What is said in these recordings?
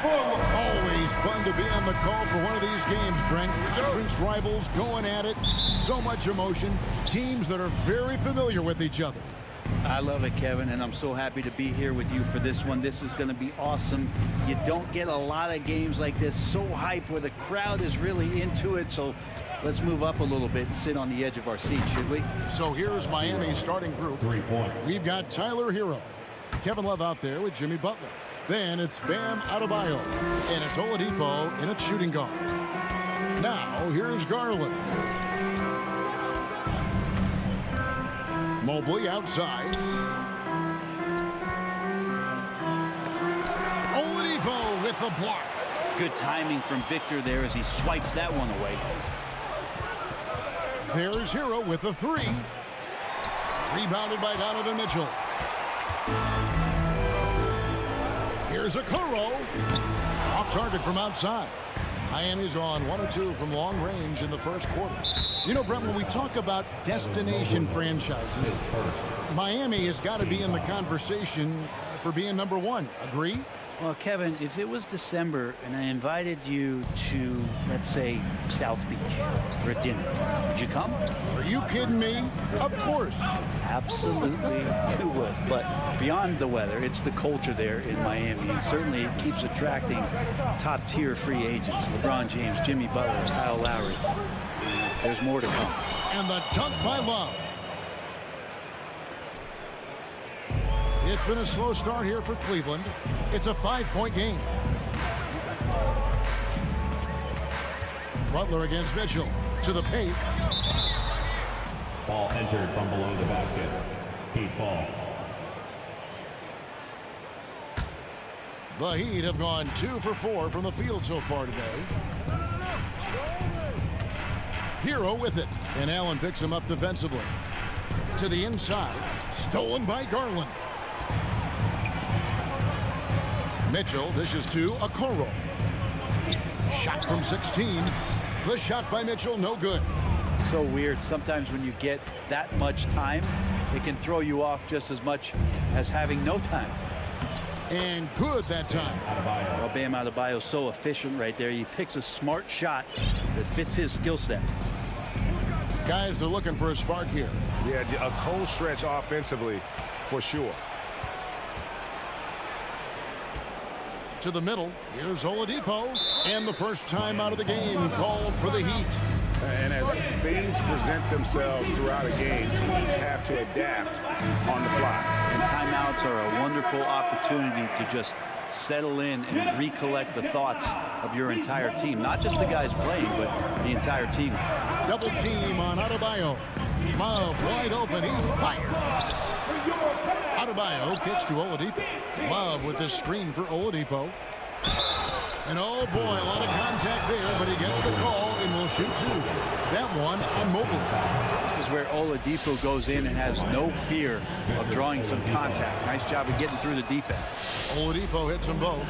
Always fun to be on the call for one of these games, Brent. Conference rivals going at it. So much emotion. Teams that are very familiar with each other. I love it, Kevin, and I'm so happy to be here with you for this one. This is going to be awesome. You don't get a lot of games like this, so hype, where the crowd is really into it. So let's move up a little bit and sit on the edge of our seat, should we? So here's Miami's starting group. 3 points. We've got Tyler Hero, Kevin Love out there with Jimmy Butler. Then it's Bam Adebayo, and it's Oladipo in a shooting guard. Now here's Garland. Mobley outside. Oladipo with the block. Good timing from Victor there as he swipes that one away. There's Hero with the three. Rebounded by Donovan Mitchell. Here's Okoro. Off target from outside. Miami's on 1 or 2 from long range in the first quarter. You know, Brent, when we talk about destination franchises, Miami has got to be in the conversation for being number 1. Agree? Well, Kevin, if it was December and I invited you to, let's say, South Beach for a dinner, would you come? Are you kidding me? Of course. Absolutely you would. But beyond the weather, it's the culture there in Miami. And certainly it keeps attracting top-tier free agents. LeBron James, Jimmy Butler, Kyle Lowry. There's more to come. And the dunk by Love. It's been a slow start here for Cleveland. It's a 5-point game. Butler against Mitchell. To the paint. Ball entered from below the basket. Heat ball. The Heat have gone 2 for 4 from the field so far today. Hero with it. And Allen picks him up defensively. To the inside. Stolen by Garland. Mitchell dishes to Okoro. Shot from 16. The shot by Mitchell, no good. So weird. Sometimes when you get that much time, it can throw you off just as much as having no time. And good that time. Well, Bam Adebayo is so efficient right there. He picks a smart shot that fits his skill set. Guys are looking for a spark here. Yeah, a cold stretch offensively for sure. To the middle. Here's Oladipo. And the first time out of the game called for the Heat. And as things present themselves throughout a game, teams have to adapt on the fly. And timeouts are a wonderful opportunity to just settle in and recollect the thoughts of your entire team. Not just the guys playing, but the entire team. Double team on Adebayo. Love wide open. He fires. Adebayo kicks to Oladipo. Love with this screen for Oladipo. And oh boy, a lot of contact there, but he gets the call and will shoot 2. That one on Mobley. This is where Oladipo goes in and has no fear of drawing some contact. Nice job of getting through the defense. Oladipo hits them both.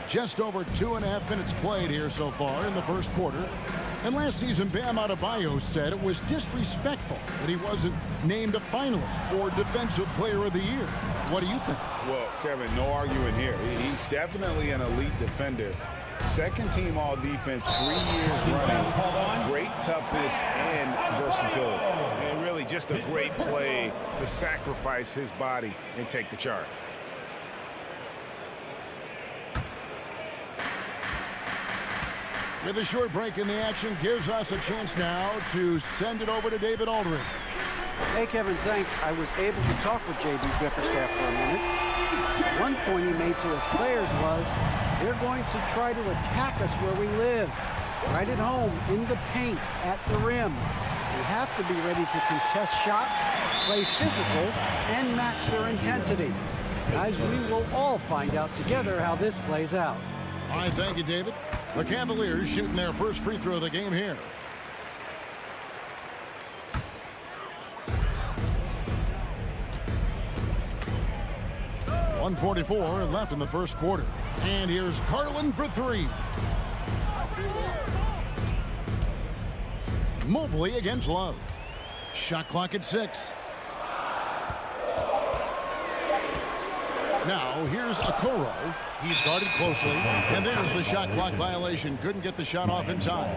Just over 2.5 minutes played here so far in the first quarter. And last season, Bam Adebayo said it was disrespectful that he wasn't named a finalist for Defensive Player of the Year. What do you think? Well, Kevin, no arguing here. He's definitely an elite defender. Second team all defense, 3 years running. Great toughness and versatility. And really just a great play to sacrifice his body and take the charge. With a short break in the action, gives us a chance now to send it over to David Aldridge. Hey, Kevin, thanks. I was able to talk with J.B. Bickerstaff for a minute. One point he made to his players was, they're going to try to attack us where we live. Right at home, in the paint, at the rim. We have to be ready to contest shots, play physical, and match their intensity. Guys, we will all find out together how this plays out. All right, thank you, David. The Cavaliers shooting their first free throw of the game here. .144 left in the first quarter. And here's Garland for 3. Mobley against Love. Shot clock at 6. Now here's Okoro. He's guarded closely. And there's the shot clock violation. Couldn't get the shot off in time.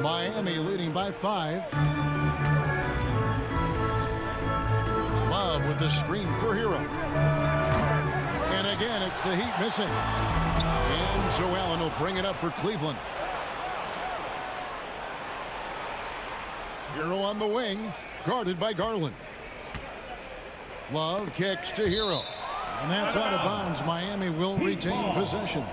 Miami leading by 5. Love with the screen for Hero. And again, it's the Heat missing. And Joe Allen will bring it up for Cleveland. Hero on the wing, guarded by Garland. Love kicks to Hero. And that's out of bounds. Miami will retain possession.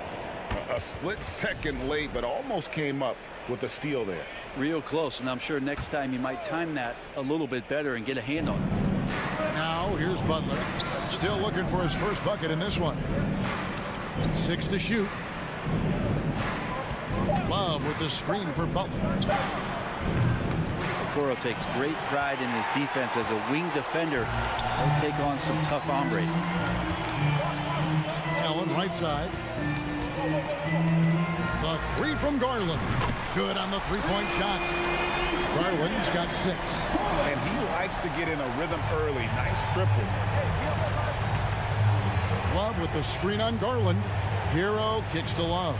A split second late, but almost came up with a steal there. Real close, and I'm sure next time you might time that a little bit better and get a hand on it. Now here's Butler. Still looking for his first bucket in this one. 6 to shoot. Love with the screen for Butler. Okoro takes great pride in his defense as a wing defender. He'll take on some tough hombres. Allen right side. The 3 from Garland. Good on the three-point shot. Garland's got 6. And he likes to get in a rhythm early. Nice triple. Love with the screen on Garland. Hero kicks to Love.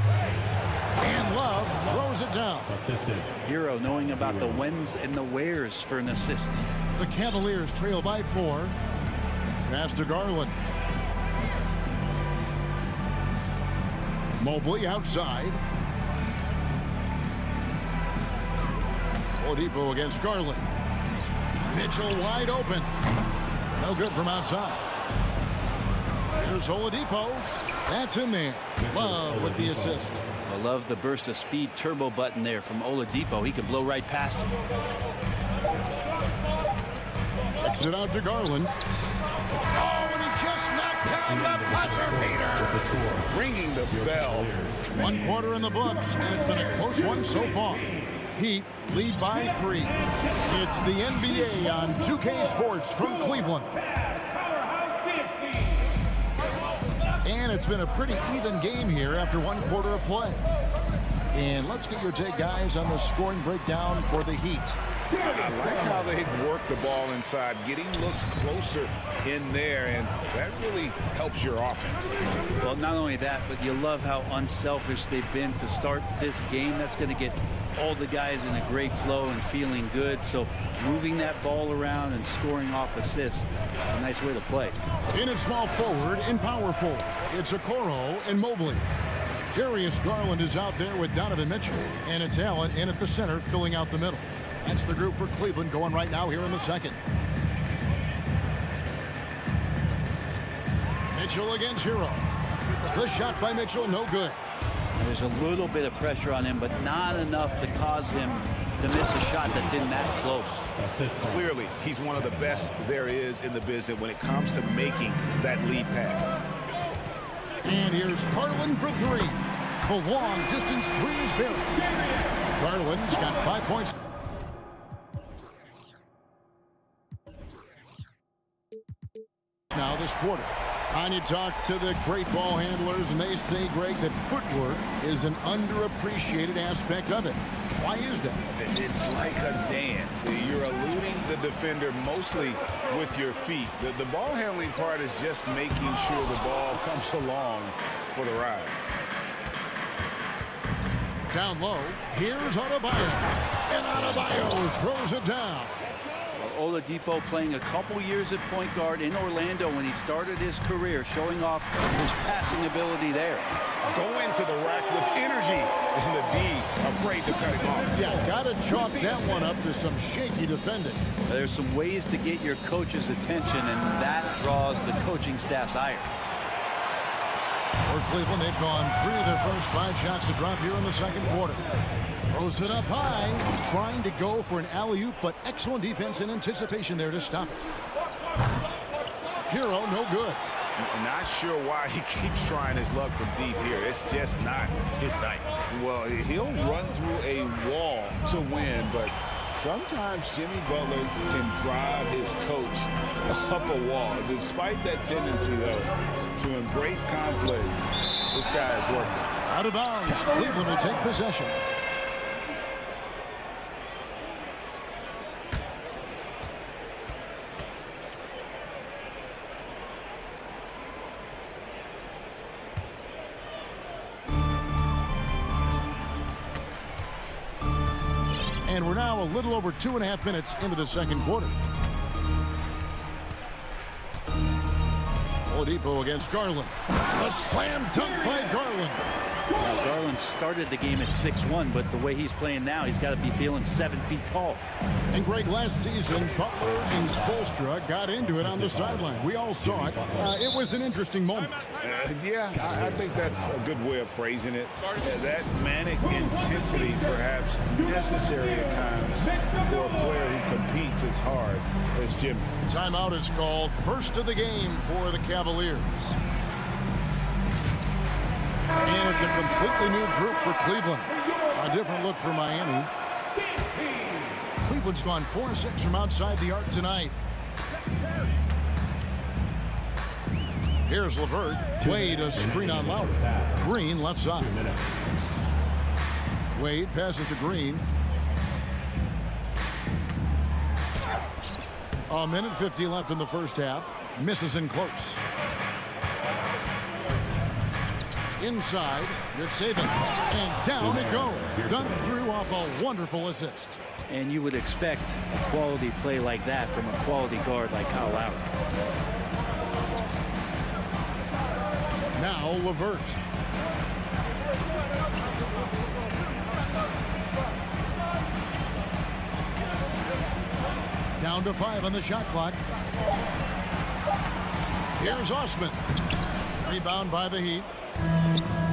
And Love throws it down. Assisted. Hero knowing about the whens and the wheres for an assist. The Cavaliers trail by 4. Pass to Garland. Mobley outside. Oladipo against Garland. Mitchell wide open. No good from outside. Here's Oladipo. That's in there. Love with the assist. I love the burst of speed turbo button there from Oladipo. He can blow right past him. Kicks it out to Garland. Oh, and he just knocked down the buzzer beater. Ringing the bell. 1 quarter in the books, and it's been a close one so far. Heat lead by 3. It's the NBA on 2K Sports from Cleveland. And it's been a pretty even game here after 1 quarter of play. And let's get your take, guys, on the scoring breakdown for the Heat. I like how they work the ball inside, getting looks closer in there, and that really helps your offense. Well, not only that, but you love how unselfish they've been to start this game. That's going to get all the guys in a great flow and feeling good. So moving that ball around and scoring off assists, it's a nice way to play. In at small forward, in power forward, it's Okoro and Mobley. Darius Garland is out there with Donovan Mitchell, and it's Allen in at the center, filling out the middle. That's the group for Cleveland going right now here in the second. Mitchell against Hero. The shot by Mitchell, no good. There's a little bit of pressure on him, but not enough to cause him to miss a shot that's in that close. Clearly, he's one of the best there is in the business when it comes to making that lead pass. And here's Garland for 3. The long distance 3 is buried. Garland's got 5 points. Now this quarter. And you talk to the great ball handlers, and they say, Greg, that footwork is an underappreciated aspect of it. Why is that? It's like a dance. You're eluding the defender mostly with your feet. The ball handling part is just making sure the ball comes along for the ride. Down low, here's Adebayo. And Adebayo throws it down. Oladipo playing a couple years at point guard in Orlando when he started his career, showing off his passing ability there. Go into the rack with energy, and the D afraid to cut him off. Yeah, got to chalk that one up to some shaky defending. There's some ways to get your coach's attention, and that draws the coaching staff's ire. For Cleveland, they've gone 3 of their first 5 shots to drop here in the second quarter. Throws it up high, trying to go for an alley-oop, but excellent defense and anticipation there to stop it. Hero, no good. Not sure why he keeps trying his luck from deep here. It's just not his night. Well, he'll run through a wall to win, but sometimes Jimmy Butler can drive his coach up a wall. Despite that tendency, though, to embrace conflict, this guy is working. Out of bounds, Cleveland will take possession. we're now a little over 2.5 minutes into the second quarter. Oladipo against Garland. A slam dunk by Garland. Now, Garland started the game at 6'1", but the way he's playing now, he's got to be feeling 7 feet tall. And Greg, last season, Butler and Spoelstra got into it on the sideline. We all saw it. It was an interesting moment. Yeah, I think that's a good way of phrasing it. That manic intensity perhaps necessary at times for a player who competes as hard as Jimmy. Timeout is called. First of the game for the Cavaliers. And it's a completely new group for Cleveland. A different look for Miami. Cleveland's gone 4-6 from outside the arc tonight. Here's LeVert. Wade, a screen on Lowry. Green left side. Wade passes to Green. A minute 50 left in the first half. Misses in close. Inside, Yurtseven, and down it goes. Done through off a wonderful assist. And you would expect a quality play like that from a quality guard like Kyle Lowry. Now LeVert. Down to 5 on the shot clock. Here's Osman. Rebound by the Heat.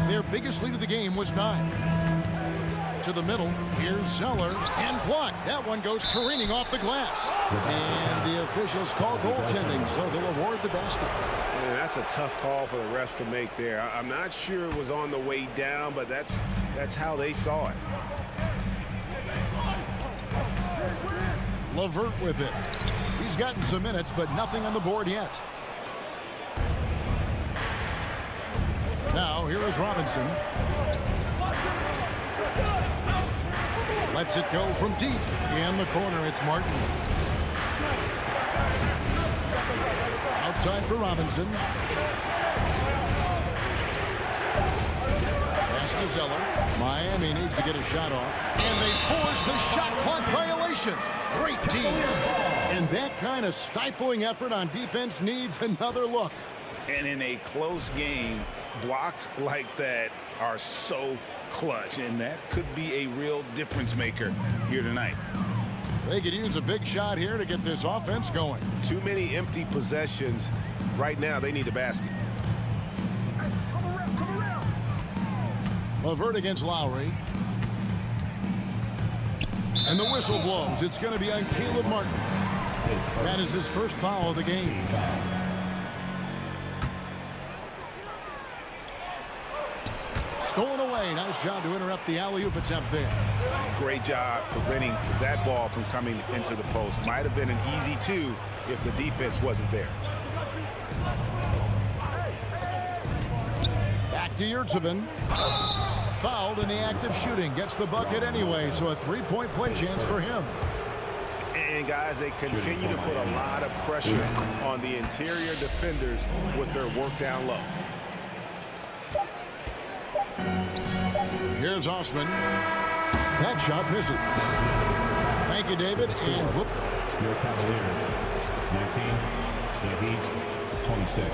Their biggest lead of the game was 9. To the middle. Here's Zeller. And blocked. That one goes careening off the glass. And the officials call goaltending, so they'll award the basket. Man, that's a tough call for the refs to make there. I'm not sure it was on the way down, but that's how they saw it. LeVert with it. He's gotten some minutes, but nothing on the board yet. Now, here is Robinson. Lets it go from deep. In the corner, it's Martin. Outside for Robinson. Pass to Zeller. Miami needs to get a shot off. And they force the shot clock violation. Great team. And that kind of stifling effort on defense needs another look. And in a close game, blocks like that are so clutch, and that could be a real difference maker here tonight. They could use a big shot here to get this offense going. Too many empty possessions. Right now, they need a basket. LeVert against Lowry. And the whistle blows. It's going to be on Caleb Martin. That is his first foul of the game. Stolen away. Nice job to interrupt the alley-oop attempt there. Great job preventing that ball from coming into the post. Might have been an easy 2 if the defense wasn't there. Back to Yurtseven. Fouled in the act of shooting. Gets the bucket anyway, so a 3-point play chance for him. And, guys, they continue to put a lot of pressure on the interior defenders with their work down low. Here's Osman. That shot misses. Thank you, David. And whoop. Your Cavaliers, 19, the Heat, 26.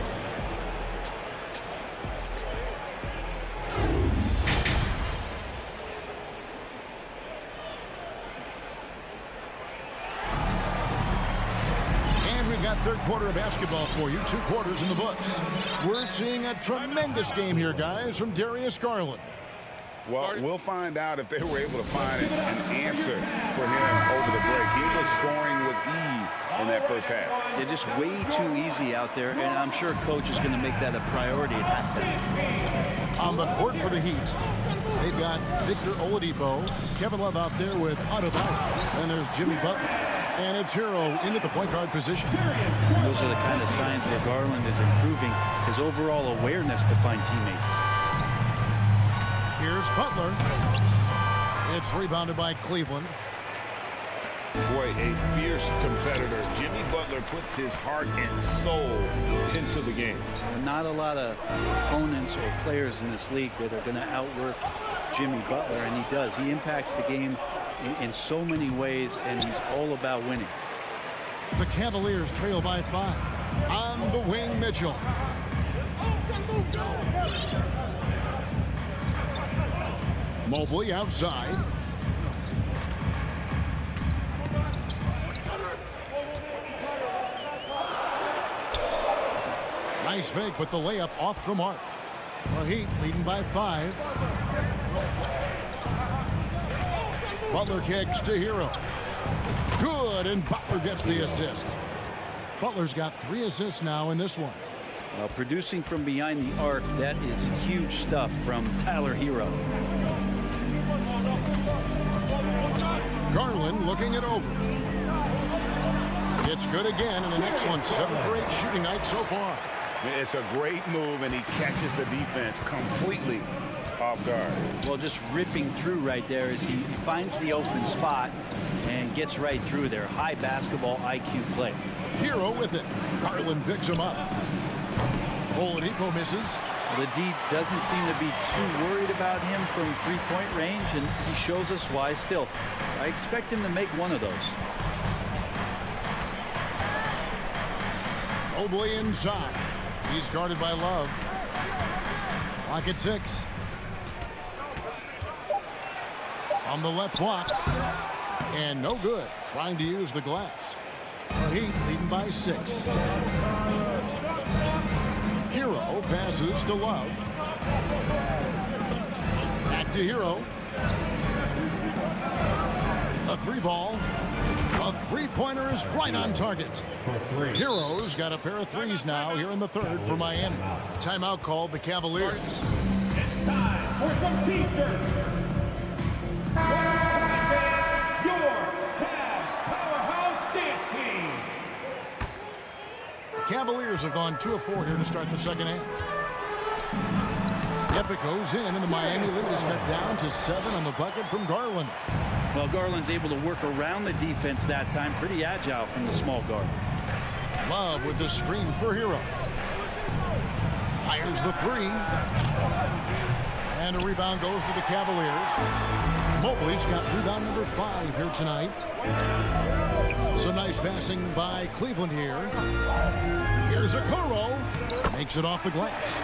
And we've got third quarter of basketball for you. 2 quarters in the books. We're seeing a tremendous game here, guys, from Darius Garland. Well, we'll find out if they were able to find an answer for him over the break. He was scoring with ease in that first half. They're just way too easy out there, and I'm sure coach is going to make that a priority at halftime. On the court for the Heat, they've got Victor Oladipo, Kevin Love out there with Octopi, and there's Jimmy Butler. And it's Hero into the point guard position. Those are the kind of signs where Garland is improving his overall awareness to find teammates. Here's Butler. It's rebounded by Cleveland. Boy, a fierce competitor. Jimmy Butler puts his heart and soul into the game. Not a lot of opponents or players in this league that are going to outwork Jimmy Butler, and he does. He impacts the game in so many ways, and he's all about winning. The Cavaliers trail by 5. On the wing, Mitchell. Mobley outside. Nice fake, but the layup off the mark. The Heat leading by 5. Butler kicks to Hero. Good, and Butler gets the assist. Butler's got 3 assists now in this one. Well, producing from behind the arc, that is huge stuff from Tyler Hero. Garland looking it over. It's good again, and an excellent 7 for 8 shooting night so far. It's a great move, and he catches the defense completely off guard. Well, just ripping through right there as he finds the open spot and gets right through there. High basketball IQ play. Hero with it. Garland picks him up. Oladipo misses. The D doesn't seem to be too worried about him from three-point range, and he shows us why. Still, I expect him to make one of those. Mobley inside. He's guarded by Love. Clock at 6. On the left block. And no good. Trying to use the glass. The Heat leading by 6. Hero passes to Love. Back to Hero. A 3-ball. A 3-pointer is right on target. Hero's got a pair of 3s now here in the 3rd for Miami. Timeout called the Cavaliers. It's time for some T-shirts. Your Cavs Powerhouse Dance Team. The Cavaliers have gone 2 of 4 here to start the second half. Yep, it goes in, and the Miami lead is cut down to 7 on the bucket from Garland. Well, Garland's able to work around the defense that time. Pretty agile from the small guard. Love with the screen for Hero. Fires the 3. And a rebound goes to the Cavaliers. Mobley's got rebound number 5 here tonight. Some nice passing by Cleveland here. Here's Okoro. Makes it off the glass.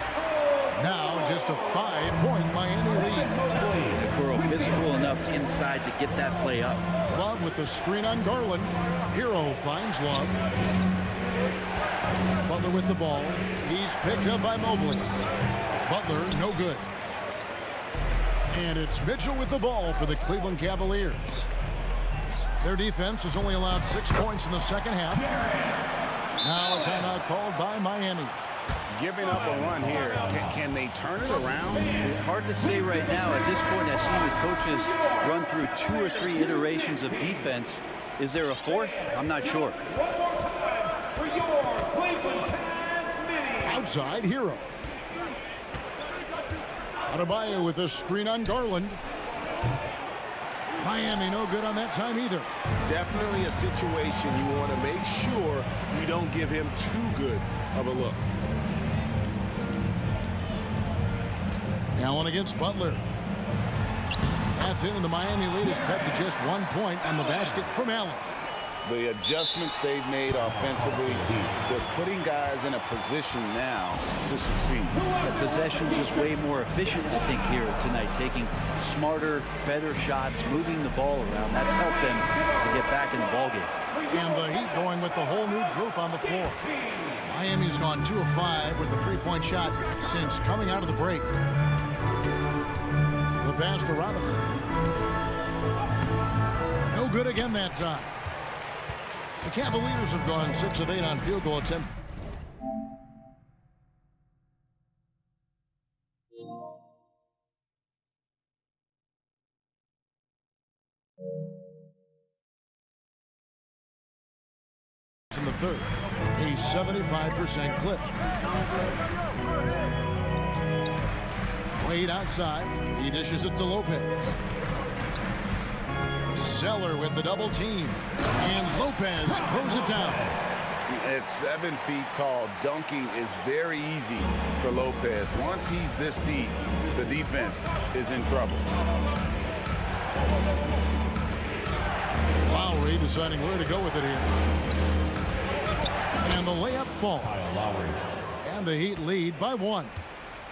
Now just a 5-point Miami lead. Okoro physical enough inside to get that play up. Love with the screen on Garland. Hero finds Love. Butler with the ball. He's picked up by Mobley. Butler, no good. And it's Mitchell with the ball for the Cleveland Cavaliers. Their defense has only allowed 6 points in the second half. Now a timeout called by Miami. Giving up a run here. Can they turn it around? Hard to say right now. At this point, I've seen the coaches run through 2 or 3 iterations of defense. Is there a 4th? I'm not sure. Outside, Hero. Adebayo with a screen on Garland. Miami no good on that time either. Definitely a situation you want to make sure you don't give him too good of a look. Allen against Butler. That's in, and the Miami lead is cut to just 1 point on the basket from Allen. The adjustments they've made offensively, they're putting guys in a position now to succeed. The possession just way more efficient, I think, here tonight. Taking smarter, better shots, moving the ball around. That's helped them to get back in the ballgame. And the Heat going with the whole new group on the floor. Miami's gone 2 of 5 with a 3-point shot since coming out of the break. The pass to Robinson. No good again that time. The Cavaliers have gone 6 of 8 on field goal attempt. In the 3rd, a 75% clip. Wade outside. He dishes it to Lopez. Zeller with the double team. And Lopez throws it down. At 7 feet tall, dunking is very easy for Lopez. Once he's this deep, the defense is in trouble. Lowry deciding where to go with it here. And the layup falls. And the Heat lead by 1.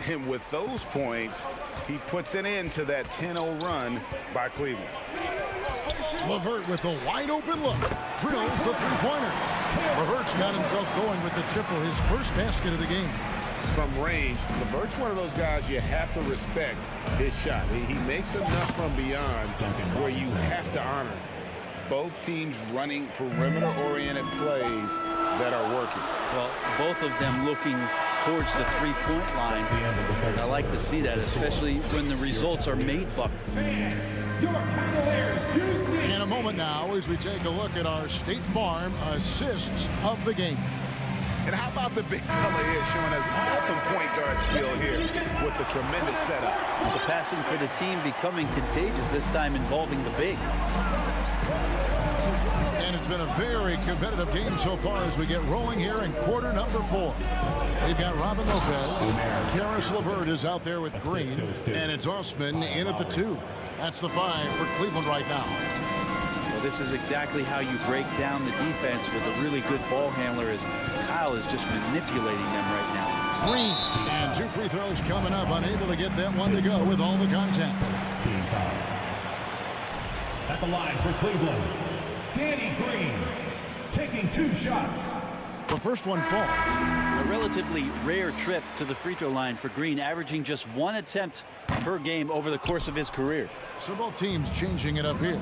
And with those points, he puts an end to that 10-0 run by Cleveland. LeVert with a wide open look. Drills the three-pointer. LeVert's got himself going with the triple, his first basket of the game. From range, LeVert's one of those guys you have to respect his shot. He makes enough from beyond where you have to honor. Both teams running perimeter-oriented plays that are working. Well, both of them looking towards the three-point line. I like to see that, especially when the results are made, Buck. In a moment now, as we take a look at our State Farm assists of the game. And how about the big fella here showing us he's got some point guard skill here with the tremendous setup. The passing for the team becoming contagious, this time involving the big. And it's been a very competitive game so far as we get rolling here in quarter number 4. They've got Robin Lopez. Karis LeVert is out there with Green. And it's Osman in at the 2. That's the 5 for Cleveland right now. Well, this is exactly how you break down the defense with a really good ball handler, as Kyle is just manipulating them right now. Green. And 2 free throws coming up. Unable to get that one to go with all the contact. At the line for Cleveland, Danny Green taking 2 shots. The first one falls. A relatively rare trip to the free throw line for Green, averaging just 1 attempt per game over the course of his career. So both teams changing it up here.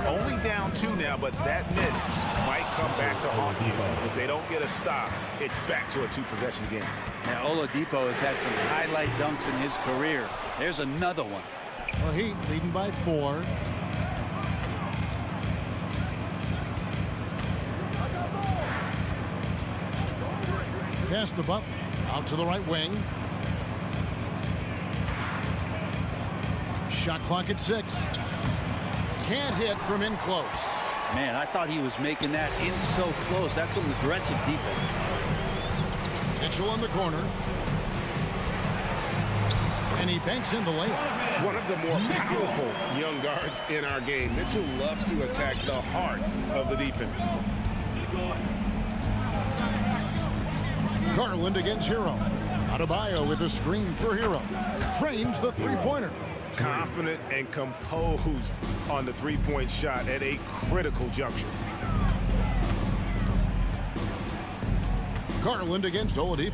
Only down 2 now, but that miss might come back to haunt you. If they don't get a stop, it's back to a 2-possession game. Now, Oladipo has had some highlight dunks in his career. There's another one. Well, Heat leading by 4. Pass to Butler. Out to the right wing. Shot clock at 6. Can't hit from in close. Man, I thought he was making that in so close. That's some aggressive defense. Mitchell in the corner. And he banks in the layup. One of the more powerful young guards in our game. Mitchell loves to attack the heart of the defense. Garland against Hero. Adebayo with a screen for Hero. Trains the three-pointer. Confident and composed on the three-point shot at a critical juncture. Garland against Oladipo.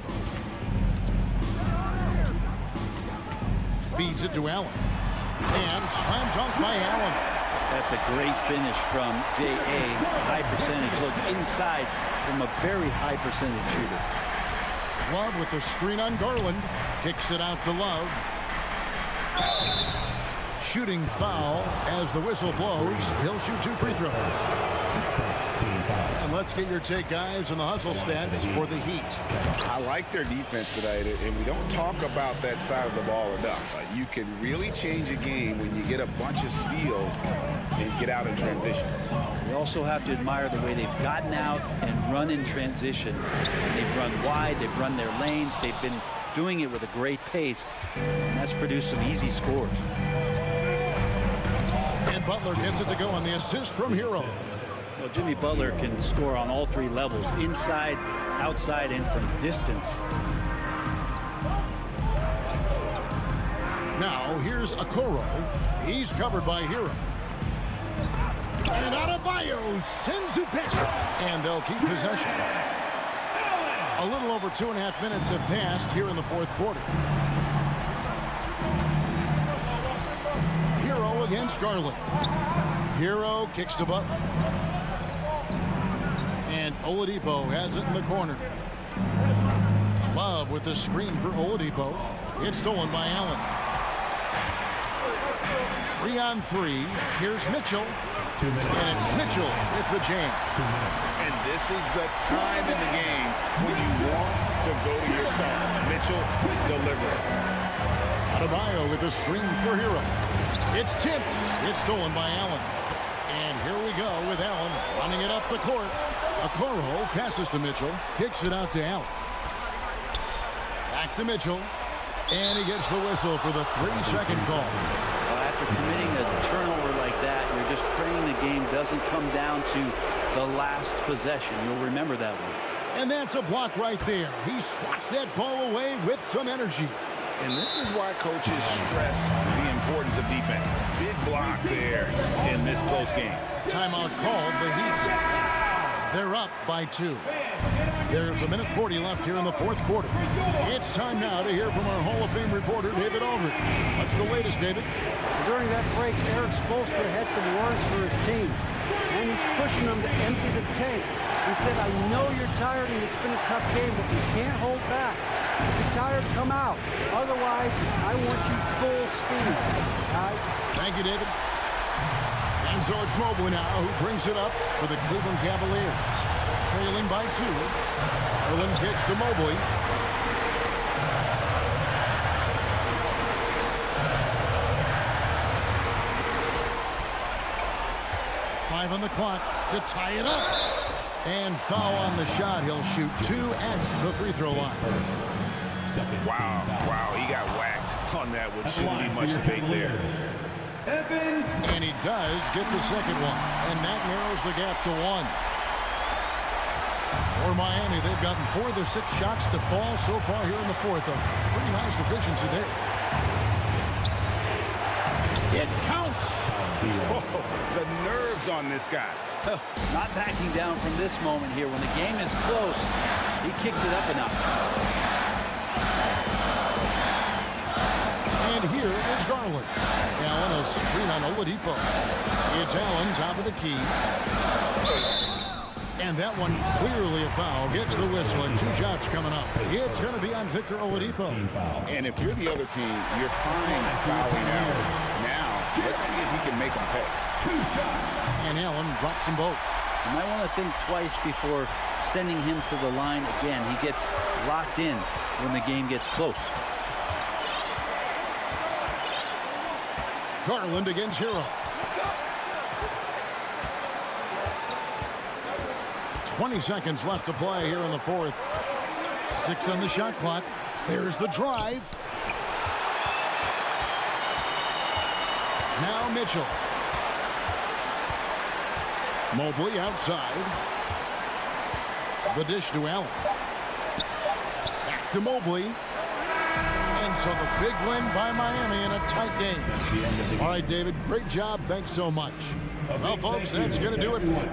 Feeds it to Allen. And slam dunk by Allen. That's a great finish from J.A. High percentage look inside from a very high percentage shooter. Love with the screen on Garland. Kicks it out to Love. Shooting foul as the whistle blows. He'll shoot 2 free throws. And let's get your take, guys, on the hustle stats for the Heat. I like their defense tonight, and we don't talk about that side of the ball enough. You can really change a game when you get a bunch of steals and get out in transition. We also have to admire the way they've gotten out and run in transition. They've run wide, they've run their lanes, they've been doing it with a great pace, and that's produced some easy scores. And Butler gets it to go on the assist from Hero. Well, Jimmy Butler can score on all 3 levels, inside, outside, and from distance. Now here's Okoro. He's covered by Hero. And Adebayo sends it back. And they'll keep possession. A little over 2.5 minutes have passed here in the 4th quarter. Hero against Garland. Hero kicks to Butler. And Oladipo has it in the corner. Love with the screen for Oladipo. It's stolen by Allen. 3 on 3. Here's Mitchell. And it's Mitchell with the jam. And this is the time in the game when you want to go to your stars. Mitchell delivering. Adebayo with the screen for Hero. It's tipped. It's stolen by Allen. And here we go with Allen running it up the court. Okoro passes to Mitchell. Kicks it out to Allen. Back to Mitchell. And he gets the whistle for the 3-second call. Well, after committing a turnover like that, you're just praying the game doesn't come down to the last possession. You'll remember that one. And that's a block right there. He swats that ball away with some energy. And this is why coaches stress the importance of defense. Big block there in this close game. Timeout called, the Heat. They're up by 2. There's a minute 40 left here in the fourth quarter. It's time now to hear from our Hall of Fame reporter, David Aldridge. What's the latest, David? During that break, Eric Spoelstra had some words for his team, and he's pushing them to empty the tank. He said, I know you're tired and it's been a tough game, but you can't hold back. If you're tired, come out. Otherwise, I want you full speed, guys. Thank you, David. And so it's Mobley now who brings it up for the Cleveland Cavaliers. Trailing by 2. Garland kicks to Mobley. Five on the clock to tie it up. And foul on the shot. He'll shoot 2 at the free throw line. Wow, he got whacked on that one. Shouldn't be much debate there. And he does get the second one. And that narrows the gap to 1. For Miami, they've gotten 4 of their 6 shots to fall so far here in the fourth. A pretty nice efficiency there. It counts. Oh, the nerves on this guy. Not backing down from this moment here. When the game is close, he kicks it up enough. And here is Garland. Allen, a screen on Oladipo. It's Allen, top of the key. And that one clearly a foul. Gets the whistle and 2 shots coming up. It's going to be on Victor Oladipo. And if you're the other team, you're fine fouling out. Now, let's see if he can make them pay. 2 shots. And Allen drops them both. You might want to think twice before sending him to the line again. He gets locked in when the game gets close. Garland against Hero. 20 seconds left to play here in the fourth. 6 on the shot clock. There's the drive. Now Mitchell. Mobley outside. The dish to Allen. Back to Mobley. And so the big win by Miami in a tight game. All right, David, great job. Thanks so much. Well, folks, that's going to do it for you.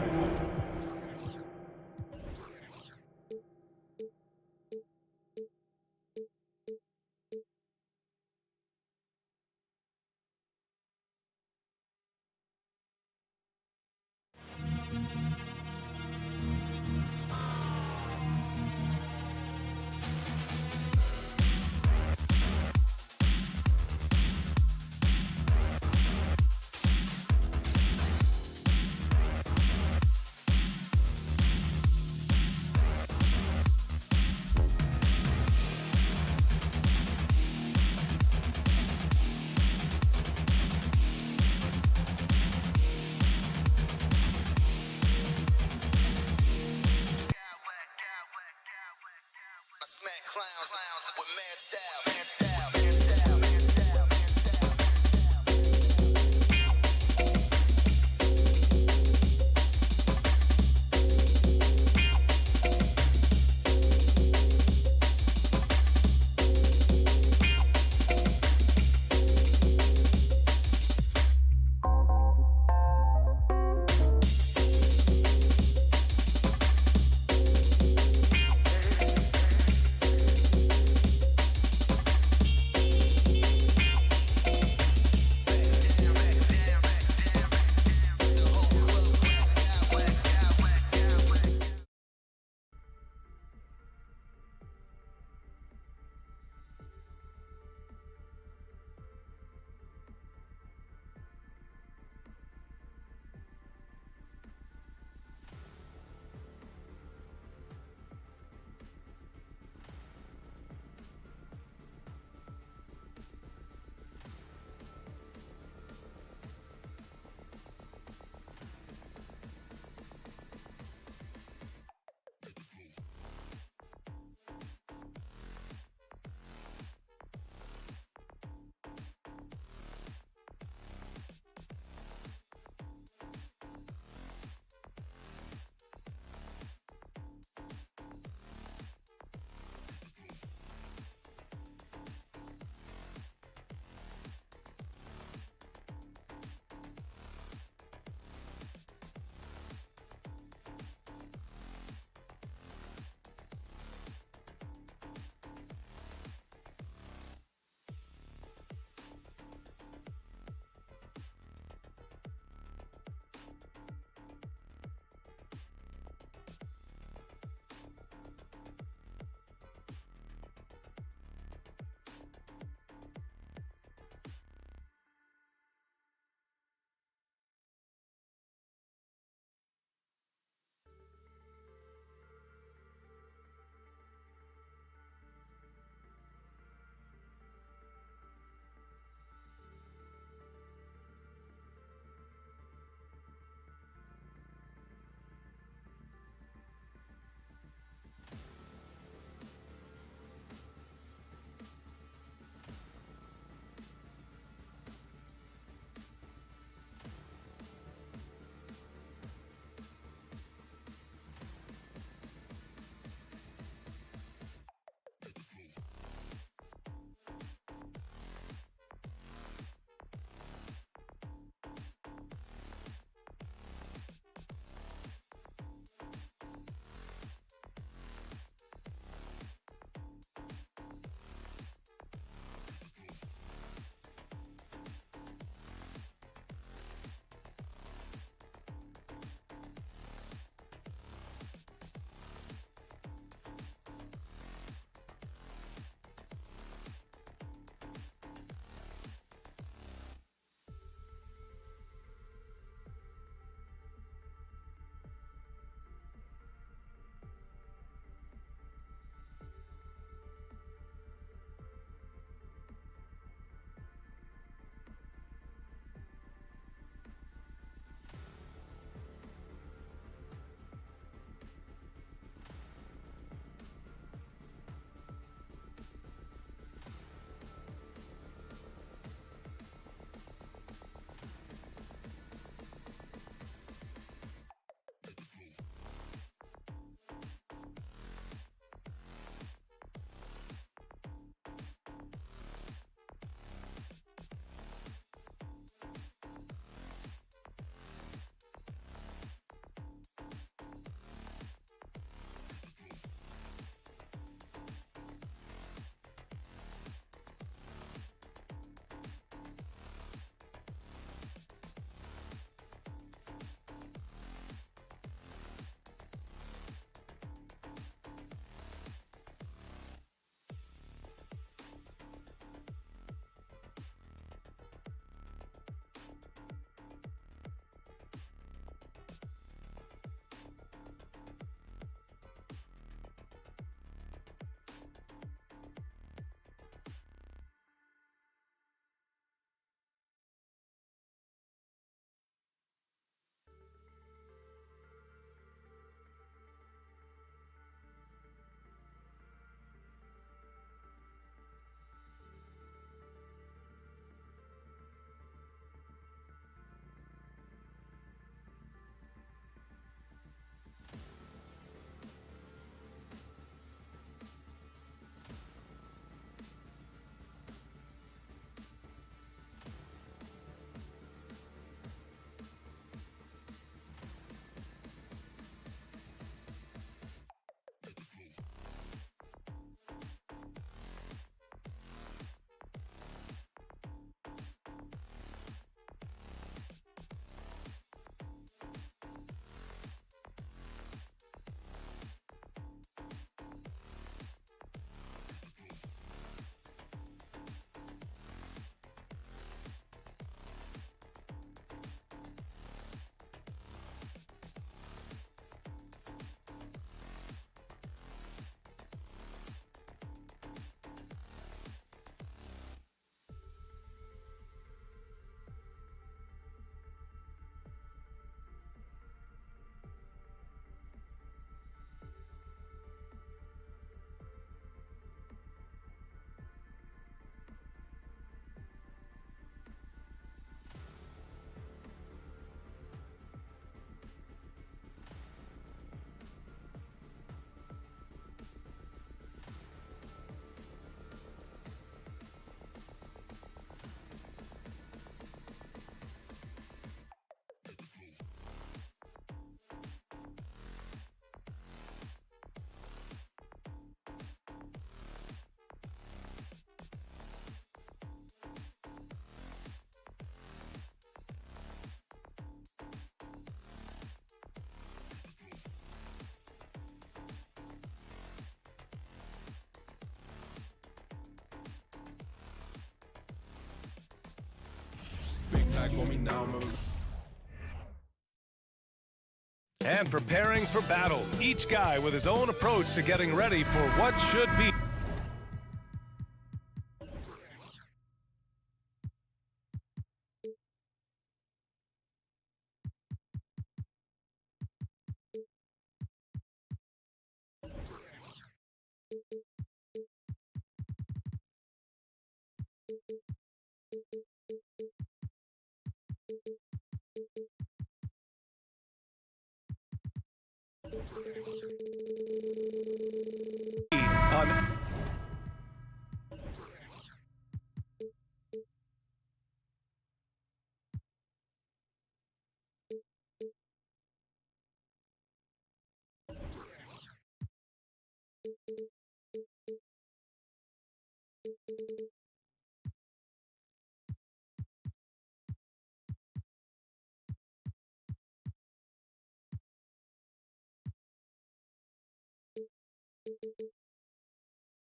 And preparing for battle, each guy with his own approach to getting ready for what should be.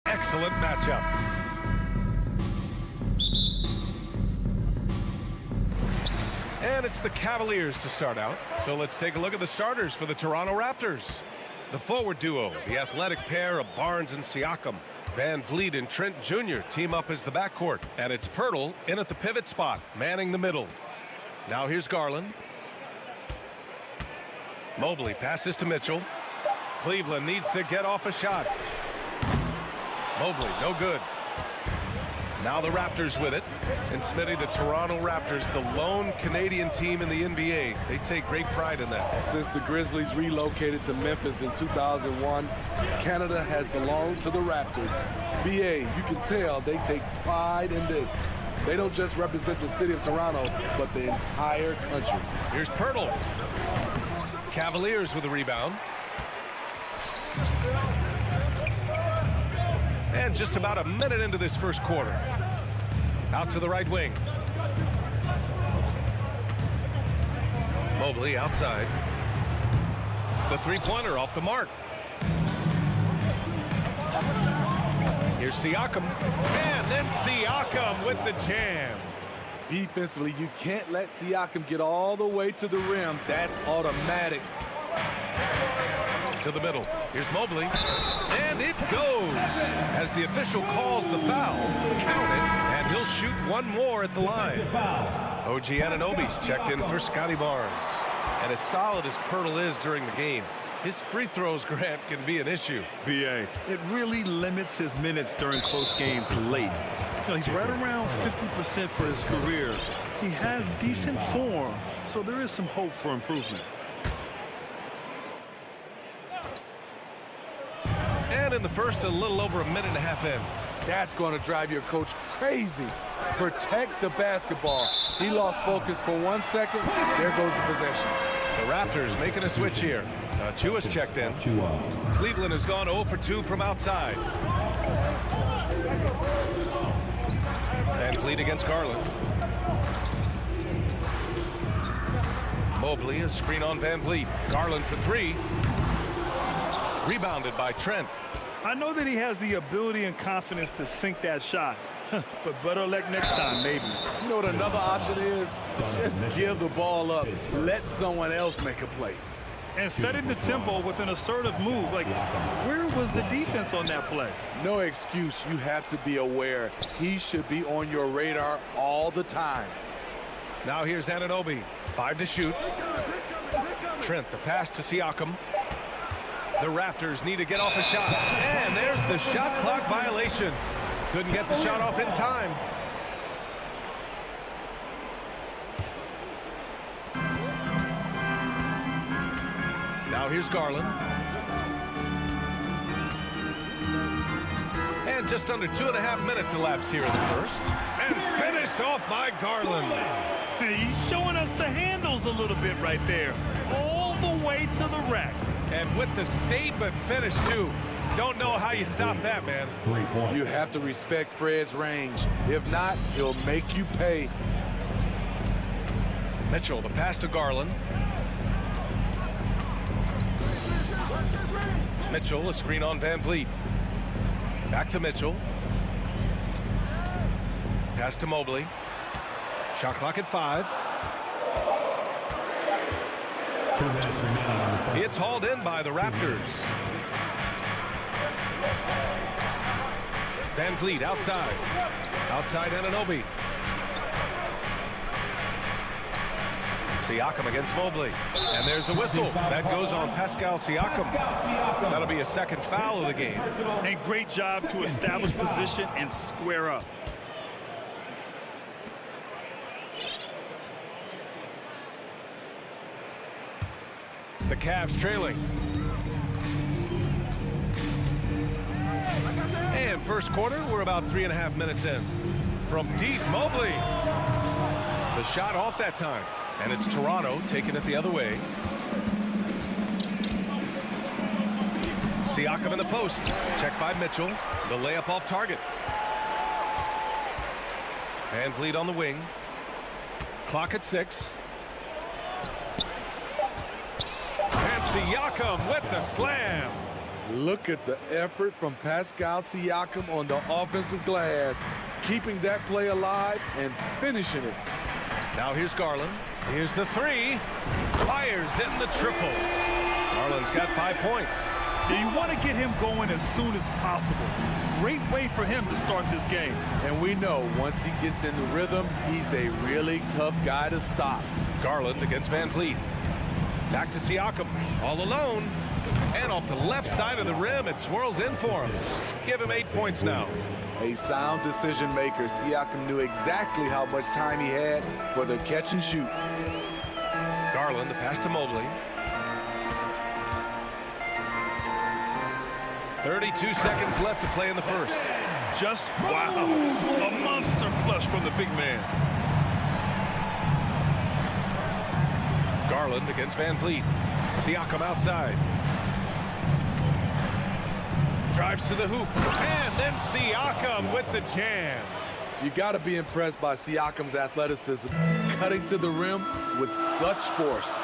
Excellent matchup. And it's the Cavaliers to start out. So let's take a look at the starters for the Toronto Raptors. The forward duo, the athletic pair of Barnes and Siakam. Van Vliet and Trent Jr. team up as the backcourt. And it's Pirtle in at the pivot spot, manning the middle. Now here's Garland. Mobley passes to Mitchell. Cleveland needs to get off a shot. Mobley, no good. Now the Raptors with it. And Smitty, the Toronto Raptors, the lone Canadian team in the NBA. They take great pride in that. Since the Grizzlies relocated to Memphis in 2001, Canada has belonged to the Raptors. BA, you can tell they take pride in this. They don't just represent the city of Toronto, but the entire country. Here's Pirtle. Cavaliers with a rebound. And just about a minute into this first quarter. Out to the right wing. Mobley outside. The three-pointer off the mark. Here's Siakam. And then Siakam with the jam. Defensively, you can't let Siakam get all the way to the rim. That's automatic. To the middle. Here's Mobley. And it goes. As the official calls the foul, count it, and he'll shoot one more at the line. OG Anunoby's checked in for Scotty Barnes. And as solid as Pirtle is during the game, his free throws, Grant, can be an issue. BA, it really limits his minutes during close games late. You know, he's right around 50% for his career. He has decent form, so there is some hope for improvement. And in the first, a little over a minute and a half in. That's going to drive your coach crazy. Protect the basketball. He lost focus for 1 second. There goes the possession. The Raptors making a switch here. Chua's checked in. Cleveland has gone 0 for 2 from outside. Van Vliet against Garland. Mobley, a screen on Van Vliet. Garland for 3. Rebounded by Trent. I know that he has the ability and confidence to sink that shot, but better luck next time, maybe. You know what another option is? Just give the ball up. Let someone else make a play. And setting the tempo with an assertive move. Like, where was the defense on that play? No excuse. You have to be aware. He should be on your radar all the time. Now here's Anunoby. 5 to shoot. Trent, the pass to Siakam. The Raptors need to get off a shot. And there's the shot clock violation. Couldn't get the shot off in time. Now here's Garland. And just under 2.5 minutes elapsed here in the first. And finished off by Garland. He's showing us the handles a little bit right there. All the way to the rack. And with the statement finish, too. Don't know how you stop that, man. You have to respect Fred's range. If not, he'll make you pay. Mitchell, the pass to Garland. Mitchell, a screen on Van Vliet. Back to Mitchell. Pass to Mobley. Shot clock at 5. 2 minutes remaining in the third. It's hauled in by the Raptors. Van Vliet outside. Outside Anunoby. Siakam against Mobley. And there's a whistle. That goes on Pascal Siakam. That'll be a second foul of the game. And great job to establish position and square up. The Cavs trailing. And first quarter, we're about 3.5 minutes in. From deep, Mobley. The shot off that time. And it's Toronto taking it the other way. Siakam in the post. Checked by Mitchell. The layup off target. Van Vliet on the wing. Clock at 6. And Siakam with the slam. Look at the effort from Pascal Siakam on the offensive glass, keeping that play alive and finishing it. Now here's Garland. Here's the 3. Fires in the triple. Garland's got 5 points. Yeah, you want to get him going as soon as possible. Great way for him to start this game. And we know once he gets in the rhythm, he's a really tough guy to stop. Garland against Van Vliet. Back to Siakam. All alone. And off the left side of the rim, it swirls in for him. Give him 8 points now. A sound decision maker. Siakam knew exactly how much time he had for the catch and shoot. Garland, the pass to Mobley. 32 seconds left to play in the first. Just wow. A monster flush from the big man. Garland against Van Vliet. Siakam outside. Drives to the hoop. And then Siakam with the jam. You got to be impressed by Siakam's athleticism, cutting to the rim with such force.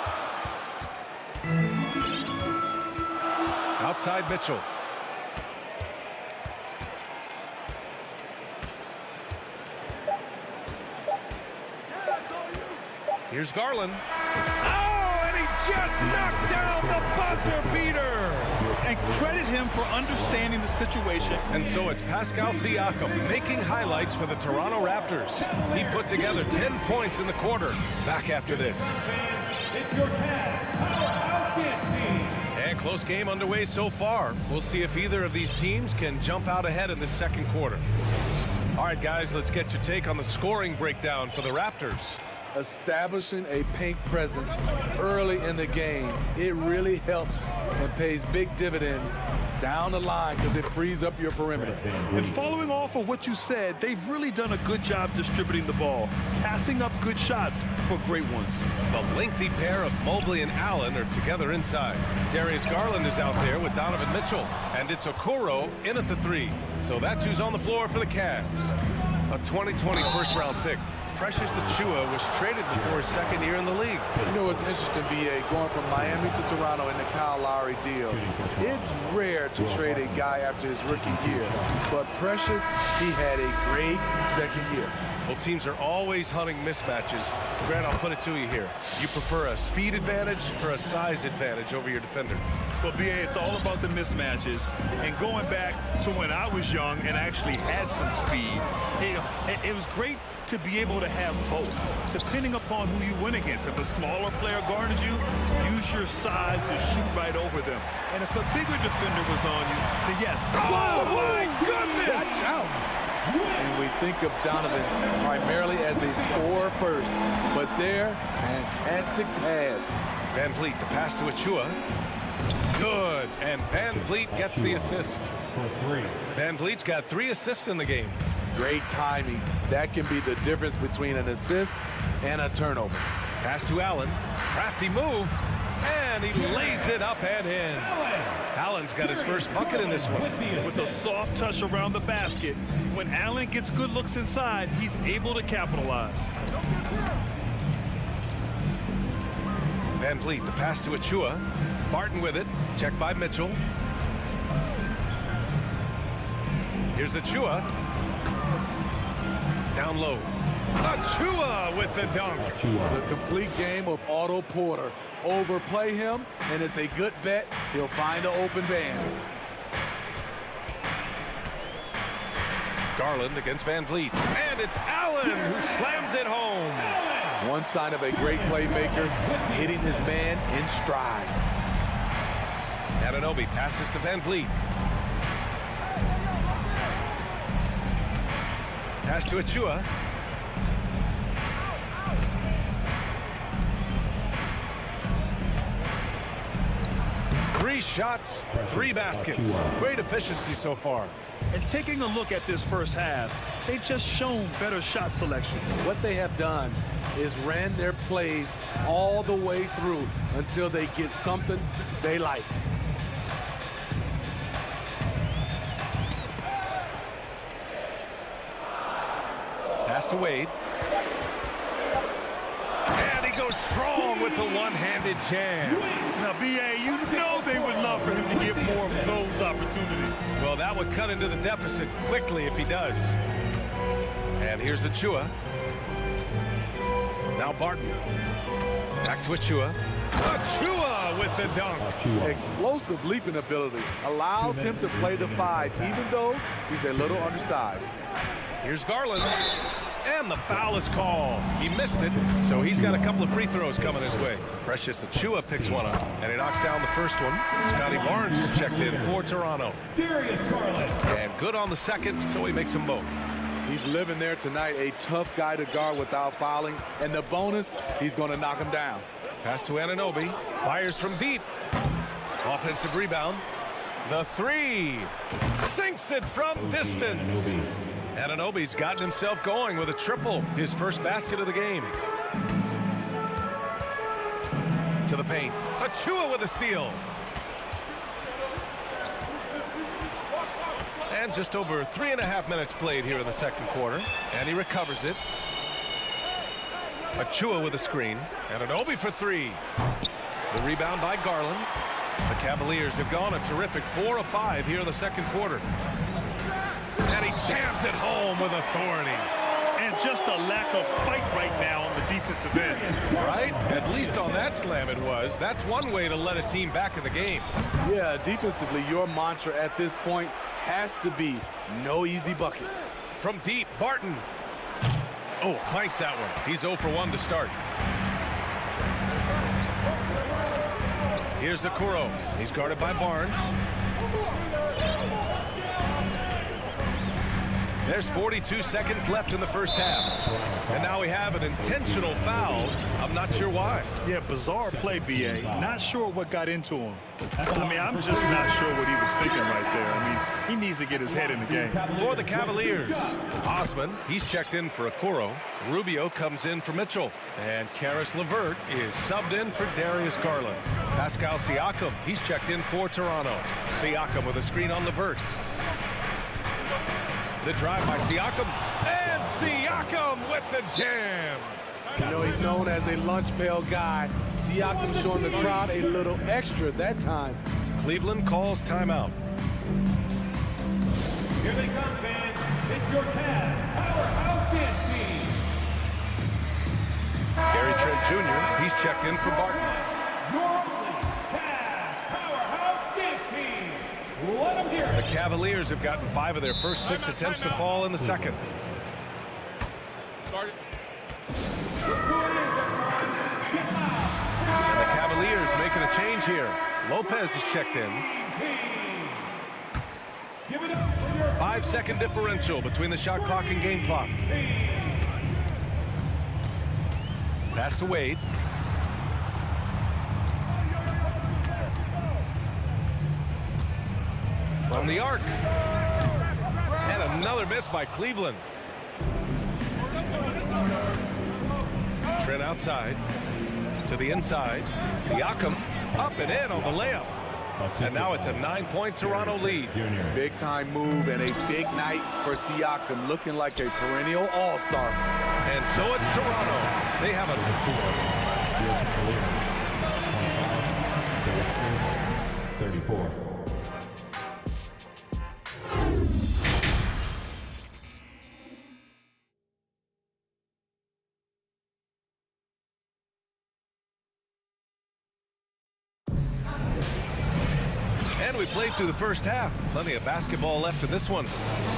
Outside Mitchell. Here's Garland. Oh, and he just knocked down the buzzer beater. And credit him for understanding the situation. And so it's Pascal Siakam making highlights for the Toronto Raptors. He put together 10 points in the quarter. Back after this. It's your Cavs team. And close game underway so far. We'll see if either of these teams can jump out ahead in the second quarter. All right, guys, let's get your take on the scoring breakdown for the Raptors. Establishing a paint presence early in the game, it really helps and pays big dividends down the line because it frees up your perimeter. And following off of what you said, they've really done a good job distributing the ball, passing up good shots for great ones. The lengthy pair of Mobley and Allen are together inside. Darius Garland is out there with Donovan Mitchell, and it's Okoro in at the 3. So that's who's on the floor for the Cavs. A 2020 first-round pick. Precious Achiuwa was traded before his second year in the league. You know what's interesting, B.A., going from Miami to Toronto in the Kyle Lowry deal. It's rare to trade a guy after his rookie year. But Precious, he had a great second year. Well, teams are always hunting mismatches. Grant, I'll put it to you here. You prefer a speed advantage or a size advantage over your defender? Well, B.A., it's all about the mismatches. And going back to when I was young and actually had some speed, it was great to be able to have both, depending upon who you win against. If a smaller player guarded you, use your size to shoot right over them. And if a bigger defender was on you, then yes. Oh, my goodness! Watch out! And we think of Donovan primarily as a scorer first, but there, fantastic pass. Van Vliet, the pass to Achiuwa. Good, and Van Vliet gets the assist. Van Vliet's got 3 assists in the game. Great timing. That can be the difference between an assist and a turnover. Pass to Allen. Crafty move. And he lays it up and in. Allen's got his first bucket in this one. With a soft touch around the basket, when Allen gets good looks inside, he's able to capitalize. Van Vliet, the pass to Achiuwa. Barton with it. Checked by Mitchell. Here's Achiuwa. Down low. Achua with the dunk. The complete game of Otto Porter. Overplay him, and it's a good bet he'll find an open man. Garland against Van Vliet. And it's Allen who slams it home. One sign of a great playmaker, hitting his man in stride. Anunoby passes to Van Vliet. Pass to Achua. 3 shots, 3 baskets. Great efficiency so far. And taking a look at this first half, they've just shown better shot selection. What they have done is ran their plays all the way through until they get something they like. Pass to Wade. And he goes strong with the one-handed jam. Now, B.A., you know they would love for him to get more of those opportunities. Well, that would cut into the deficit quickly if he does. And here's Achua. Now Barton. Back to Achua. Achua with the dunk. Explosive leaping ability allows him to play the 5, even though he's a little undersized. Here's Garland. And the foul is called. He missed it, so he's got a couple of free throws coming his way. Precious Achua picks one up, and he knocks down the first one. Scotty Barnes is checked in for Toronto. And good on the second, so he makes them both. He's living there tonight, a tough guy to guard without fouling, and the bonus, he's going to knock him down. Pass to Anunoby. Fires from deep. Offensive rebound. The 3. Sinks it from distance. Anunoby's gotten himself going with a triple. His first basket of the game. To the paint. Achua with a steal. And just over 3.5 minutes played here in the second quarter. And he recovers it. Achua with a screen. Anunoby for 3. The rebound by Garland. The Cavaliers have gone a terrific 4 of 5 here in the second quarter. And he jams it home with authority. And just a lack of fight right now on the defensive end. Right? At least on that slam it was. That's one way to let a team back in the game. Yeah, defensively, your mantra at this point has to be no easy buckets. From deep, Barton. Oh, clanks that one. He's 0 for 1 to start. Here's Okoro. He's guarded by Barnes. There's 42 seconds left in the first half. And now we have an intentional foul. I'm not sure why. Yeah, bizarre play, B.A. Not sure what got into him. I mean, I'm just not sure what he was thinking right there. I mean, he needs to get his head in the game. For the Cavaliers, Osman, he's checked in for Okoro. Rubio comes in for Mitchell. And Karis LeVert is subbed in for Darius Garland. Pascal Siakam, he's checked in for Toronto. Siakam with a screen on LeVert. The drive by Siakam, and Siakam with the jam. You know, he's known as a lunch pail guy. Siakam showing the crowd a little extra that time. Cleveland calls timeout. Here they come, fans. It's your Cavs powerhouse dance team. Gary Trent Jr., he's checked in for Barton. Your only Cavs powerhouse dance team. Let them hear it. The Cavaliers have gotten 5 of their first 6 attempts to fall in the second. The Cavaliers making a change here. Lopez is checked in. 5-second differential between the shot clock and game clock. Pass to Wade. From the arc. And another miss by Cleveland. Trent outside. To the inside. Siakam up and in on the layup. And now it's a 9-point Toronto lead. Big time move and a big night for Siakam, looking like a perennial all-star. And so it's Toronto. They have a 34. we played through the first half. Plenty of basketball left in this one.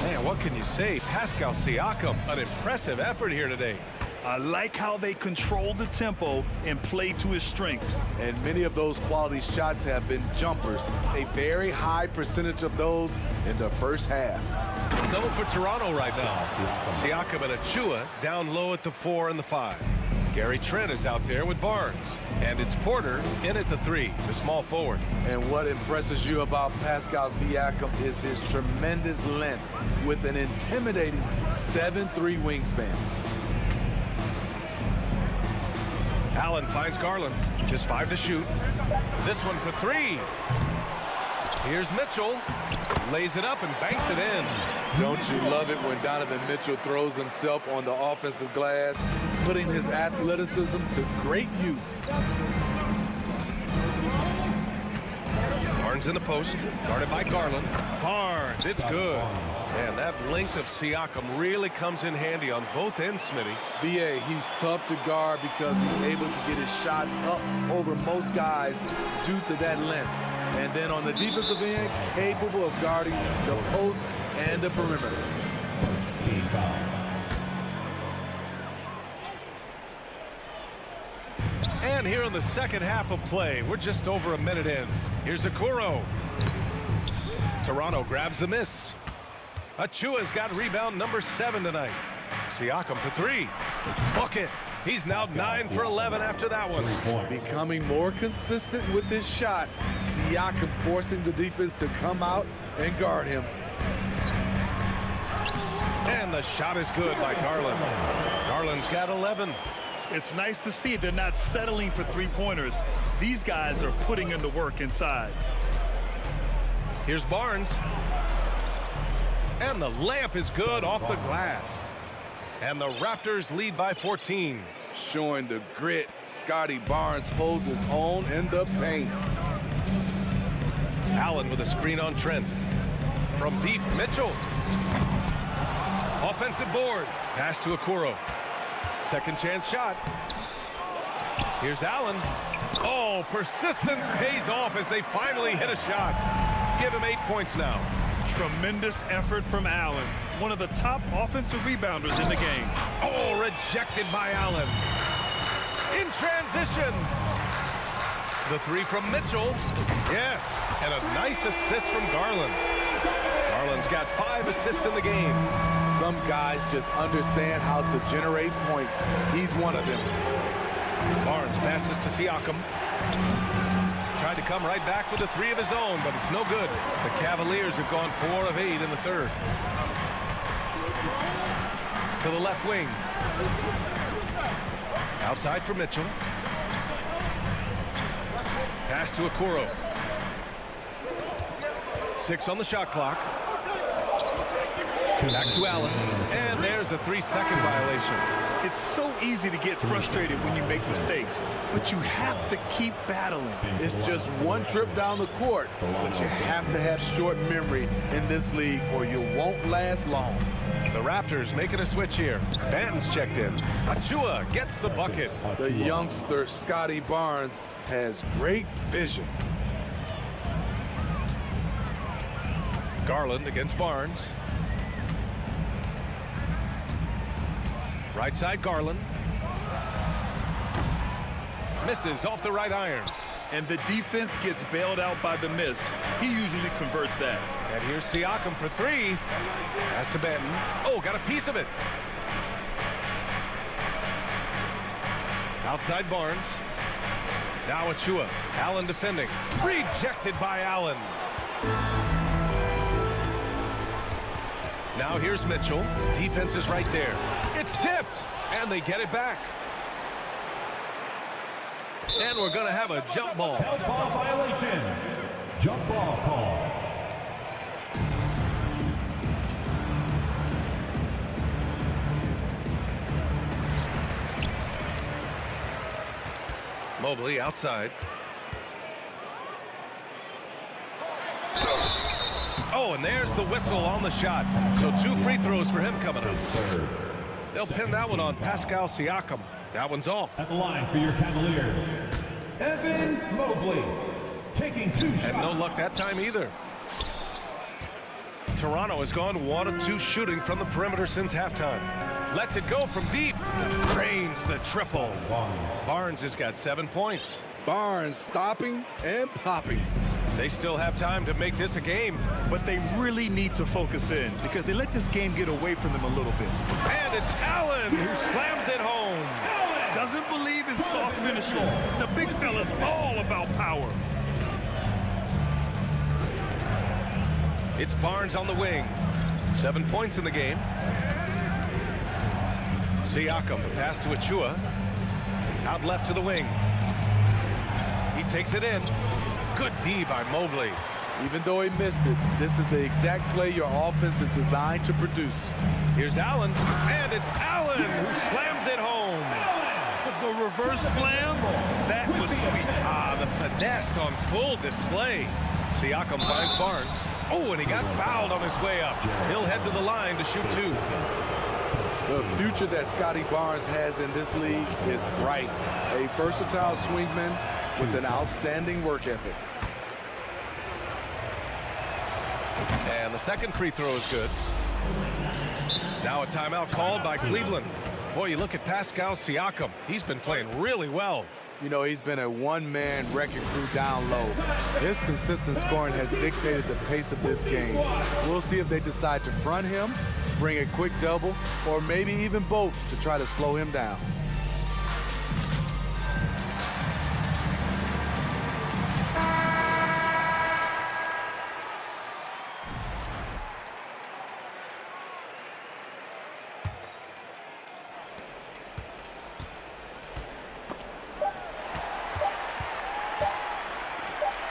Man, what can you say? Pascal Siakam, an impressive effort here today. I like how they control the tempo and play to his strengths. And many of those quality shots have been jumpers. A very high percentage of those in the first half. So for Toronto right now, Siakam and Achua down low at the 4 and the 5. Gary Trent is out there with Barnes. And it's Porter in at the 3, the small forward. And what impresses you about Pascal Siakam is his tremendous length with an intimidating 7'3" wingspan. Allen finds Garland. Just 5 to shoot. This one for 3. Here's Mitchell. Lays it up and banks it in. Don't you love it when Donovan Mitchell throws himself on the offensive glass, putting his athleticism to great use. Barnes in the post, guarded by Garland. Barnes, it's good. And that length of Siakam really comes in handy on both ends, Smitty. B.A., he's tough to guard because he's able to get his shots up over most guys due to that length. And then on the defensive end, capable of guarding the post and the perimeter. Team foul. And here in the second half of play, we're just over a minute in. Here's Okoro. Toronto grabs the miss. Achua's got rebound number 7 tonight. Siakam for 3. Bucket. He's now 9 for 11 after that one. Becoming more consistent with his shot. Siakam forcing the defense to come out and guard him. And the shot is good by Garland. Garland's got 11. It's nice to see they're not settling for three-pointers. These guys are putting in the work inside. Here's Barnes. And the layup is good off the glass. And the Raptors lead by 14. Showing the grit, Scotty Barnes holds his own in the paint. Allen with a screen on Trent. From deep, Mitchell. Offensive board. Pass to Okoro. Second chance shot. Here's Allen. Oh, persistence pays off as they finally hit a shot. Give him 8 points now. Tremendous effort from Allen, one of the top offensive rebounders in the game. Oh, rejected by Allen. In transition. The 3 from Mitchell. Yes, and a nice assist from Garland. Garland's got 5 assists in the game. Some guys just understand how to generate points. He's one of them. Barnes passes to Siakam. Tried to come right back with a 3 of his own, but it's no good. The Cavaliers have gone 4 of 8 in the third. To the left wing. Outside for Mitchell. Pass to Okoro. 6 on the shot clock. Back to Allen. And there's a 3-second violation. It's so easy to get frustrated when you make mistakes, but you have to keep battling. It's just one trip down the court, but you have to have short memory in this league or you won't last long. The Raptors making a switch here. Banton's checked in. Achua gets the bucket. The youngster, Scotty Barnes, has great vision. Garland against Barnes. Right side Garland. Misses off the right iron. And the defense gets bailed out by the miss. He usually converts that. And here's Siakam for 3. Pass to Banton. Oh, got a piece of it. Outside Barnes. Now Achua. Allen defending. Rejected by Allen. Now here's Mitchell. Defense is right there. It's tipped. And they get it back. And we're going to have a jump ball. Health ball violation. Jump ball call. Mobley outside. Oh, and there's the whistle on the shot. So 2 free throws for him coming up. They'll pin that one on Pascal Siakam. That one's off. At the line for your Cavaliers, Evan Mobley. taking 2 shots. And no luck that time either. Toronto has gone 1 of 2 shooting from the perimeter since halftime. Lets it go from deep. Drains the triple. Barnes has got 7 points. Barnes stopping and popping. They still have time to make this a game. But they really need to focus in because they let this game get away from them a little bit. And it's Allen who slams it home. Doesn't believe in soft finishes. The big fella's all about power. It's Barnes on the wing. 7 points in the game. Siakam, the pass to Achua. Out left to the wing. He takes it in. Good D by Mobley. Even though he missed it, this is the exact play your offense is designed to produce. Here's Allen, and it's Allen who slams it home. The reverse slam, that was sweet. Ah, the finesse on full display. Siakam finds Barnes. Oh, and he got fouled on his way up. He'll head to the line to shoot 2. The future that Scotty Barnes has in this league is bright. A versatile swingman with an outstanding work ethic. And the second free throw is good. Now a timeout called by Cleveland. Boy, you look at Pascal Siakam. He's been playing really well. You know, he's been a one-man wrecking crew down low. His consistent scoring has dictated the pace of this game. We'll see if they decide to front him, bring a quick double, or maybe even both to try to slow him down.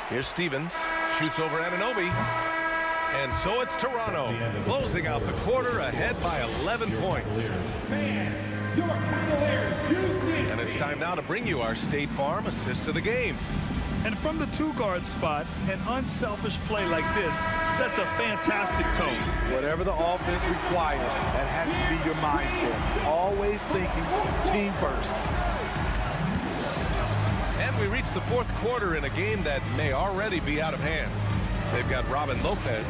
Here's Stevens, shoots over Anunoby, and so it's Toronto, closing out the quarter ahead by 11 points. And it's time now to bring you our State Farm assist of the game. And from the 2-guard spot, an unselfish play like this sets a fantastic tone. Whatever the offense requires, that has to be your mindset. Always thinking team first. And we reach the 4th quarter in a game that may already be out of hand. They've got Robin Lopez.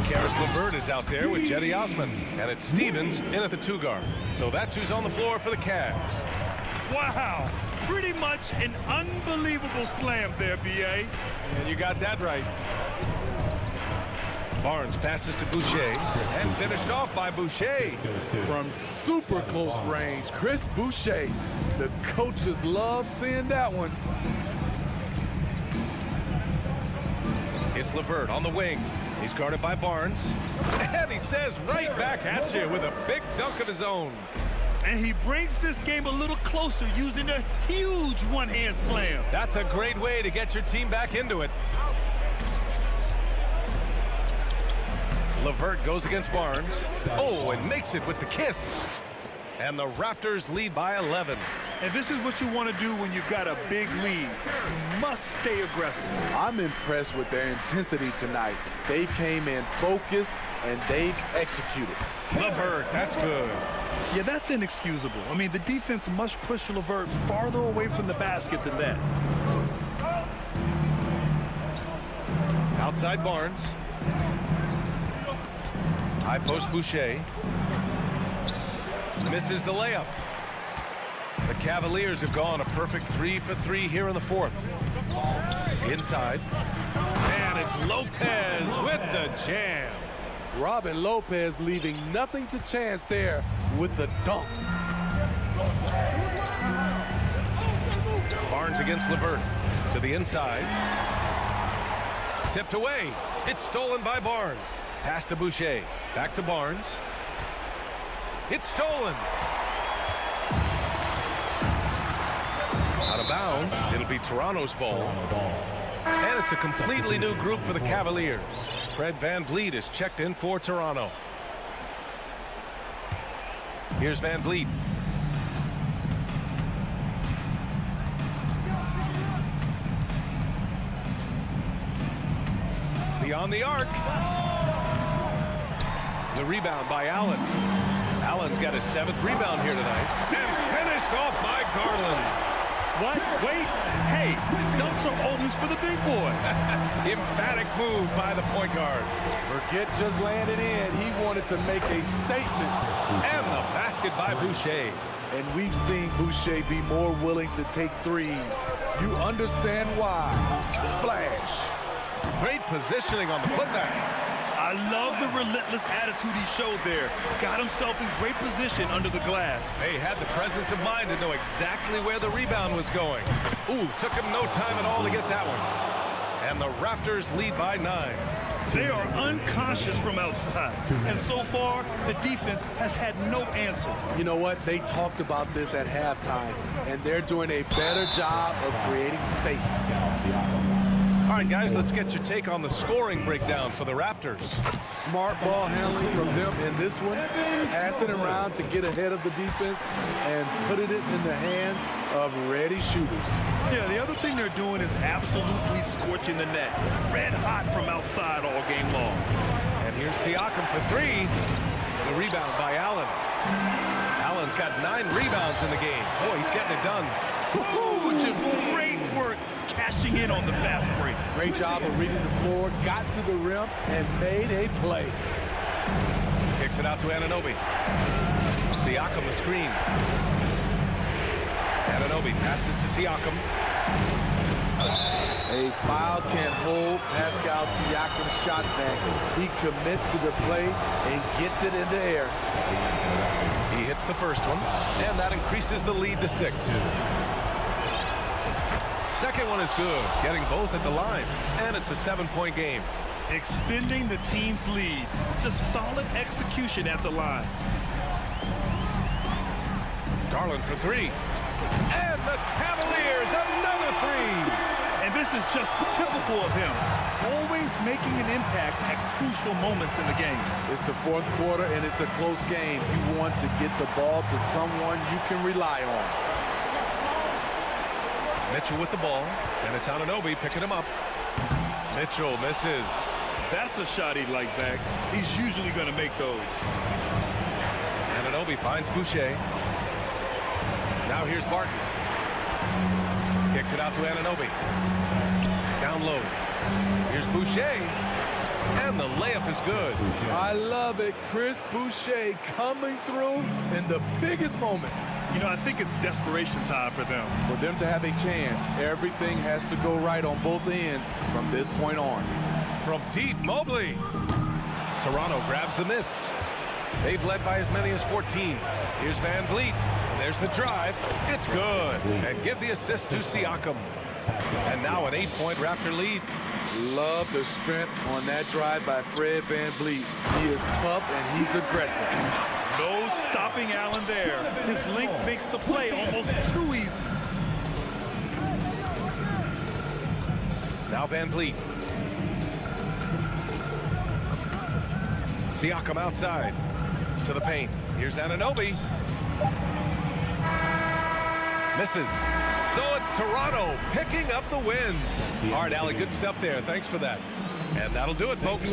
Karis LeVert is out there with Jetty Osman. And it's Stevens in at the 2-guard. So that's who's on the floor for the Cavs. Wow, pretty much an unbelievable slam there, B.A. And you got that right. Barnes passes to Boucher and finished off by Boucher. From super close range, Chris Boucher. The coaches love seeing that one. It's LeVert on the wing. He's guarded by Barnes. And he says right back at you with a big dunk of his own. And he brings this game a little closer using a huge one-hand slam. That's a great way to get your team back into it. LeVert goes against Barnes. Oh, and makes it with the kiss. And the Raptors lead by 11. And this is what you want to do when you've got a big lead. You must stay aggressive. I'm impressed with their intensity tonight. They came in focused and they've executed. LeVert, that's good. Yeah, that's inexcusable. I mean, the defense must push LeVert farther away from the basket than that. Outside Barnes. High post Boucher. Misses the layup. The Cavaliers have gone a perfect 3 for 3 here in the 4th. Inside. And it's Lopez with the jam. Robin Lopez leaving nothing to chance there with the dunk. Barnes against LeVert. To the inside. Tipped away. It's stolen by Barnes. Pass to Boucher. Back to Barnes. It's stolen. Out of bounds. It'll be Toronto's ball. And it's a completely new group for the Cavaliers. Fred VanVleet is checked in for Toronto. Here's VanVleet. Beyond the arc. The rebound by Allen. Allen's got his 7th rebound here tonight. And finished off by Garland. What? Wait. Hey, dunks are always for the big boy. Emphatic move by the point guard. Forget just laying it in. He wanted to make a statement. And the basket by Boucher. And we've seen Boucher be more willing to take threes. You understand why. Splash. Great positioning on the putback. I love the relentless attitude he showed there. Got himself in great position under the glass. They had the presence of mind to know exactly where the rebound was going. Ooh, took him no time at all to get that one. And the Raptors lead by 9. They are unconscious from outside. And so far, the defense has had no answer. You know what? They talked about this at halftime, and they're doing a better job of creating space. All right, guys, let's get your take on the scoring breakdown for the Raptors. Smart ball handling from them in this one, passing around to get ahead of the defense and putting it in the hands of ready shooters. Yeah, the other thing they're doing is absolutely scorching the net. Red hot from outside all game long. And here's Siakam for 3. The rebound by Allen. Allen's got 9 rebounds in the game. Boy, he's getting it done. Ooh, just great work cashing in on the fast break. Great job of reading the floor, got to the rim, and made a play. Kicks it out to Anunoby. Siakam the screen. Anunoby passes to Siakam. A foul can hold Pascal Siakam's shot back. He commits to the play and gets it in the air. He hits the first one, and that increases the lead to 6. Second one is good, getting both at the line, and it's a 7-point game. Extending the team's lead. Just solid execution at the line. Garland for 3. And the Cavaliers, another 3. And this is just typical of him. Always making an impact at crucial moments in the game. It's the fourth quarter, and it's a close game. You want to get the ball to someone you can rely on. Mitchell with the ball, and it's Anunoby picking him up. Mitchell misses. That's a shot he'd like back. He's usually going to make those. Anunoby finds Boucher. Now here's Barton. Kicks it out to Anunoby. Down low. Here's Boucher. And the layup is good. I love it. Chris Boucher coming through in the biggest moment. You know, I think it's desperation time for them. For them to have a chance, everything has to go right on both ends from this point on. From deep, Mobley. Toronto grabs the miss. They've led by as many as 14. Here's Van Vliet. There's the drive. It's good. And give the assist to Siakam. And now an 8-point Raptor lead. Love the strength on that drive by Fred Van Vliet. He is tough and he's aggressive. No stopping Allen there. His length makes the play almost too easy. Now Van Vliet. Siakam outside to the paint. Here's Anunoby. Misses. So it's Toronto picking up the win. All right, Allie, good stuff there. Thanks for that. And that'll do it, folks.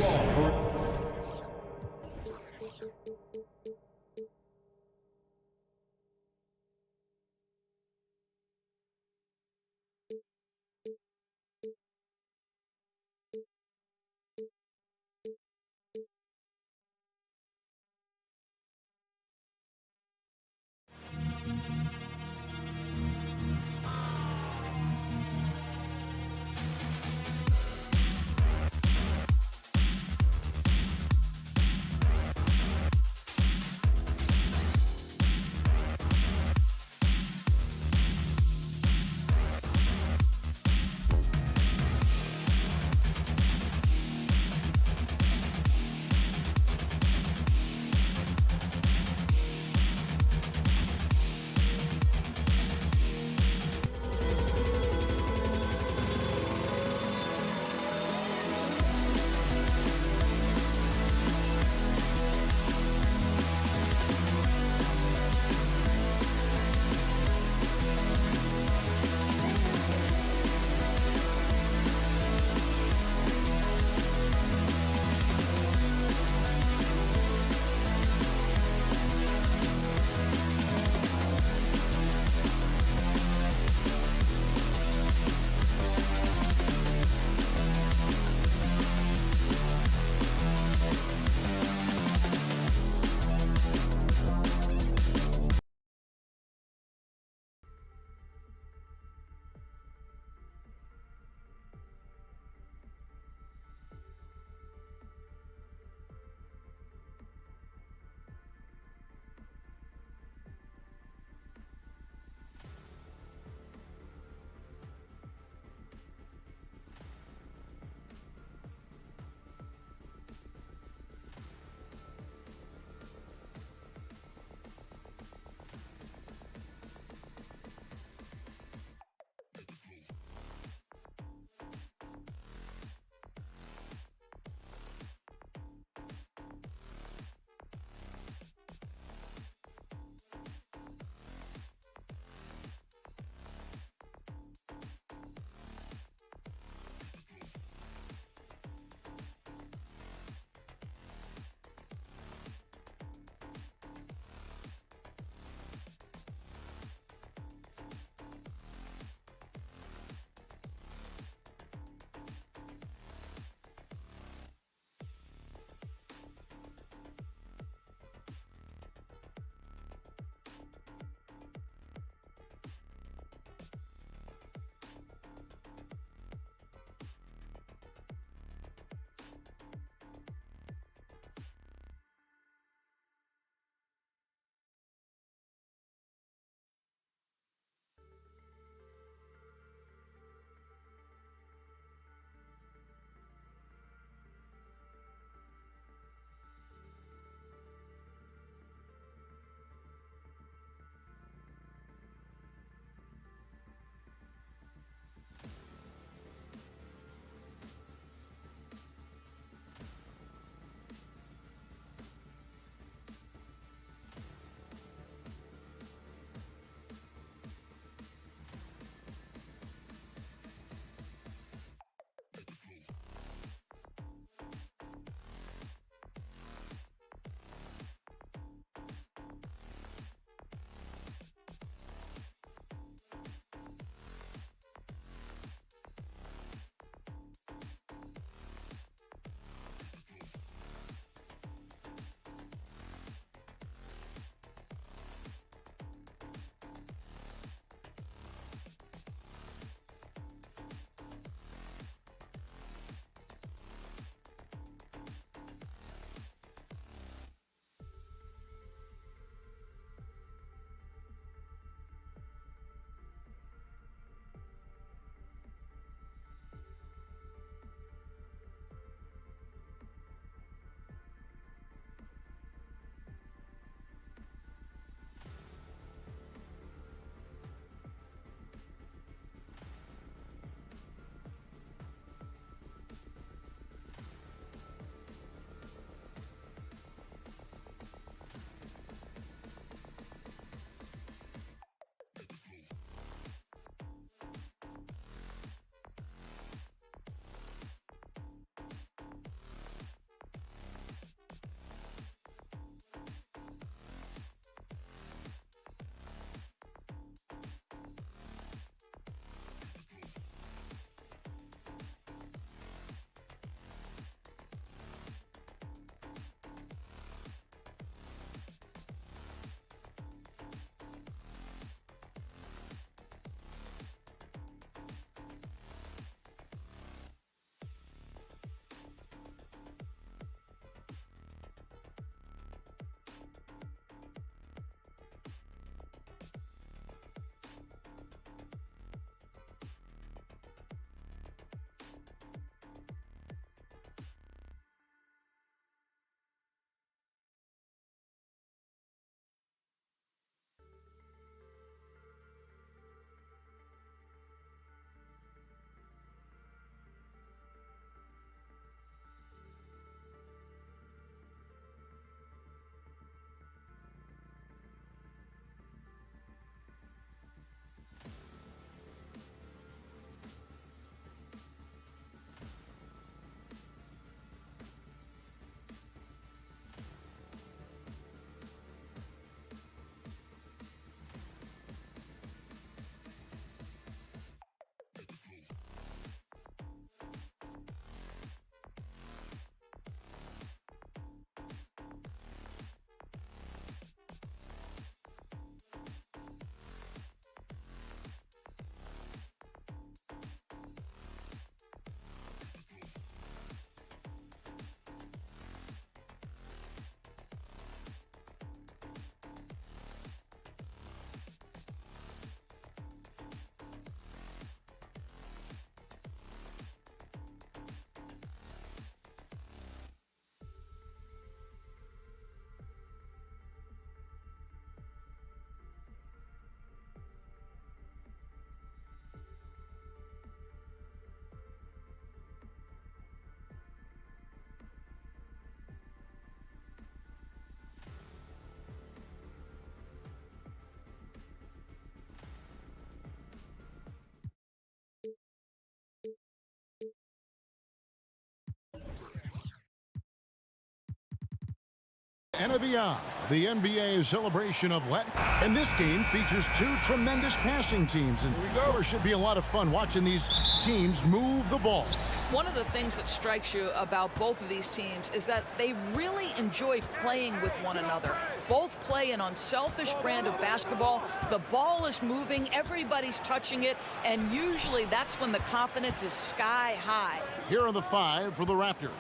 and beyond. The NBA celebration of Latin. And this game features two tremendous passing teams. And there should be a lot of fun watching these teams move the ball. One of the things that strikes you about both of these teams is that they really enjoy playing with one another. Both play an unselfish brand of basketball. The ball is moving, everybody's touching it, and usually that's when the confidence is sky high. Here are the 5 for the Raptors.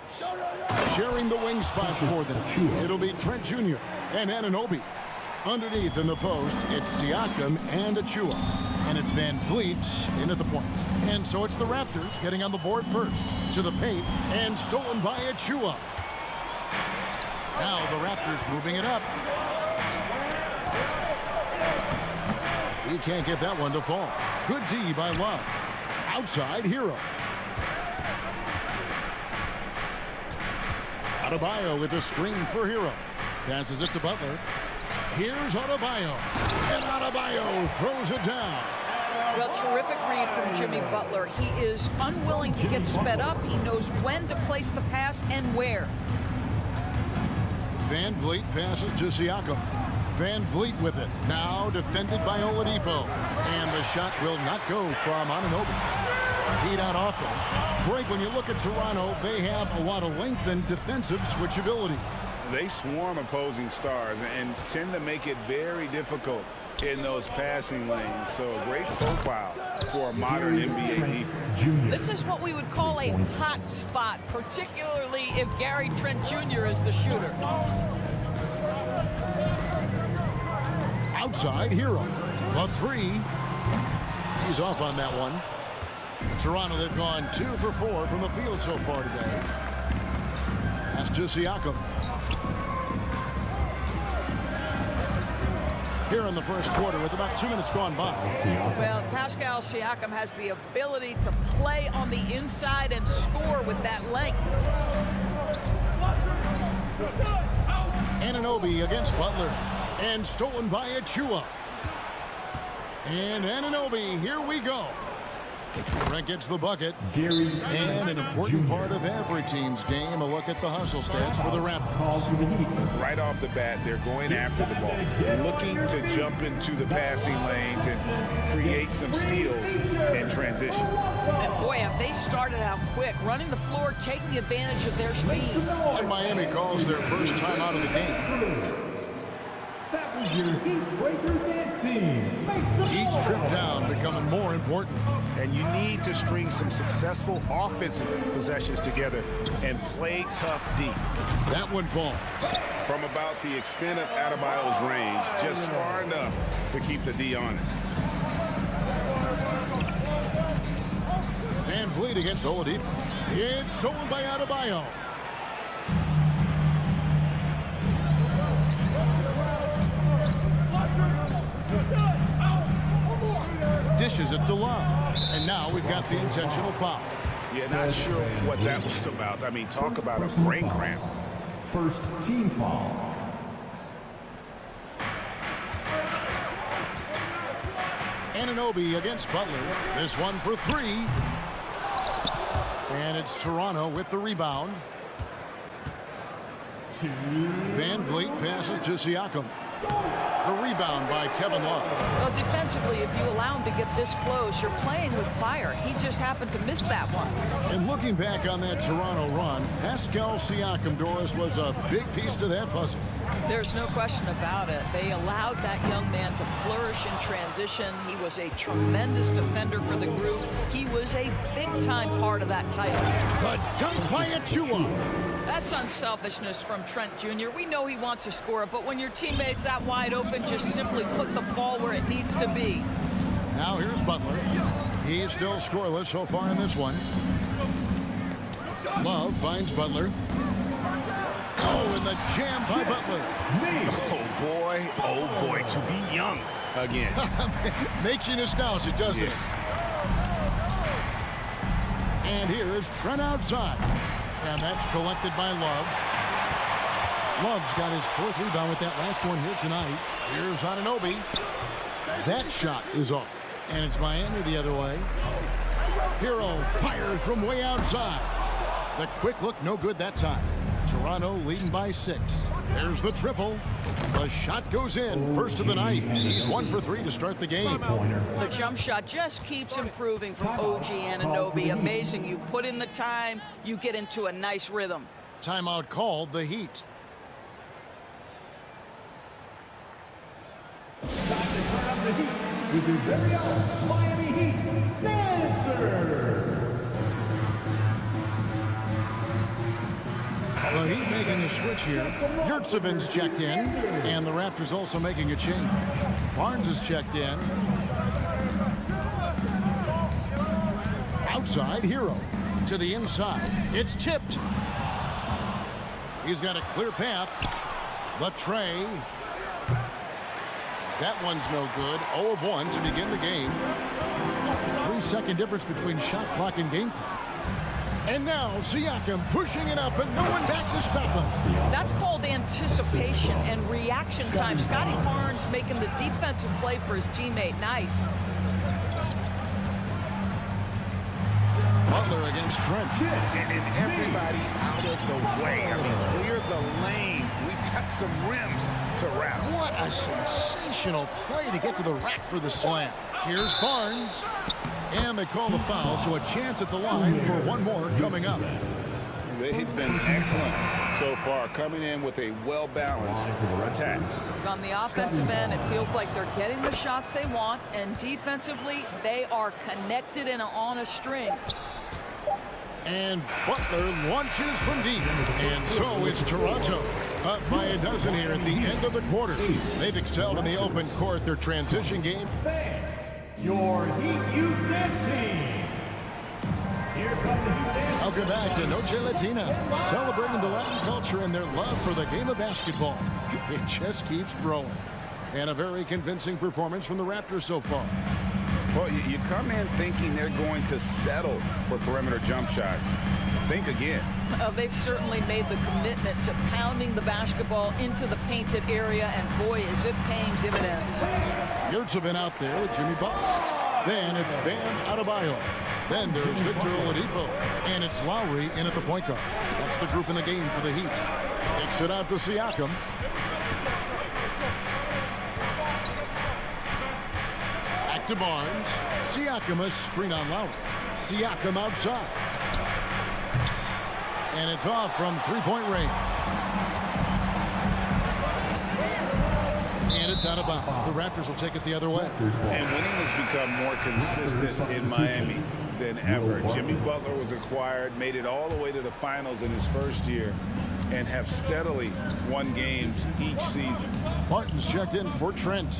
Sharing the wing spots for them, it'll be Trent Jr. and Anunoby. Underneath in the post, it's Siakam and Achua. And it's Van Vliet in at the point. And so it's the Raptors getting on the board first. To the paint, and stolen by Achua. Now the Raptors moving it up. He can't get that one to fall. Good D by Love. Outside, Hero. Adebayo with a screen for Hero. Passes it to Butler. Here's Adebayo. And Adebayo throws it down. Well, terrific read from Jimmy Butler. He is unwilling to get sped up. He knows when to place the pass and where. Van Vliet passes to Siakam. Van Vliet with it. Now defended by Oladipo. And the shot will not go from Anunoby. Heat out offense. Greg, when you look at Toronto, they have a lot of length and defensive switchability. They swarm opposing stars and tend to make it very difficult in those passing lanes. So a great profile for a modern NBA defense. This is what we would call a hot spot, particularly if Gary Trent Jr. is the shooter. Outside, Hero. A 3. He's off on that one. Toronto, they've gone 2 for 4 from the field so far today. That's to Siakam. Here in the first quarter with about 2 minutes gone by. Well, Pascal Siakam has the ability to play on the inside and score with that length. Anunoby against Butler. And stolen by Achua. And Anunoby, here we go. Trent gets the bucket. And an important part of every team's game, a look at the hustle stats for the Raptors. Right off the bat, they're going after the ball, looking to jump into the passing lanes and create some steals in transition. And boy, have they started out quick, running the floor, taking advantage of their speed. And Miami calls their first time out of the game. That was your Heat Breaker Dance Team. Each trip down becoming more important. And you need to string some successful offensive possessions together and play tough deep. That one falls. From about the extent of Adebayo's range, just far enough to keep the D honest. Van Vliet against Oladipo. It's stolen by Adebayo. Dishes it to Love. And now we've got the intentional foul. Yeah, not sure what that was about. I mean, talk about a brain cramp. First team foul. Anunoby against Butler. This one for 3. And it's Toronto with the rebound. Van Vliet passes to Siakam. The rebound by Kevin Love. Well, defensively, if you allow him to get this close, you're playing with fire. He just happened to miss that one. And looking back on that Toronto run, Pascal Siakam, Doris, was a big piece to that puzzle. There's no question about it. They allowed that young man to flourish in transition. He was a tremendous defender for the group. He was a big-time part of that title. But dunk by Achua. That's unselfishness from Trent Jr. We know he wants to score, but when your teammate's that wide open, just simply put the ball where it needs to be. Now here's Butler. He's still scoreless so far in this one. Love finds Butler. Oh, and the jam by Butler. Oh boy, to be young again. Makes you nostalgic, doesn't it? And here is Trent outside. And that's collected by Love. Love's got his 4th rebound with that last one here tonight. Here's Anunoby. That shot is off. And it's Miami the other way. Hero fires from way outside. The quick look, no good that time. Toronto leading by 6. There's the triple. The shot goes in. First of the night. He's 1 for 3 to start the game. The jump shot just keeps improving from OG Anunoby. Amazing. You put in the time, you get into a nice rhythm. Timeout called, the Heat. With your very own Miami Heat dancer. The Heat making a switch here. Yurtseven's checked in, and the Raptors also making a change. Barnes is checked in. Outside, Hero. To the inside. It's tipped. He's got a clear path. The tray. That one's no good. 0 of 1 to begin the game. 3-second difference between shot clock and game clock. And now Siakam pushing it up, and no one backs to stop him. That's called anticipation and reaction time. Scotty Barnes making the defensive play for his teammate. Nice. Butler against Trent. And then everybody out of the way. I mean, clear the lane. We've got some rims to wrap. What a sensational play to get to the rack for the slam. Here's Barnes. And they call the foul, so a chance at the line for one more coming up. They've been excellent so far, coming in with a well-balanced attack. On the offensive end, it feels like they're getting the shots they want, and defensively, they are connected and on a string. And Butler launches from deep. And so it's Toronto up by a dozen here at the end of the quarter. They've excelled in the open court. Their transition game. Your Heat Youth Dance Team. Here comes the Heat Dance. Welcome back to Noche Latina, celebrating the Latin culture and their love for the game of basketball. It just keeps growing. And a very convincing performance from the Raptors so far. Well, you come in thinking they're going to settle for perimeter jump shots. Think again. They've certainly made the commitment to pounding the basketball into the painted area, and boy, is it paying dividends. Yurtseven out there with Jimmy Butler. Then it's Bam Adebayo. Then there's Victor Oladipo. And it's Lowry in at the point guard. That's the group in the game for the Heat. Kicks it out to Siakam. Back to Barnes. Siakam a screen on Lowry. Siakam outside. And it's off from three-point range. And it's out of bounds. The Raptors will take it the other way. And winning has become more consistent in Miami than ever. Jimmy Butler was acquired, made it all the way to the finals in his first year, and have steadily won games each season. Martin's checked in for Trent.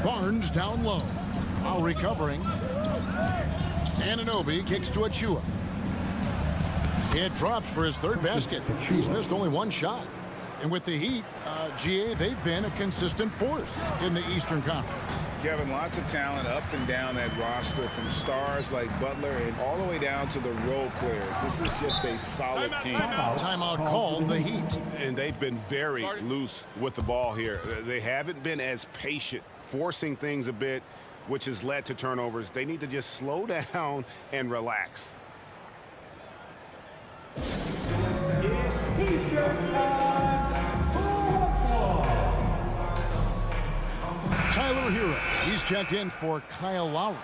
Barnes down low. While recovering. Anunoby kicks to Achua. It drops for his third basket. He's missed only one shot. And with the Heat, GA, they've been a consistent force in the Eastern Conference. Kevin, lots of talent up and down that roster, from stars like Butler and all the way down to the role players. This is just a solid team. Timeout called, the Heat. And they've been very loose with the ball here. They haven't been as patient, forcing things a bit, which has led to turnovers. They need to just slow down and relax. It's T-shirt time. Tyler Hero. He's checked in for Kyle Lowry.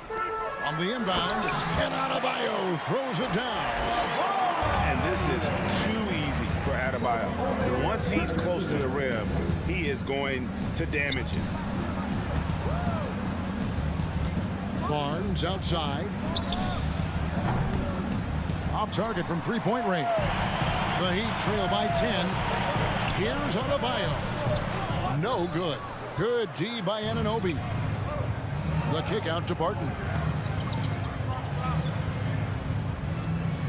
From the inbound, and Adebayo throws it down. And this is too easy for Adebayo. Once he's close to the rim, he is going to damage it. Barnes outside. Off target from three-point range. The Heat trail by 10. Here's Adebayo. No good. Good D by Anunoby. The kick out to Barton.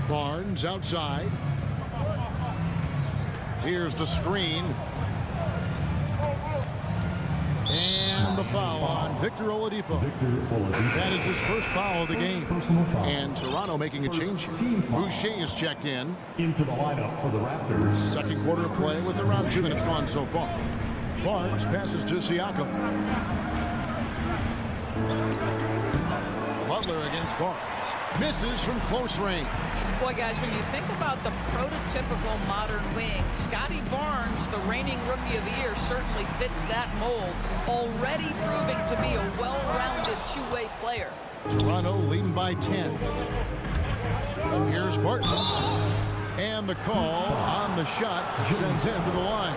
Barnes outside. Here's the screen. And the foul on Victor Oladipo. That is his first foul of the game. And Toronto making a change here. Boucher is checked in. Into the lineup for the Raptors. Second quarter of play with around 2 minutes gone so far. Barnes passes to Siakam. Butler against Barnes. Misses from close range. Boy, guys, when you think about the prototypical modern wing, Scotty Barnes, the reigning Rookie of the Year, certainly fits that mold, already proving to be a well-rounded two-way player. Toronto leading by 10. Here's Barton. And the call on the shot sends him to the line.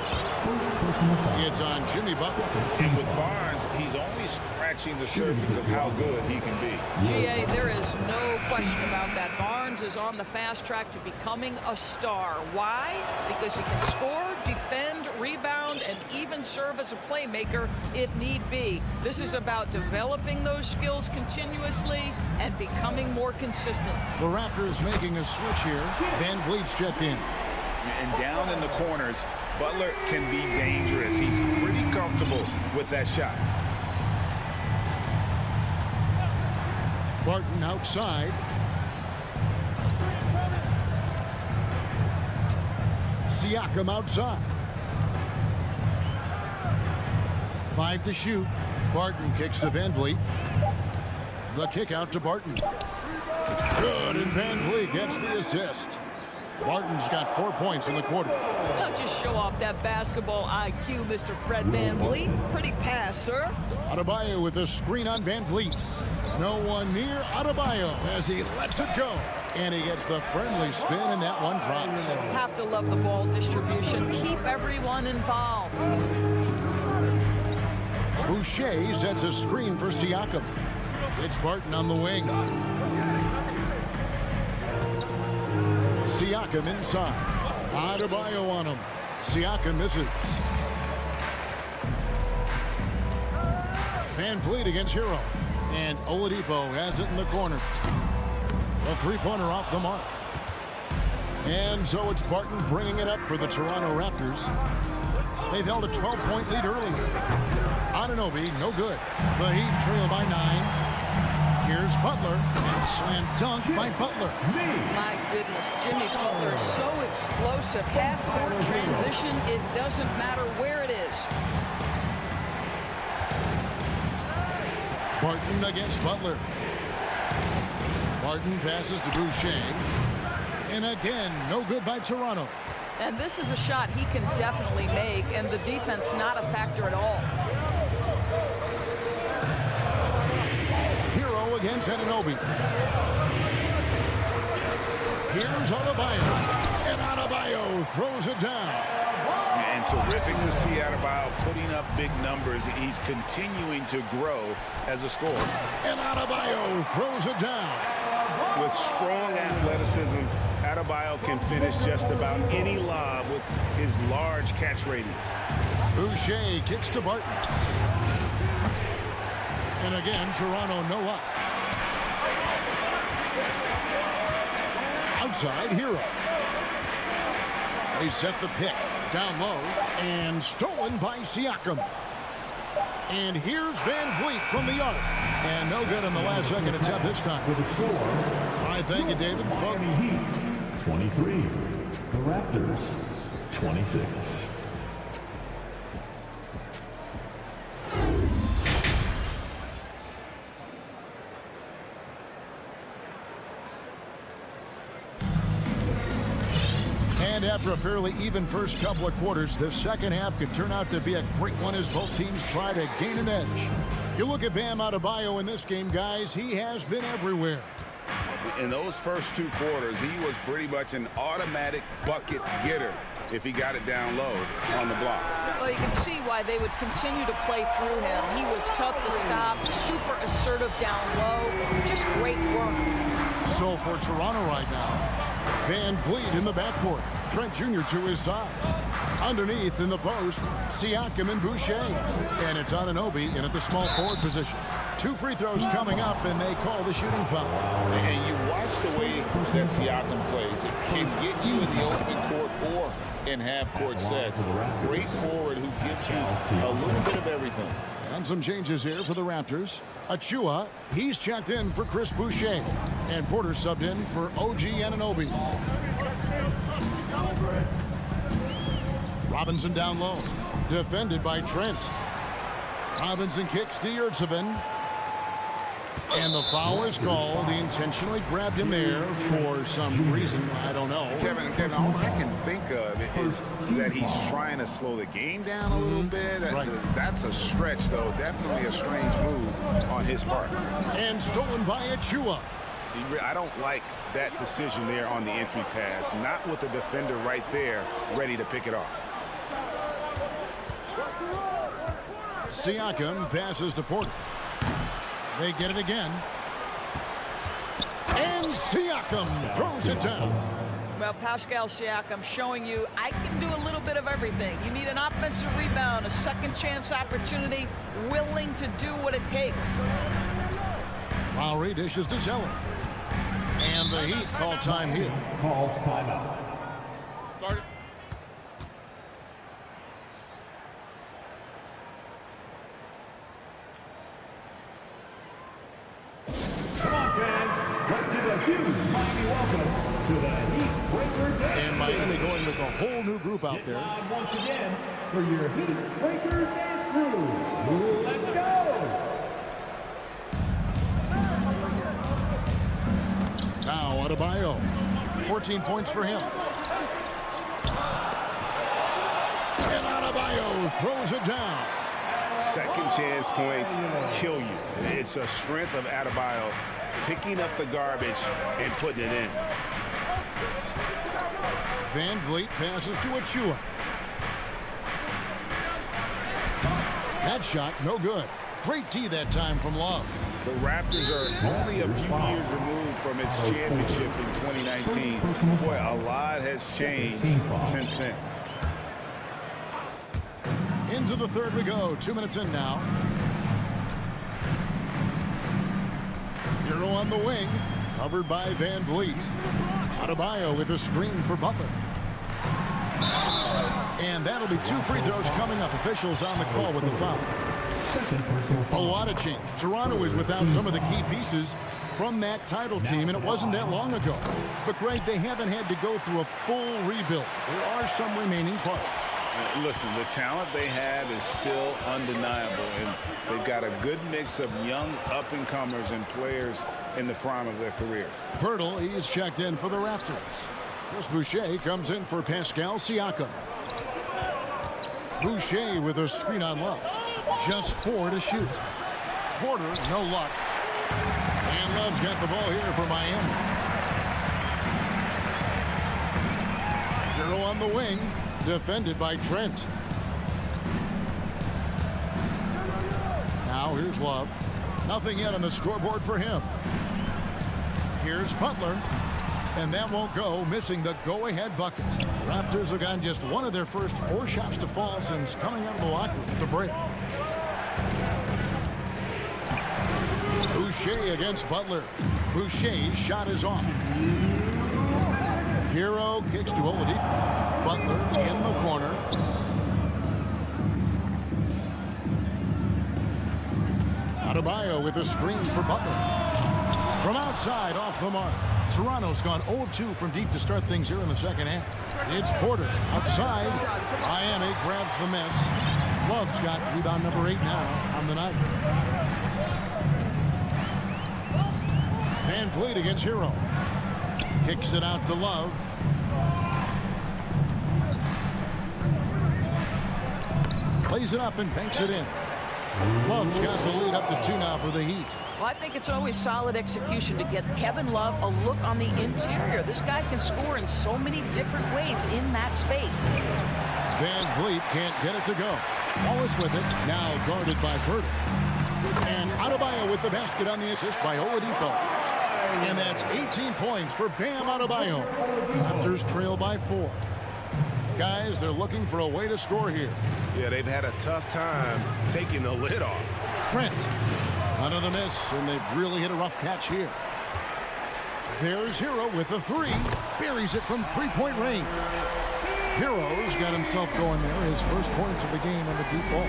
It's on Jimmy Butler. And with Barnes, he's only scratching the surface of how good he can be. GA, there is no question about that. Barnes is on the fast track to becoming a star. Why? Because he can score, defend, rebound, and even serve as a playmaker if need be. This is about developing those skills continuously and becoming more consistent. The Raptors making a switch here. Van Vliet's checked in. And down in the corners, Butler can be dangerous. He's pretty comfortable with that shot. Barton outside. Siakam outside. 5 to shoot. Barton kicks to Van Vliet. The kick out to Barton. Good, and Van Vliet gets the assist. Barton's got 4 points in the quarter. Don't just show off that basketball IQ, Mr. Fred Van Vliet. Pretty pass, sir. Adebayo with a screen on Van Vliet. No one near Adebayo as he lets it go. And he gets the friendly spin, and that one drops. Have to love the ball distribution. Keep everyone involved. Boucher sets a screen for Siakam. It's Barton on the wing. Siakam inside. Adebayo on him. Siakam misses. Van Vliet against Hero. And Oladipo has it in the corner. A three-pointer off the mark. And so it's Barton bringing it up for the Toronto Raptors. They've held a 12-point lead earlier. Anunoby, no good. The Heat trail by 9. Here's Butler, and slam dunk by Butler. My goodness, Jimmy Butler is so explosive. Half-court transition, it doesn't matter where it is. Barton against Butler. Barton passes to Boucher. And again, no good by Toronto. And this is a shot he can definitely make, and the defense not a factor at all. Hero against Anunoby. Here's Adebayo. And Adebayo throws it down. And terrific to see Adebayo putting up big numbers. He's continuing to grow as a scorer. And Adebayo throws it down. With strong athleticism, Adebayo can finish just about any lob with his large catch radius. Boucher kicks to Barton. And again, Toronto no up. Outside, Hero. They set the pick down low and stolen by Siakam. And here's Van Vliet from the arc. And no good on the last second attempt this time. With a score. All right, thank you, David. Miami Heat 23. The Raptors 26. And after a fairly even first couple of quarters, the second half could turn out to be a great one as both teams try to gain an edge. You look at Bam Adebayo in this game, guys, he has been everywhere. In those first 2 quarters, he was pretty much an automatic bucket getter if he got it down low on the block. Well, you can see why they would continue to play through him. He was tough to stop, super assertive down low, just great work. So for Toronto right now, Van Vliet in the backcourt. Trent Jr. to his side. Underneath in the post, Siakam and Boucher. And it's Anunoby in at the small forward position. 2 free throws coming up, and they call the shooting foul. And you watch the way that Siakam plays. It can get you in the open court or in half-court sets. Great forward who gives you a little bit of everything. And some changes here for the Raptors. Achua, he's checked in for Chris Boucher. And Porter subbed in for OG Anunoby. Robinson down low. Defended by Trent. Robinson kicks to Yurtseven. And the foul is called. He intentionally grabbed him there for some reason. I don't know. Kevin, all I can think of is that he's trying to slow the game down a little bit. Right. That's a stretch, though. Definitely a strange move on his part. And stolen by Achua. I don't like that decision there on the entry pass. Not with the defender right there ready to pick it off. Siakam passes to Porter. They get it again. And Siakam throws it down. Well, Pascal Siakam showing you I can do a little bit of everything. You need an offensive rebound, a second chance opportunity, willing to do what it takes. Lowry dishes to Zeller. And the Heat call time here. Calls timeout. Start it. Come on, fans. Let's give a huge Miami welcome to the Heat Breaker Dance. And Miami going with a whole new group out there. Live once again for your Heat Breaker Dance crew. Let's go. Now Adebayo. 14 points for him. And Adebayo throws it down. Second chance points kill you. It's a strength of Adebayo picking up the garbage and putting it in. Van Vliet passes to Achua. That shot, no good. Great D that time from Love. The Raptors are only a few years removed from its championship in 2019. Boy, a lot has changed since then. Into the third we go. 2 minutes in now. Hero on the wing. Covered by Van Vliet. Adebayo with a screen for Butler. And that'll be 2 free throws coming up. Officials on the call with the foul. A lot of change. Toronto is without some of the key pieces from that title team, and it wasn't that long ago. But, Greg, they haven't had to go through a full rebuild. There are some remaining parts. Listen, the talent they have is still undeniable, and they've got a good mix of young up-and-comers and players in the prime of their career. Pirtle, he is checked in for the Raptors. Chris Boucher comes in for Pascal Siakam. Boucher with a screen on Love. Just 4 to shoot. Porter, no luck. And Love's got the ball here for Miami. Hero on the wing. Defended by Trent. Now here's Love. Nothing yet on the scoreboard for him. Here's Butler. And that won't go, missing the go-ahead bucket. Raptors have gotten just one of their first 4 shots to fall since coming out of the locker room at the break. Boucher against Butler. Boucher's shot is off. Hero kicks to Oladipo. Butler in the corner. Adebayo with a screen for Butler. From outside, off the mark. Toronto's gone 0 of 2 from deep to start things here in the second half. It's Porter outside. Miami grabs the miss. Love's got rebound number 8 now on the night. Van Vliet against Hero. Kicks it out to Love. Plays it up and banks it in. Love's got the lead up to 2 now for the Heat. Well, I think it's always solid execution to get Kevin Love a look on the interior. This guy can score in so many different ways in that space. Van Vliet can't get it to go. Wallace with it, now guarded by Virgil. And Adebayo with the basket on the assist by Oladipo. And that's 18 points for Bam Adebayo. Raptors trail by 4. Guys, they're looking for a way to score here. Yeah, they've had a tough time taking the lid off. Trent, another miss, and they've really hit a rough patch here. There's Hero with a 3. Buries it from 3-point range. Hero's got himself going there. His first points of the game on the deep ball.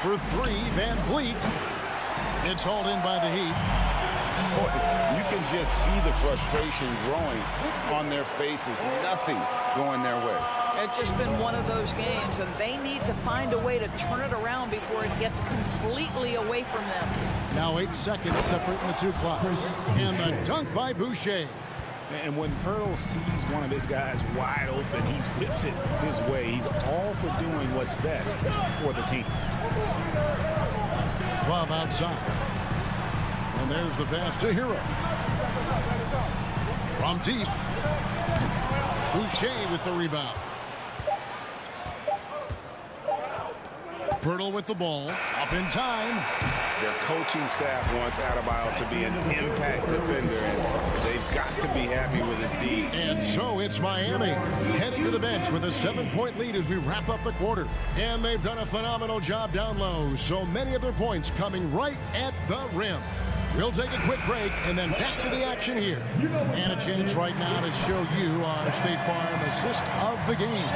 For 3, Van Vliet. It's hauled in by the Heat. Boy, you can just see the frustration growing on their faces. Nothing going their way. It's just been one of those games, and they need to find a way to turn it around before it gets completely away from them. Now 8 seconds separating the two clocks. And the dunk by Boucher. And when Pirtle sees one of his guys wide open, he whips it his way. He's all for doing what's best for the team. Love outside. And there's the pass to Hero. From deep. Boucher with the rebound. Pirtle with the ball. Up in time. Their coaching staff wants Adebayo to be an impact defender, and they've got to be happy with his D. And so it's Miami heading to the bench with a 7-point lead as we wrap up the quarter. And they've done a phenomenal job down low. So many of their points coming right at the rim. We'll take a quick break and then back to the action here. And a chance right now to show you our State Farm assist of the game.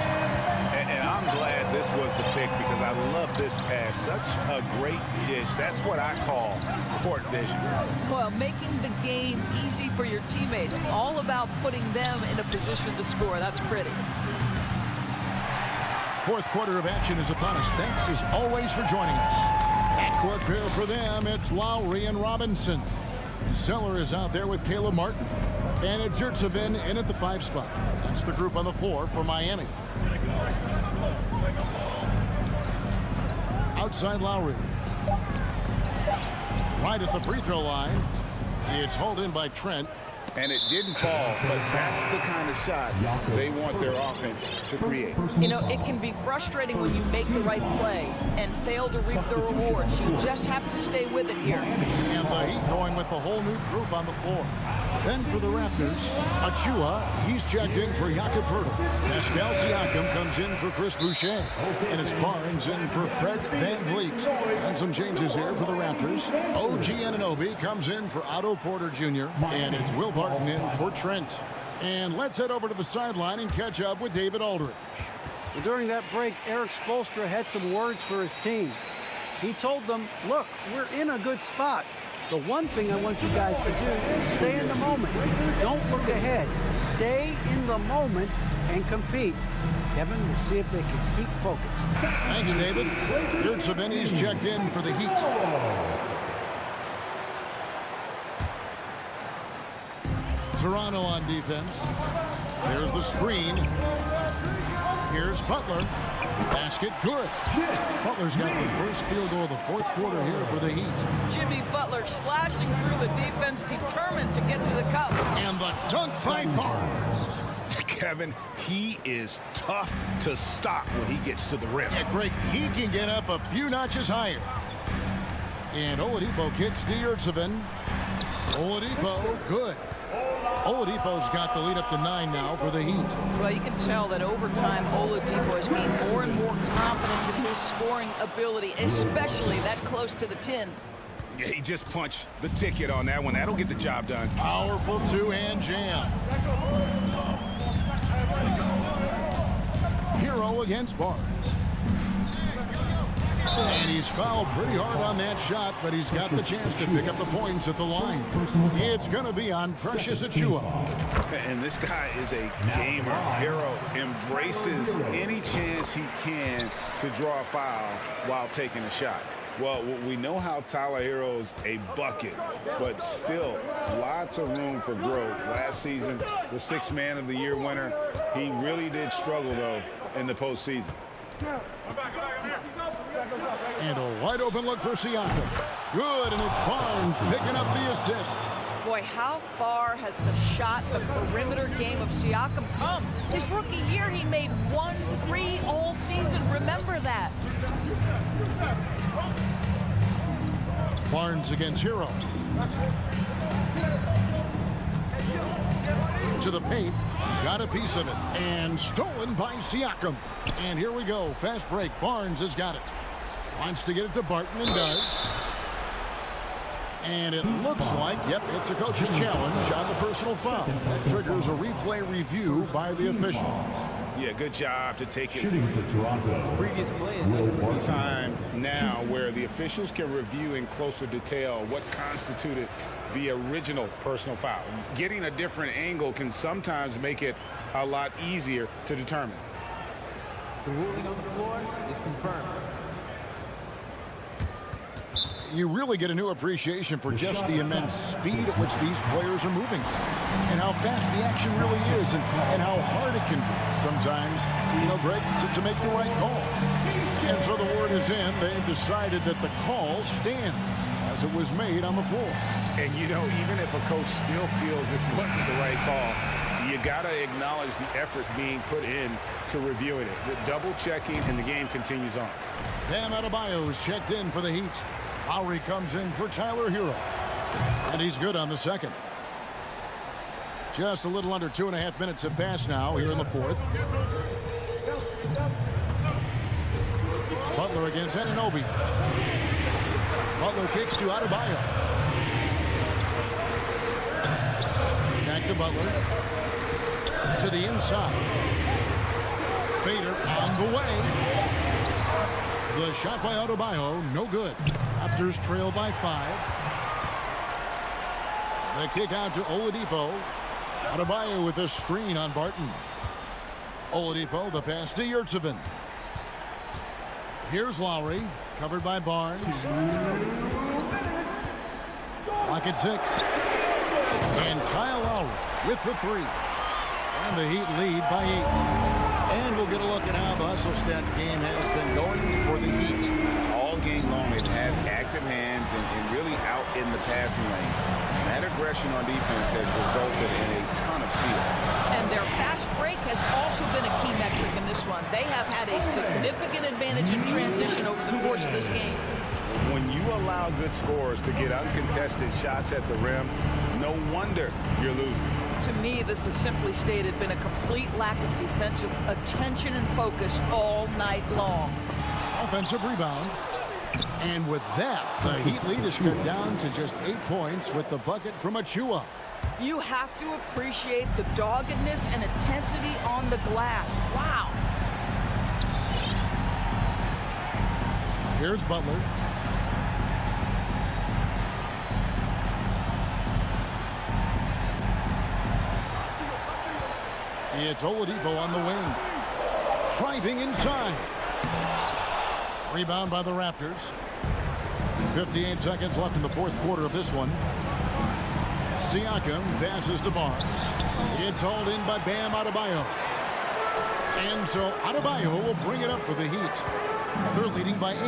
And I'm glad this was the pick because I love this pass. Such a great dish. That's what I call court vision. Well, making the game easy for your teammates. All about putting them in a position to score. That's pretty. Fourth quarter of action is upon us. Thanks as always for joining us. Backcourt pair for them, it's Lowry and Robinson. Zeller is out there with Caleb Martin. And it's Yurtseven in at the 5 spot. That's the group on the floor for Miami. Outside Lowry. Right at the free throw line. It's hauled in by Trent. And it didn't fall, but that's the kind of shot they want their offense to create. You know, it can be frustrating when you make the right play and fail to reap the rewards. You just have to stay with it here. And the Heat going with the whole new group on the floor. Then for the Raptors, Achua, he's checked in for Jakob Poeltl. Pascal Siakam comes in for Chris Boucher. And it's Barnes in for Fred VanVleet. And some changes here for the Raptors. OG Anunoby comes in for Otto Porter Jr. And it's Will Barton in for Trent. And let's head over to the sideline and catch up with David Aldridge. Well, during that break, Eric Spoelstra had some words for his team. He told them, look, we're in a good spot. The one thing I want you guys to do is stay in the moment. Don't look ahead. Stay in the moment and compete. Kevin, we'll see if they can keep focused. Thanks, David. Yurtseven checked in for the Heat. Toronto on defense. There's the screen. Here's Butler. Basket good. Butler's got the first field goal of the fourth quarter here for the Heat. Jimmy Butler slashing through the defense, determined to get to the cup. And the dunk by Barnes. Kevin, he is tough to stop when he gets to the rim. Yeah, Greg, he can get up a few notches higher. And Oladipo kicks to Yurtseven. Oladipo, good. Oladipo's got the lead up to 9 now for the Heat. Well, you can tell that over time, Oladipo has gained more and more confidence in his scoring ability, especially that close to the 10. Yeah, he just punched the ticket on that one. That'll get the job done. Powerful two-hand jam. Hero against Barnes. And he's fouled pretty hard on that shot, but he's got the chance to pick up the points at the line. It's going to be on Precious Achua. And this guy is a gamer. Hero embraces any chance he can to draw a foul while taking a shot. Well, we know how Tyler Hero's a bucket, but still lots of room for growth. Last season, the 6th Man of the Year winner, he really did struggle, though, in the postseason. And a wide open look for Siakam. Good, and it's Barnes picking up the assist. Boy, how far has the shot, the perimeter game of Siakam come? His rookie year, he made 1 3 all season. Remember that. Barnes against Hero. To the paint. Got a piece of it. And stolen by Siakam. And here we go. Fast break. Barnes has got it. Wants to get it to Barton and does. And it looks like, yep, it's a coach's challenge on the personal foul. That triggers a replay review by the officials. Yeah, good job to take it. Shooting for Toronto. Previous play is time now where the officials can review in closer detail what constituted the original personal foul. Getting a different angle can sometimes make it a lot easier to determine. The ruling on the floor is confirmed. You really get a new appreciation for just the immense speed at which these players are moving and how fast the action really is and how hard it can be sometimes, Greg, to make the right call. And so the word is in. They've decided that the call stands as it was made on the floor. And, even if a coach still feels this wasn't the right call, you got to acknowledge the effort being put in to reviewing it. The double checking, and the game continues on. Bam Adebayo is checked in for the Heat. Lowry comes in for Tyler Hero. And he's good on the second. Just a little under 2.5 minutes have passed now here in the fourth. Butler against Anunoby. Butler kicks to Adebayo. Back to Butler. To the inside. Fader on the way. The shot by Adebayo, no good. Raptors trail by 5. The kick out to Oladipo. Adebayo with a screen on Barton. Oladipo, the pass to Yurtseven. Here's Lowry, covered by Barnes. Lock at 6. And Kyle Lowry with the 3. And the Heat lead by 8. And we'll get a look at how the hustle stat game has been going for the Heat. All game long, they've had active hands and really out in the passing lanes. And that aggression on defense has resulted in a ton of steals. And their fast break has also been a key metric in this one. They have had a significant advantage in transition over the course of this game. When you allow good scorers to get uncontested shots at the rim, no wonder you're losing. To me, this has simply stated been a complete lack of defensive attention and focus all night long. Offensive rebound. And with that, the Heat lead is cut down to just 8 points with the bucket from Achua. You have to appreciate the doggedness and intensity on the glass. Wow. Here's Butler. It's Oladipo on the wing. Driving inside. Rebound by the Raptors. 58 seconds left in the fourth quarter of this one. Siakam passes to Barnes. It's hauled in by Bam Adebayo. And so Adebayo will bring it up for the Heat. They're leading by 8.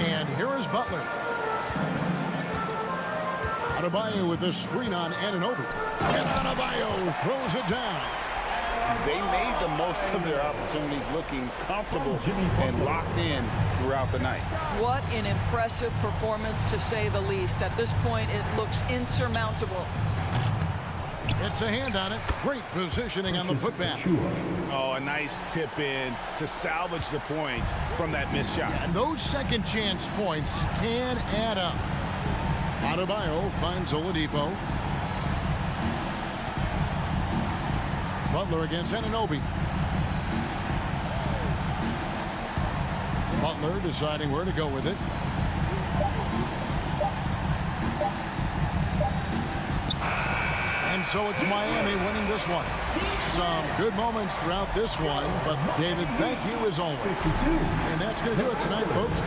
And here is Butler. Adebayo with the screen on Anunoby. And Adebayo throws it down. They made the most of their opportunities, looking comfortable and locked in throughout the night. What an impressive performance, to say the least. At this point, it looks insurmountable. It's a hand on it. Great positioning on the putback. Oh, a nice tip in to salvage the points from that missed shot. And those second chance points can add up. Adebayo finds Oladipo. Butler against Anunoby. Butler deciding where to go with it. And so it's Miami winning this one. Some good moments throughout this one, but David, thank you as always. And that's going to do it tonight, folks.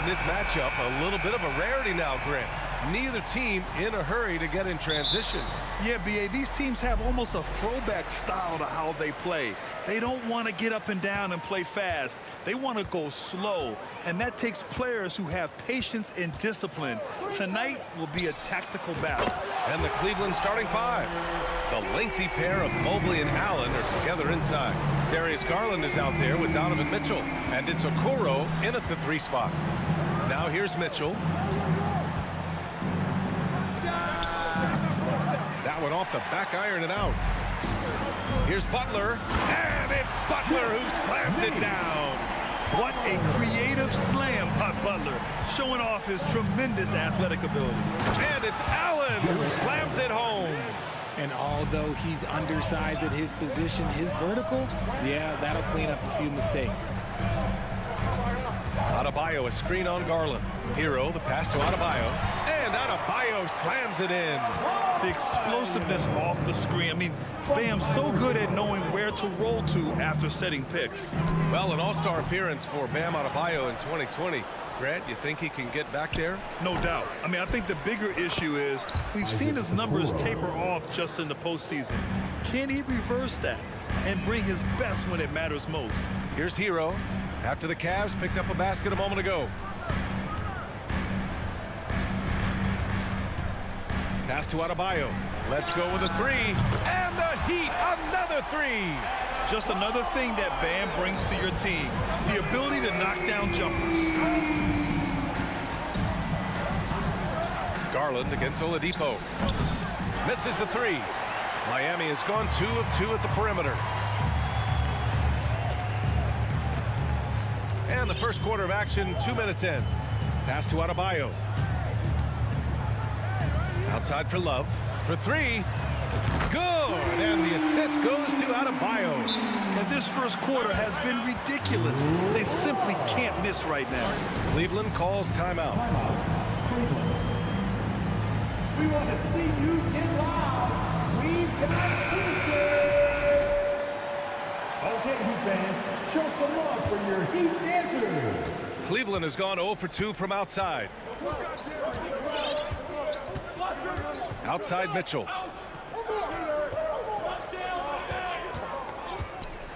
And this matchup, a little bit of a rarity now, Grant. Neither team in a hurry to get in transition. Yeah, B.A., these teams have almost a throwback style to how they play. They don't want to get up and down and play fast. They want to go slow, and that takes players who have patience and discipline. Tonight will be a tactical battle. And the Cleveland starting five. The lengthy pair of Mobley and Allen are together inside. Darius Garland is out there with Donovan Mitchell, and it's Okoro in at the 3 spot. Now here's Mitchell. That one off the back iron and out. Here's Butler, and it's Butler who slams it down. What a creative slam by Butler, showing off his tremendous athletic ability. And it's Allen who slams it home. And although he's undersized at his position, his vertical, yeah, that'll clean up a few mistakes. Adebayo, a screen on Garland. Hero, the pass to Adebayo. And Adebayo slams it in. The explosiveness off the screen. I mean, Bam's so good at knowing where to roll to after setting picks. Well, an all-star appearance for Bam Adebayo in 2020. Grant, you think he can get back there? No doubt. I mean, I think the bigger issue is we've seen his numbers taper off just in the postseason. Can he reverse that and bring his best when it matters most? Here's Hero. After the Cavs picked up a basket a moment ago. Pass to Adebayo. Let's go with a 3. And the Heat, another 3. Just another thing that Bam brings to your team. The ability to knock down jumpers. Garland against Oladipo. Misses the 3. Miami has gone 2 of 2 at the perimeter. And the first quarter of action, 2 minutes in. Pass to Adebayo. Outside for Love. For 3. Good. And the assist goes to Adebayo. And this first quarter has been ridiculous. They simply can't miss right now. Cleveland calls timeout. We want to see you get loud. We've got Tuesday. Okay, Heat fans, show some love for your Heat dancers. Cleveland has gone 0 for 2 from outside. Outside Mitchell.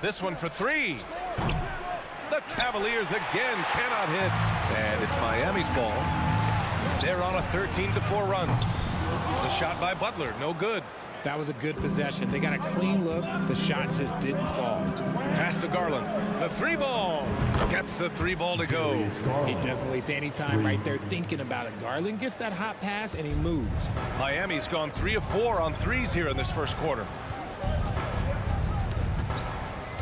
This one for 3. The Cavaliers again cannot hit. And it's Miami's ball. They're on a 13-4 run. The shot by Butler, no good. That was a good possession. They got a clean look. The shot just didn't fall. Pass to Garland. The 3-ball. Gets the 3-ball to go. He doesn't waste any time right there thinking about it. Garland gets that hot pass and he moves. Miami's gone 3 of 4 on threes here in this first quarter.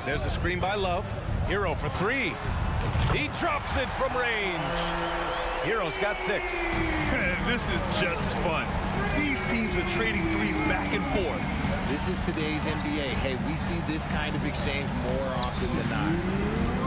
There's a screen by Love. Hero for 3. He drops it from range. Hero's got 6. This is just fun. These teams are trading threes back and forth. This is today's NBA. Hey, we see this kind of exchange more often than not.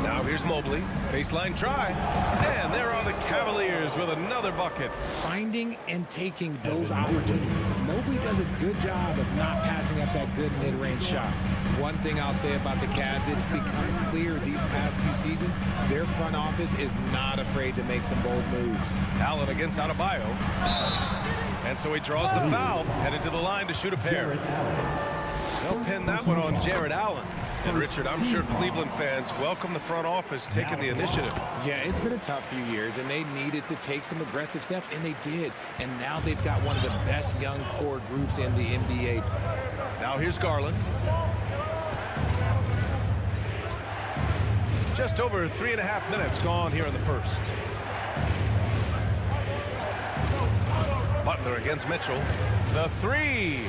Now here's Mobley. Baseline try. And there are the Cavaliers with another bucket. Finding and taking those opportunities. Mobley does a good job of not passing up that good mid-range shot. One thing I'll say about the Cavs, it's become clear these past few seasons, their front office is not afraid to make some bold moves. Allen against Adebayo. And so he draws the foul, headed to the line to shoot a pair. They'll pin that one on Jared Allen. And Richard, I'm sure Cleveland fans welcome the front office taking the initiative. Yeah, it's been a tough few years, and they needed to take some aggressive steps, and they did. And now they've got one of the best young core groups in the NBA. Now here's Garland. Just over 3.5 minutes gone here in the first. Butler against Mitchell. The 3.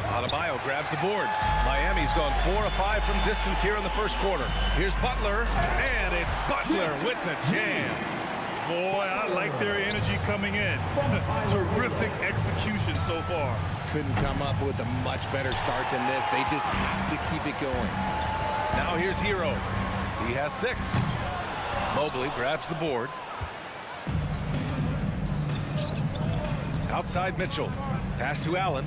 Adebayo grabs the board. Miami's gone 4 of 5 from distance here in the first quarter. Here's Butler, and it's Butler with the jam. Boy, I like their energy coming in. Terrific execution so far. Couldn't come up with a much better start than this. They just have to keep it going. Now here's Hero. He has 6. Mobley grabs the board. Outside Mitchell. Pass to Allen.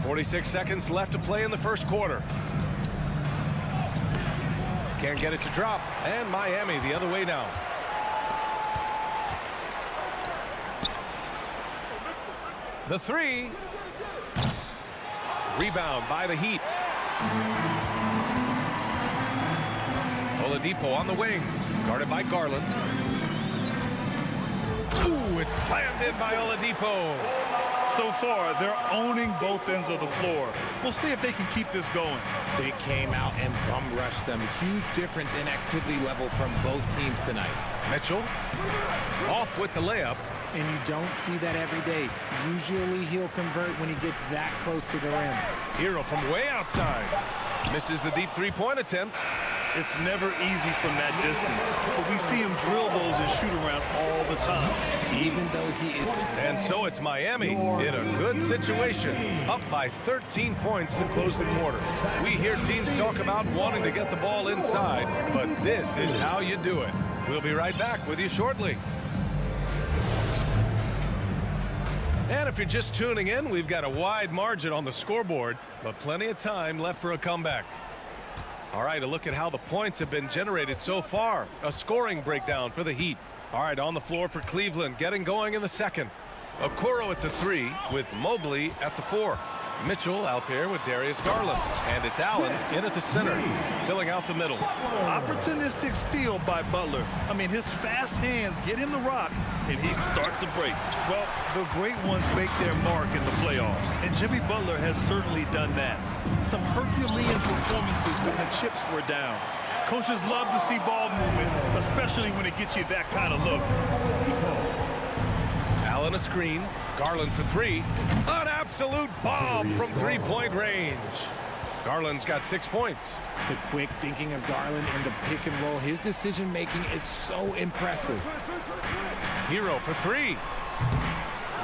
46 seconds left to play in the first quarter. Can't get it to drop. And Miami the other way now. The three. Rebound by the Heat. Oladipo on the wing. Guarded by Garland. Ooh, it's slammed in by Oladipo. So far, they're owning both ends of the floor. We'll see if they can keep this going. They came out and bum rushed them. Huge difference in activity level from both teams tonight. Mitchell off with the layup. And you don't see that every day. Usually he'll convert when he gets that close to the rim. Hero from way outside. Misses the deep three-point attempt. It's never easy from that distance, but we see him drill those and shoot around all the time. Even though he is... And so it's Miami in a good situation, up by 13 points to close the quarter. We hear teams talk about wanting to get the ball inside, but this is how you do it. We'll be right back with you shortly. And if you're just tuning in, we've got a wide margin on the scoreboard, but plenty of time left for a comeback. All right, a look at how the points have been generated so far. A scoring breakdown for the Heat. All right, on the floor for Cleveland, getting going in the second. Okoro at the 3 with Mobley at the 4. Mitchell out there with Darius Garland. And it's Allen in at the center, filling out the middle. Opportunistic steal by Butler. I mean, his fast hands get in the rock, and he starts a break. Well, the great ones make their mark in the playoffs, and Jimmy Butler has certainly done that. Some Herculean performances when the chips were down. Coaches love to see ball movement, especially when it gets you that kind of look. Allen a screen. Garland for 3. An absolute bomb from three-point range. Garland's got 6 points. The quick thinking of Garland in the pick and roll. His decision-making is so impressive. Hero for 3.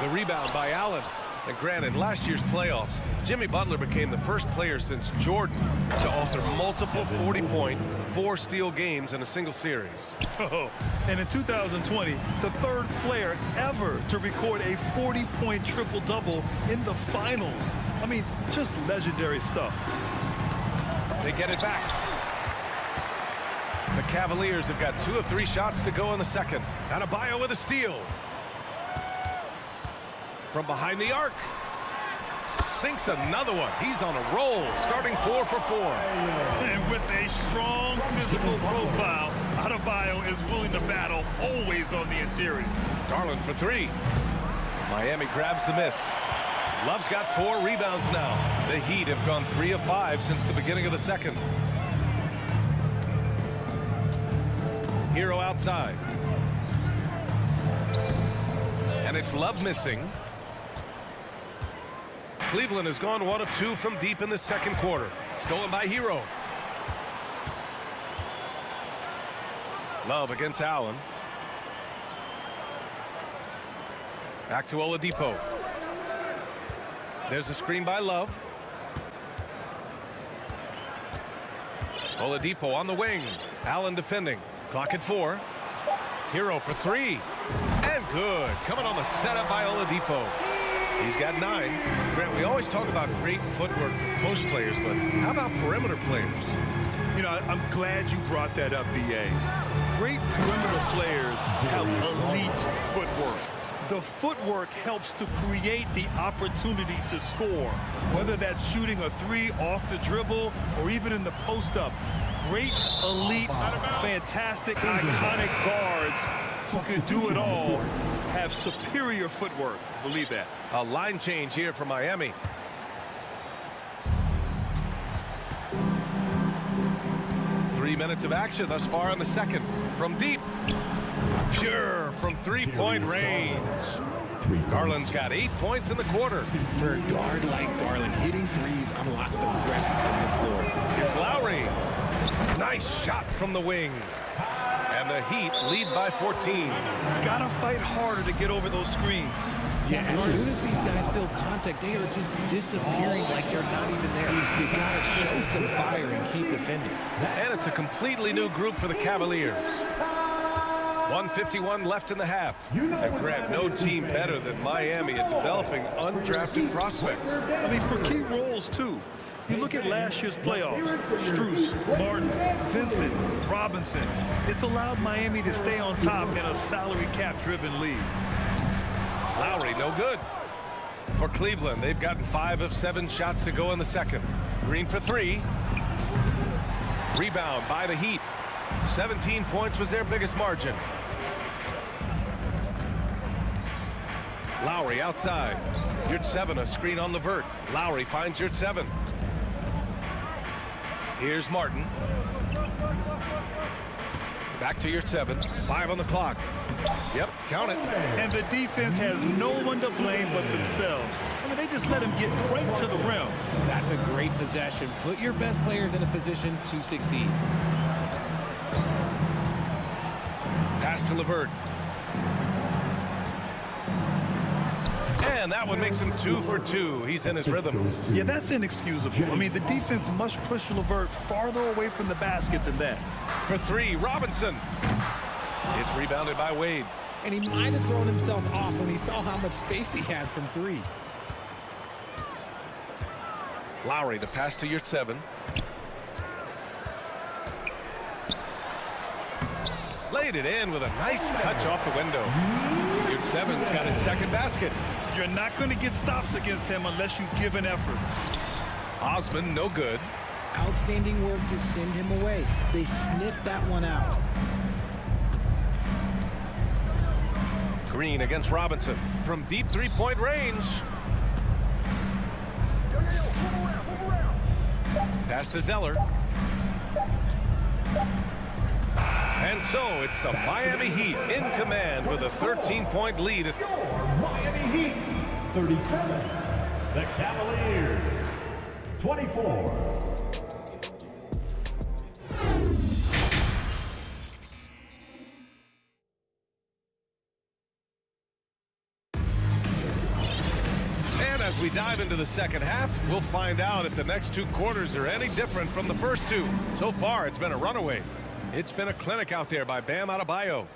The rebound by Allen. And granted, last year's playoffs, Jimmy Butler became the first player since Jordan to author multiple 40-point, 4-steal games in a single series. Oh, and in 2020, the third player ever to record a 40-point triple-double in the finals. I mean, just legendary stuff. They get it back. The Cavaliers have got 2 of 3 shots to go in the second. Adebayo with a steal. From behind the arc. Sinks another one. He's on a roll, starting 4 for 4. And with a strong physical profile, Adebayo is willing to battle, always on the interior. Garland for 3. Miami grabs the miss. Love's got 4 rebounds now. The Heat have gone 3 of 5 since the beginning of the second. Hero outside. And it's Love missing. Cleveland has gone 1 of 2 from deep in the second quarter. Stolen by Hero. Love against Allen. Back to Oladipo. There's a screen by Love. Oladipo on the wing. Allen defending. Clock at 4. Hero for 3. And good. Coming on the setup by Oladipo. He's got 9. Grant, we always talk about great footwork for post players, but how about perimeter players? You know, I'm glad you brought that up, B.A. Great perimeter players have elite footwork. The footwork helps to create the opportunity to score, whether that's shooting a 3 off the dribble or even in the post-up. Great, elite, fantastic, iconic guards who can do it all have superior footwork. Believe that. A line change here for Miami. Three minutes of action thus far in the second. From deep. Pure from three-point range. Garland's got 8 points in the quarter. For a guard like Garland, hitting threes unlocks the rest of the floor. Here's Lowry. Nice shot from the wing. And the Heat lead by 14. Gotta fight harder to get over those screens. Yeah, as soon as these guys feel contact, they are just disappearing like they're not even there. You gotta show some fire and keep defending. And it's a completely new group for the Cavaliers. 1:51 left in the half. And Grant, no team better than Miami at developing undrafted prospects. I mean, for key roles, too. You look at last year's playoffs, Strus, Martin, Vincent, Robinson. It's allowed Miami to stay on top in a salary cap-driven league. Lowry, no good. For Cleveland, they've gotten 5 of 7 shots to go in the second. Green for 3. Rebound by the Heat. 17 points was their biggest margin. Lowry outside. Yurt-7, a screen on Levert. Lowry finds Yurt-7. Here's Martin. Back to Yurt-7. 5 on the clock. Yep, count it. And the defense has no one to blame but themselves. I mean, they just let him get right to the rim. That's a great possession. Put your best players in a position to succeed. Pass to Levert. And that one makes him 2 for 2. He's in his rhythm. Yeah, that's inexcusable. I mean, the defense must push Levert farther away from the basket than that. For 3, Robinson. It's rebounded by Wade. And he might have thrown himself off when he saw how much space he had from 3. Lowry, the pass to Yurt-7. Laid it in with a nice touch off the window. Yurt-7's got his second basket. You're not going to get stops against him unless you give an effort. Osman, no good. Outstanding work to send him away. They sniffed that one out. Green against Robinson from deep 3-point range. Pass to Zeller. And so it's the Miami Heat in command with a 13-point lead. Miami Heat 37. The Cavaliers 24. As we dive into the second half, we'll find out if the next 2 quarters are any different from the first 2. So far, it's been a runaway. It's been a clinic out there by Bam Adebayo.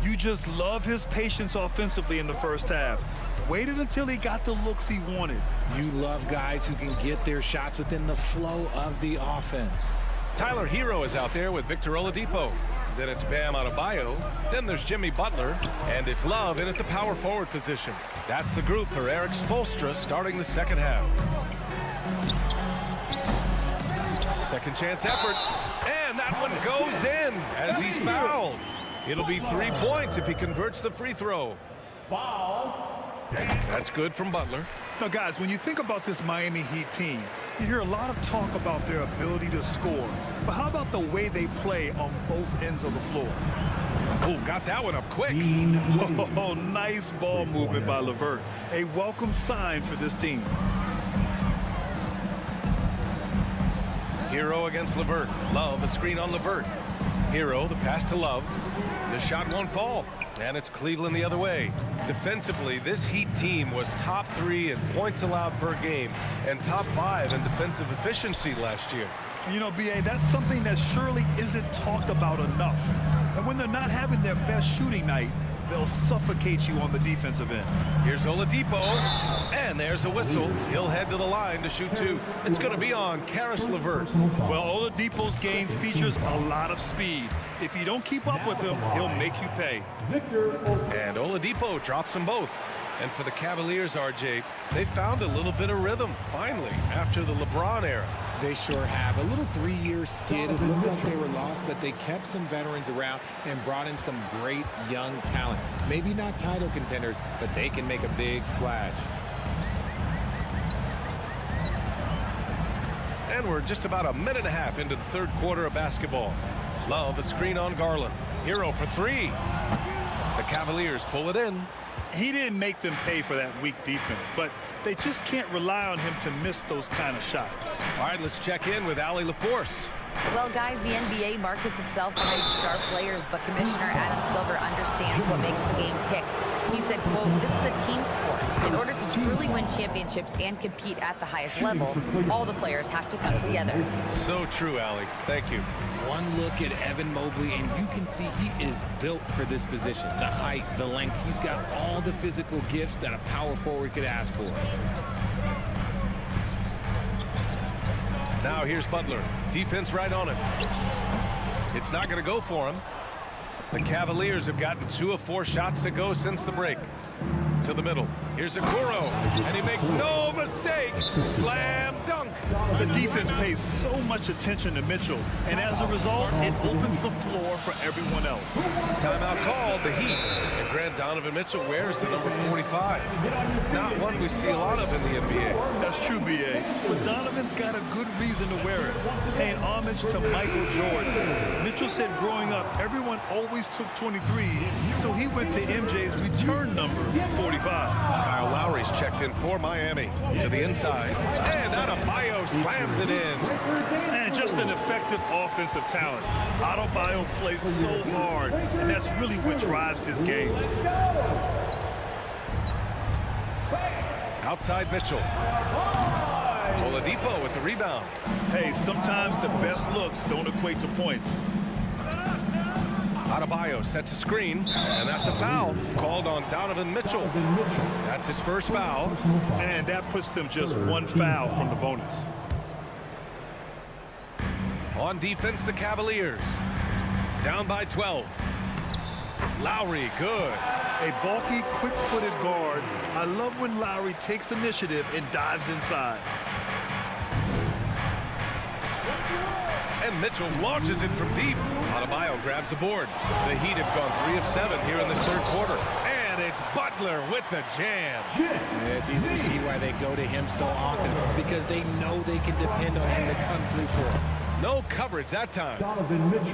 You just love his patience offensively in the first half. Waited until he got the looks he wanted. You love guys who can get their shots within the flow of the offense. Tyler Hero is out there with Victor Oladipo. Then it's Bam Adebayo. Then there's Jimmy Butler. And it's Love in at the power forward position. That's the group for Eric Spoelstra starting the second half. Second chance effort. And that one goes in as he's fouled. It'll be 3 points if he converts the free throw. That's good from Butler. Now, guys, when you think about this Miami Heat team, you hear a lot of talk about their ability to score. But how about the way they play on both ends of the floor? Oh, got that one up quick. Oh, nice ball movement by Levert. A welcome sign for this team. Hero against Levert. Love, a screen on Levert. Hero, the pass to Love. The shot won't fall. And it's Cleveland the other way. Defensively, this Heat team was top 3 in points allowed per game and top 5 in defensive efficiency last year. You know, B.A., that's something that surely isn't talked about enough. And when they're not having their best shooting night, they'll suffocate you on the defensive end. Here's Oladipo, and there's a whistle. He'll head to the line to shoot 2. It's going to be on Karis LeVert. Well, Oladipo's game features a lot of speed. If you don't keep up with him, he'll make you pay. And Oladipo drops them both. And for the Cavaliers, RJ, they found a little bit of rhythm, finally, after the LeBron era. They sure have. A little 3-year skid. It looked like they were lost, but they kept some veterans around and brought in some great young talent. Maybe not title contenders, but they can make a big splash. And we're just about a minute and a half into the third quarter of basketball. Love, a screen on Garland. Hero for 3. The Cavaliers pull it in. He didn't make them pay for that weak defense, but they just can't rely on him to miss those kind of shots. All right, let's check in with Allie LaForce. Well, guys, the NBA markets itself behind star players, but Commissioner Adam Silver understands what makes the game tick. He said, quote, "This is a team sport. In order to truly win championships and compete at the highest level, all the players have to come together." So true, Allie. Thank you. One look at Evan Mobley, and you can see he is built for this position. The height, the length, he's got all the physical gifts that a power forward could ask for. Now here's Butler. Defense right on him. It's not going to go for him. The Cavaliers have gotten 2 of 4 shots to go since the break. To the middle. Here's Okoro, and he makes no mistake. Slam dunk. The defense pays so much attention to Mitchell, and as a result, it opens the floor for everyone else. Timeout called, the Heat. And Grant Donovan Mitchell wears the number 45. Not one we see a lot of in the NBA. That's true, B.A. But Donovan's got a good reason to wear it, paying homage to Michael Jordan. Mitchell said growing up, everyone always took 23, so he went to MJ's return number, 45. Kyle Lowry's checked in for Miami. To the inside. And Adebayo slams it in. And just an effective offensive talent. Adebayo plays so hard, and that's really what drives his game. Outside Mitchell. Oladipo with the rebound. Hey, sometimes the best looks don't equate to points. Adebayo sets a screen, and that's a foul called on Donovan Mitchell. That's his first foul. And that puts them just 1 foul from the bonus. On defense, the Cavaliers. Down by 12. Lowry, good. A bulky, quick-footed guard. I love when Lowry takes initiative and dives inside. And Mitchell launches it from deep. Adebayo grabs the board. The Heat have gone 3 of 7 here in this third quarter. And it's Butler with the jam. Yeah, it's easy to see why they go to him so often, because they know they can depend on him to come through for them. No coverage that time.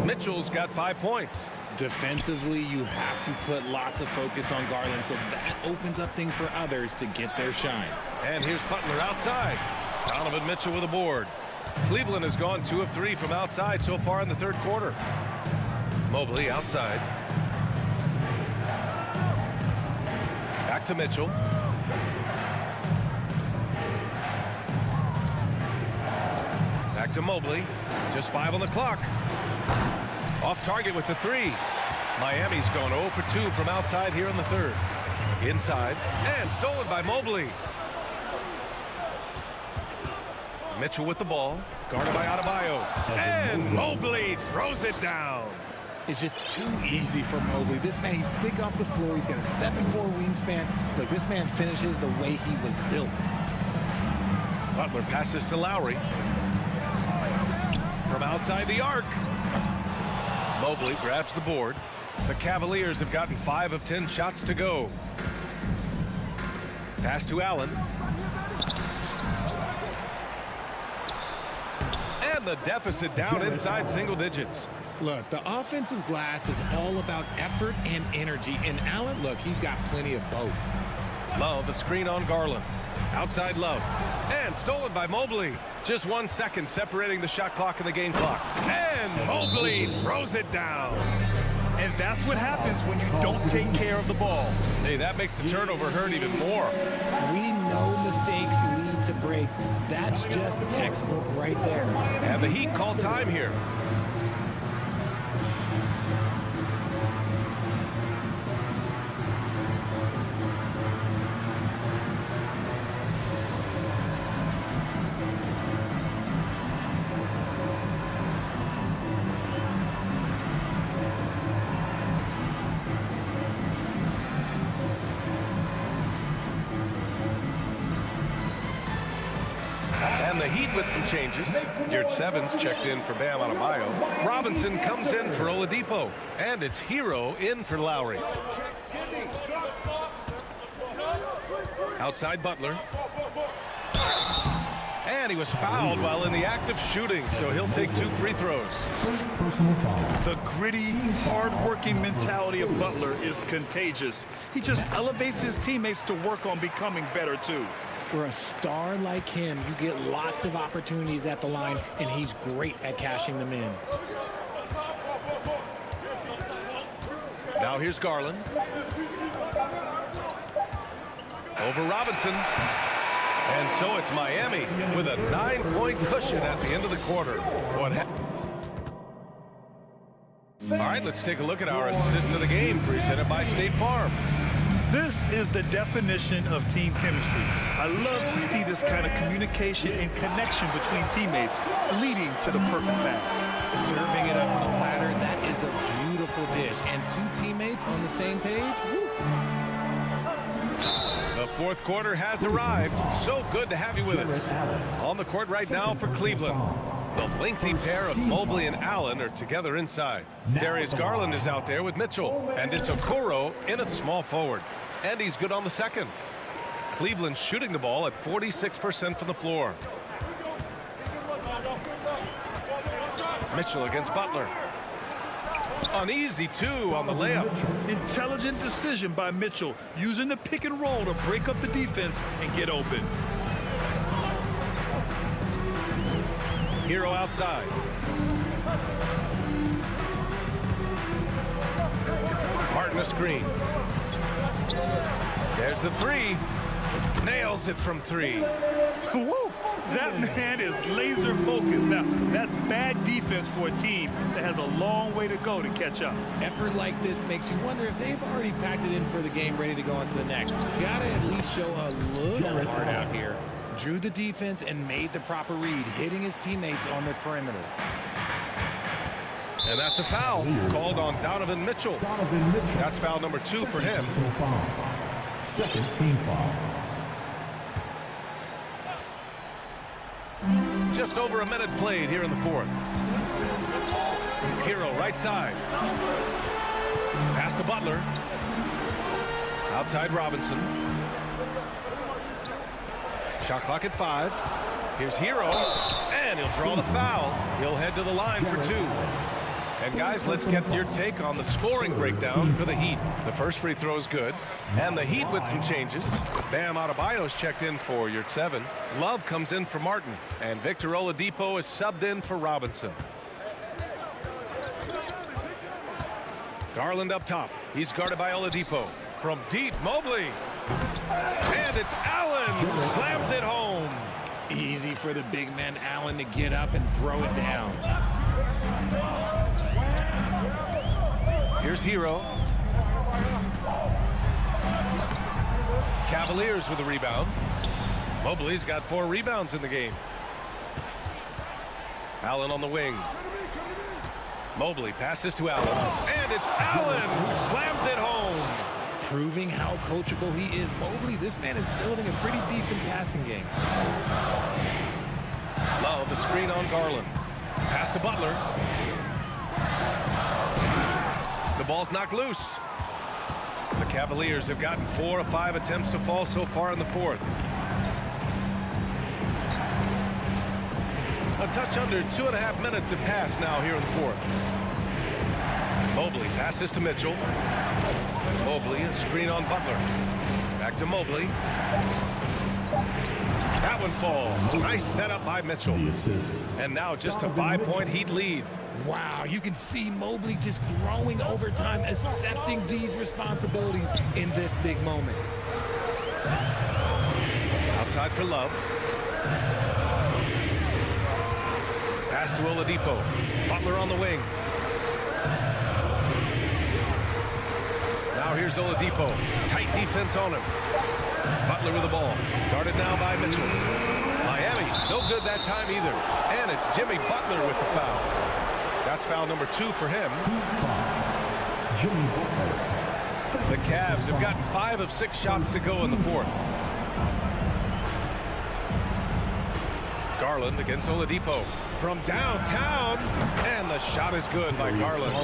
Mitchell's got 5 points. Defensively, you have to put lots of focus on Garland, so that opens up things for others to get their shine. And here's Butler outside. Donovan Mitchell with a board. Cleveland has gone 2 of 3 from outside so far in the third quarter. Mobley outside. Back to Mitchell. Back to Mobley. Just 5 on the clock. Off target with the 3. Miami's gone 0 for 2 from outside here in the third. Inside. And stolen by Mobley. Mitchell with the ball. Guarded by Adebayo. And Mobley throws it down. It's just too easy for Mobley. This man, he's quick off the floor. He's got a 7'4" wingspan. Look, this man finishes the way he was built. Butler passes to Lowry. From outside the arc. Mobley grabs the board. The Cavaliers have gotten 5 of 10 shots to go. Pass to Allen. And the deficit down inside single digits. Look, the offensive glass is all about effort and energy. And Allen, look, he's got plenty of both. Love, a screen on Garland. Outside Love. And stolen by Mobley. Just 1 second separating the shot clock and the game clock. And Mobley throws it down. And that's what happens when you don't take care of the ball. Hey, that makes the turnover hurt even more. We know mistakes lead to breaks. That's just textbook right there. And the Heat call time here. And the Heat with some changes. Yurt Sevens checked in for Bam Adebayo. Robinson comes in for Oladipo. And it's Hero in for Lowry. Outside Butler. And he was fouled while in the act of shooting, so he'll take 2 free throws. The gritty, hard-working mentality of Butler is contagious. He just elevates his teammates to work on becoming better, too. For a star like him, you get lots of opportunities at the line, and he's great at cashing them in. Now here's Garland. Over Robinson. And so it's Miami with a 9-point cushion at the end of the quarter. What happened? All right, let's take a look at our assist of the game presented by State Farm. This is the definition of team chemistry. I love to see this kind of communication and connection between teammates leading to the perfect pass. Serving it up on a platter, that is a beautiful dish. And two teammates on the same page, woo. The fourth quarter has arrived. So good to have you with us. On the court right now for Cleveland. The lengthy pair of Mobley and Allen are together inside. Darius Garland is out there with Mitchell. And it's Okoro in at small forward. And he's good on the second. Cleveland shooting the ball at 46% from the floor. Mitchell against Butler. An easy two on the layup. Intelligent decision by Mitchell, using the pick and roll to break up the defense and get open. Hero outside. Martin a screen. There's the three. Nails it from three. Woo! That man is laser focused. Now, that's bad defense for a team that has a long way to go to catch up. Effort like this makes you wonder if they've already packed it in for the game, ready to go on to the next. Gotta at least show a little heart out here. Drew the defense and made the proper read, hitting his teammates on the perimeter. And that's a foul called on Donovan Mitchell. That's foul number 2 for him. Second team foul. Just over a minute played here in the fourth. Hero right side. Pass to Butler. Outside Robinson. Shot clock at 5. Here's Hero. And he'll draw the foul. He'll head to the line for 2. And guys, let's get your take on the scoring breakdown for the Heat. The first free throw is good. And the Heat with some changes. Bam Adebayo's checked in for your 7. Love comes in for Martin. And Victor Oladipo is subbed in for Robinson. Garland up top. He's guarded by Oladipo. From deep, Mobley. And it's Allen who slams it home. Easy for the big man Allen to get up and throw it down. Here's Hero. Cavaliers with a rebound. Mobley's got 4 rebounds in the game. Allen on the wing. Mobley passes to Allen. And it's Allen who slams it home. Proving how coachable he is. Mobley, this man is building a pretty decent passing game. Love the screen on Garland. Pass to Butler. The ball's knocked loose. The Cavaliers have gotten 4 of 5 attempts to fall so far in the fourth. A touch under 2.5 minutes have passed now here in the fourth. Mobley passes to Mitchell. Mobley, a screen on Butler. Back to Mobley. That one falls. Nice setup by Mitchell. And now just a 5-point Heat lead. Wow, you can see Mobley just growing over time, accepting these responsibilities in this big moment. Outside for Love. Pass to Oladipo. Butler on the wing. Now here's Oladipo. Tight defense on him. Butler with the ball. Guarded now by Mitchell. Miami, no good that time either. And it's Jimmy Butler with the foul. That's foul number 2 for him. The Cavs have gotten 5 of 6 shots to go in the fourth. Garland against Oladipo from downtown. And the shot is good by Garland.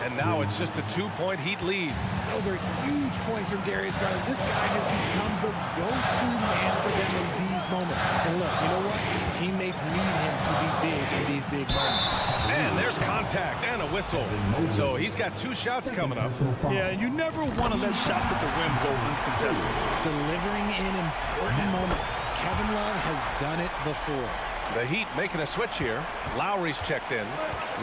And now it's just a 2-point Heat lead. Those are huge points from Darius Garland. This guy has become the go-to man for them in these moments. And look, you know what? Teammates need him to be big in these big moments. And there's contact and a whistle. So he's got 2 shots coming up. Yeah, you never want to let shots at the rim go uncontested. Delivering in important moments. Kevin Love has done it before. The Heat making a switch here. Lowry's checked in.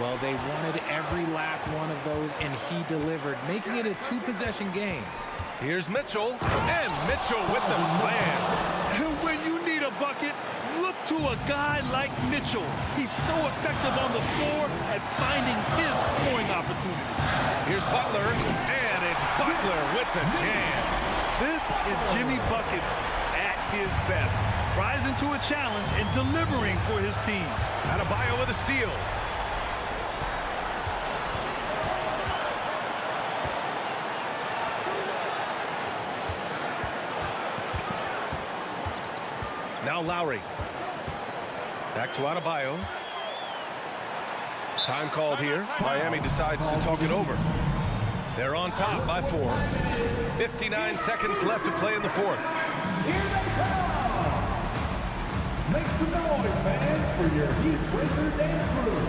Well, they wanted every last one of those, and he delivered, making it a 2-possession game. Here's Mitchell, and Mitchell with the slam. And when you need a bucket, look to a guy like Mitchell. He's so effective on the floor at finding his scoring opportunity. Here's Butler, and it's Butler Butler with the jam. This is Jimmy Buckets at his best. Rising to a challenge and delivering for his team. Adebayo with a steal. Now Lowry. Back to Adebayo. Time called here. Miami decides to talk it over. They're on top by 4. 59 seconds left to play in the fourth. Here they come! Make some noise, fans, for your Heat Wizard and crew.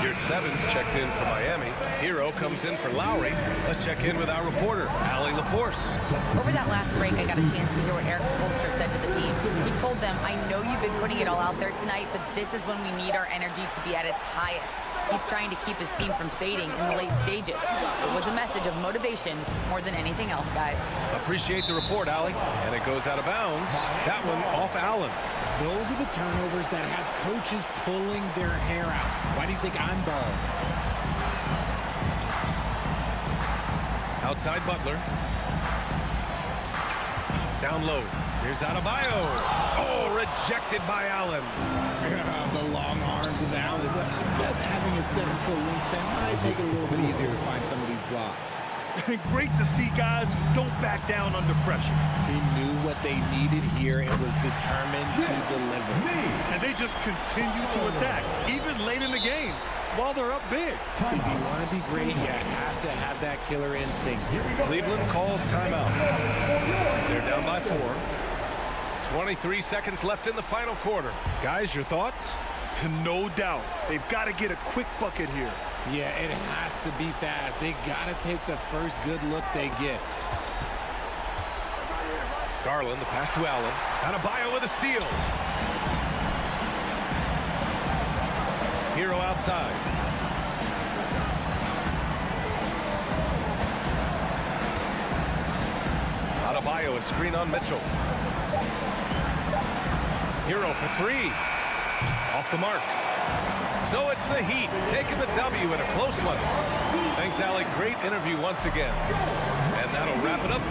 Here at 7, checked in for Miami. Hero comes in for Lowry. Let's check in with our reporter, Allie LaForce. Over that last break, I got a chance to hear what Eric Spoelstra said to the team. He told them, I know you've been putting it all out there tonight, but this is when we need our energy to be at its highest. He's trying to keep his team from fading in the late stages. It was a message of motivation more than anything else, guys. Appreciate the report, Allie. And it goes out of bounds. That one off Allen. Those are the turnovers that have coaches pulling their hair out. Why do you think I'm bald? Outside Butler. Down low. Here's Adebayo. Oh, rejected by Allen. The long arms of Allen. Having a 7-foot wingspan might make it a little bit easier to find some of these blocks. Great to see guys who don't back down under pressure. He knew what they needed here and was determined to deliver. And they just continue to attack, even late in the game, while they're up big. If you want to be great, you have to have that killer instinct. Cleveland calls timeout. They're down by 4. 23 seconds left in the final quarter. Guys, your thoughts? No doubt. They've got to get a quick bucket here. Yeah, it has to be fast. They got to take the first good look they get. Garland, the pass to Allen. Adebayo with a steal. Hero outside. Adebayo, a screen on Mitchell. Hero for 3. Off the mark. So it's the Heat taking the W in a close one. Thanks, Alec. Great interview once again. And that'll wrap it up.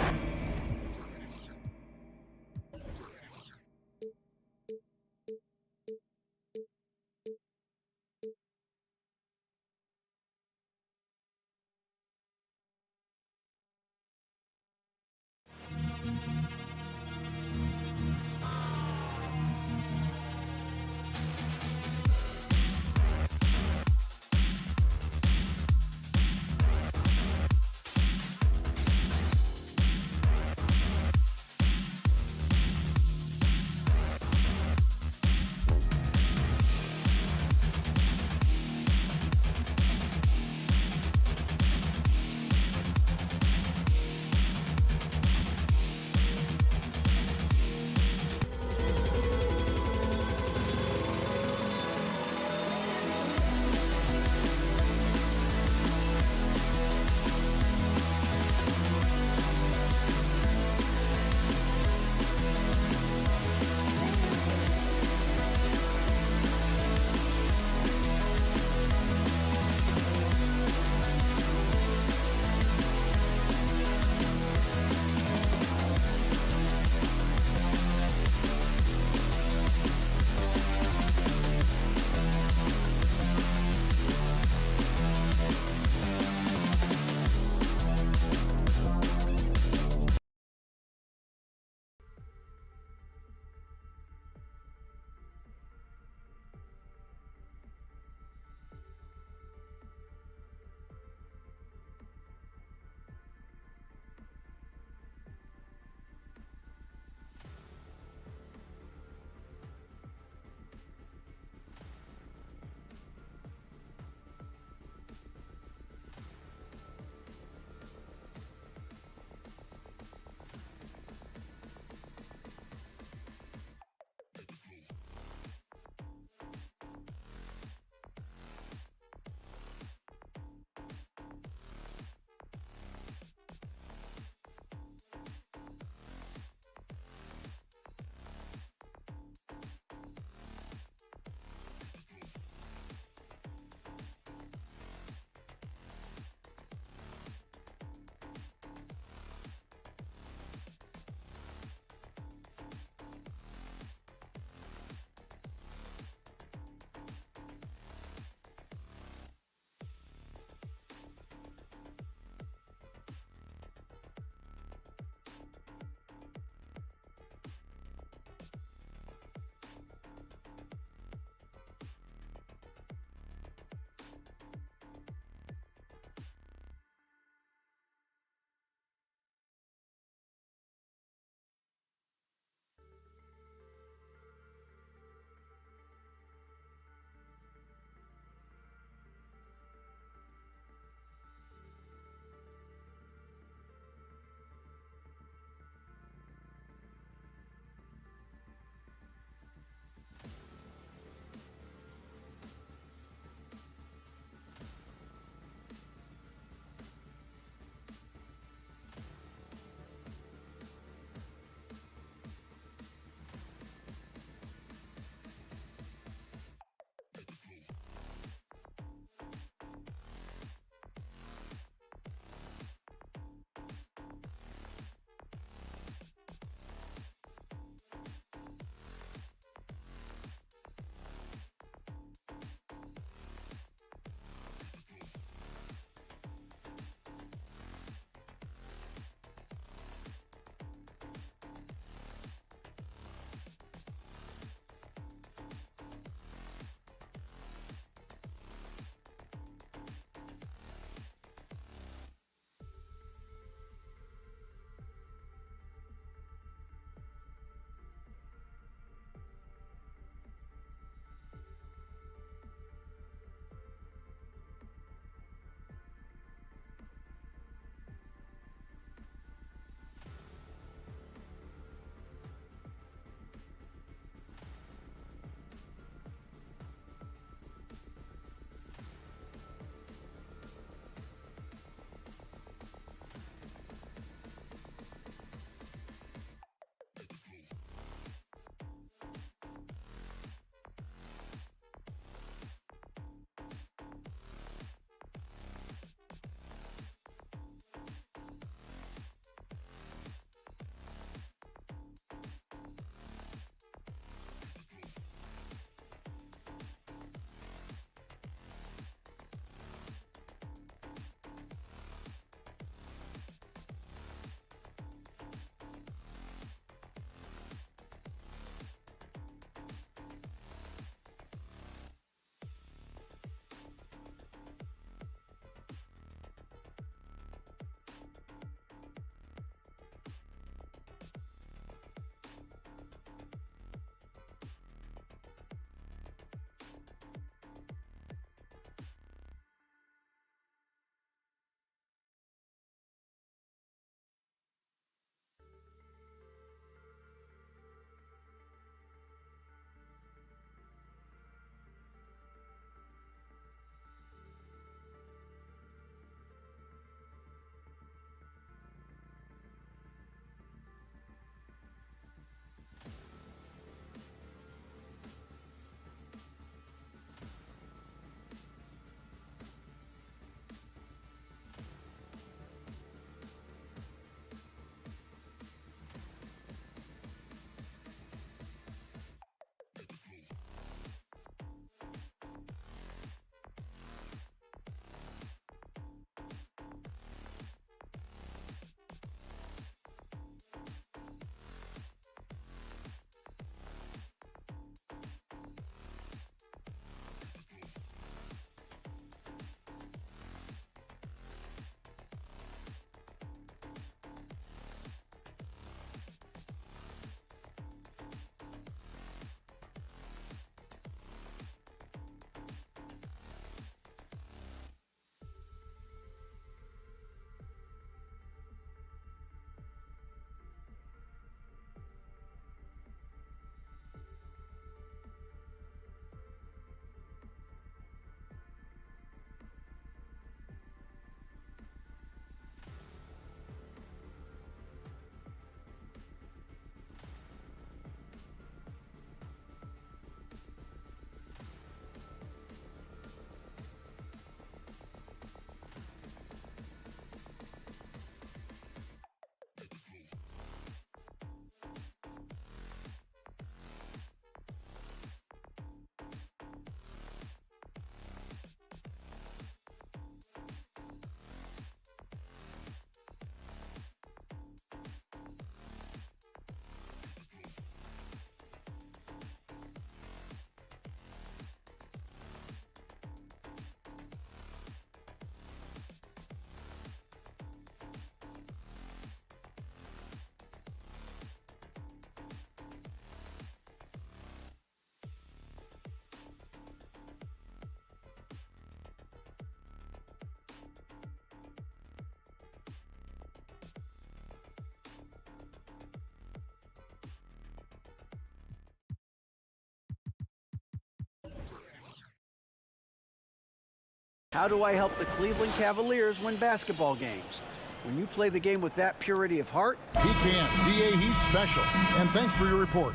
How do I help the Cleveland Cavaliers win basketball games? When you play the game with that purity of heart, he can. DA, he's special. And thanks for your report.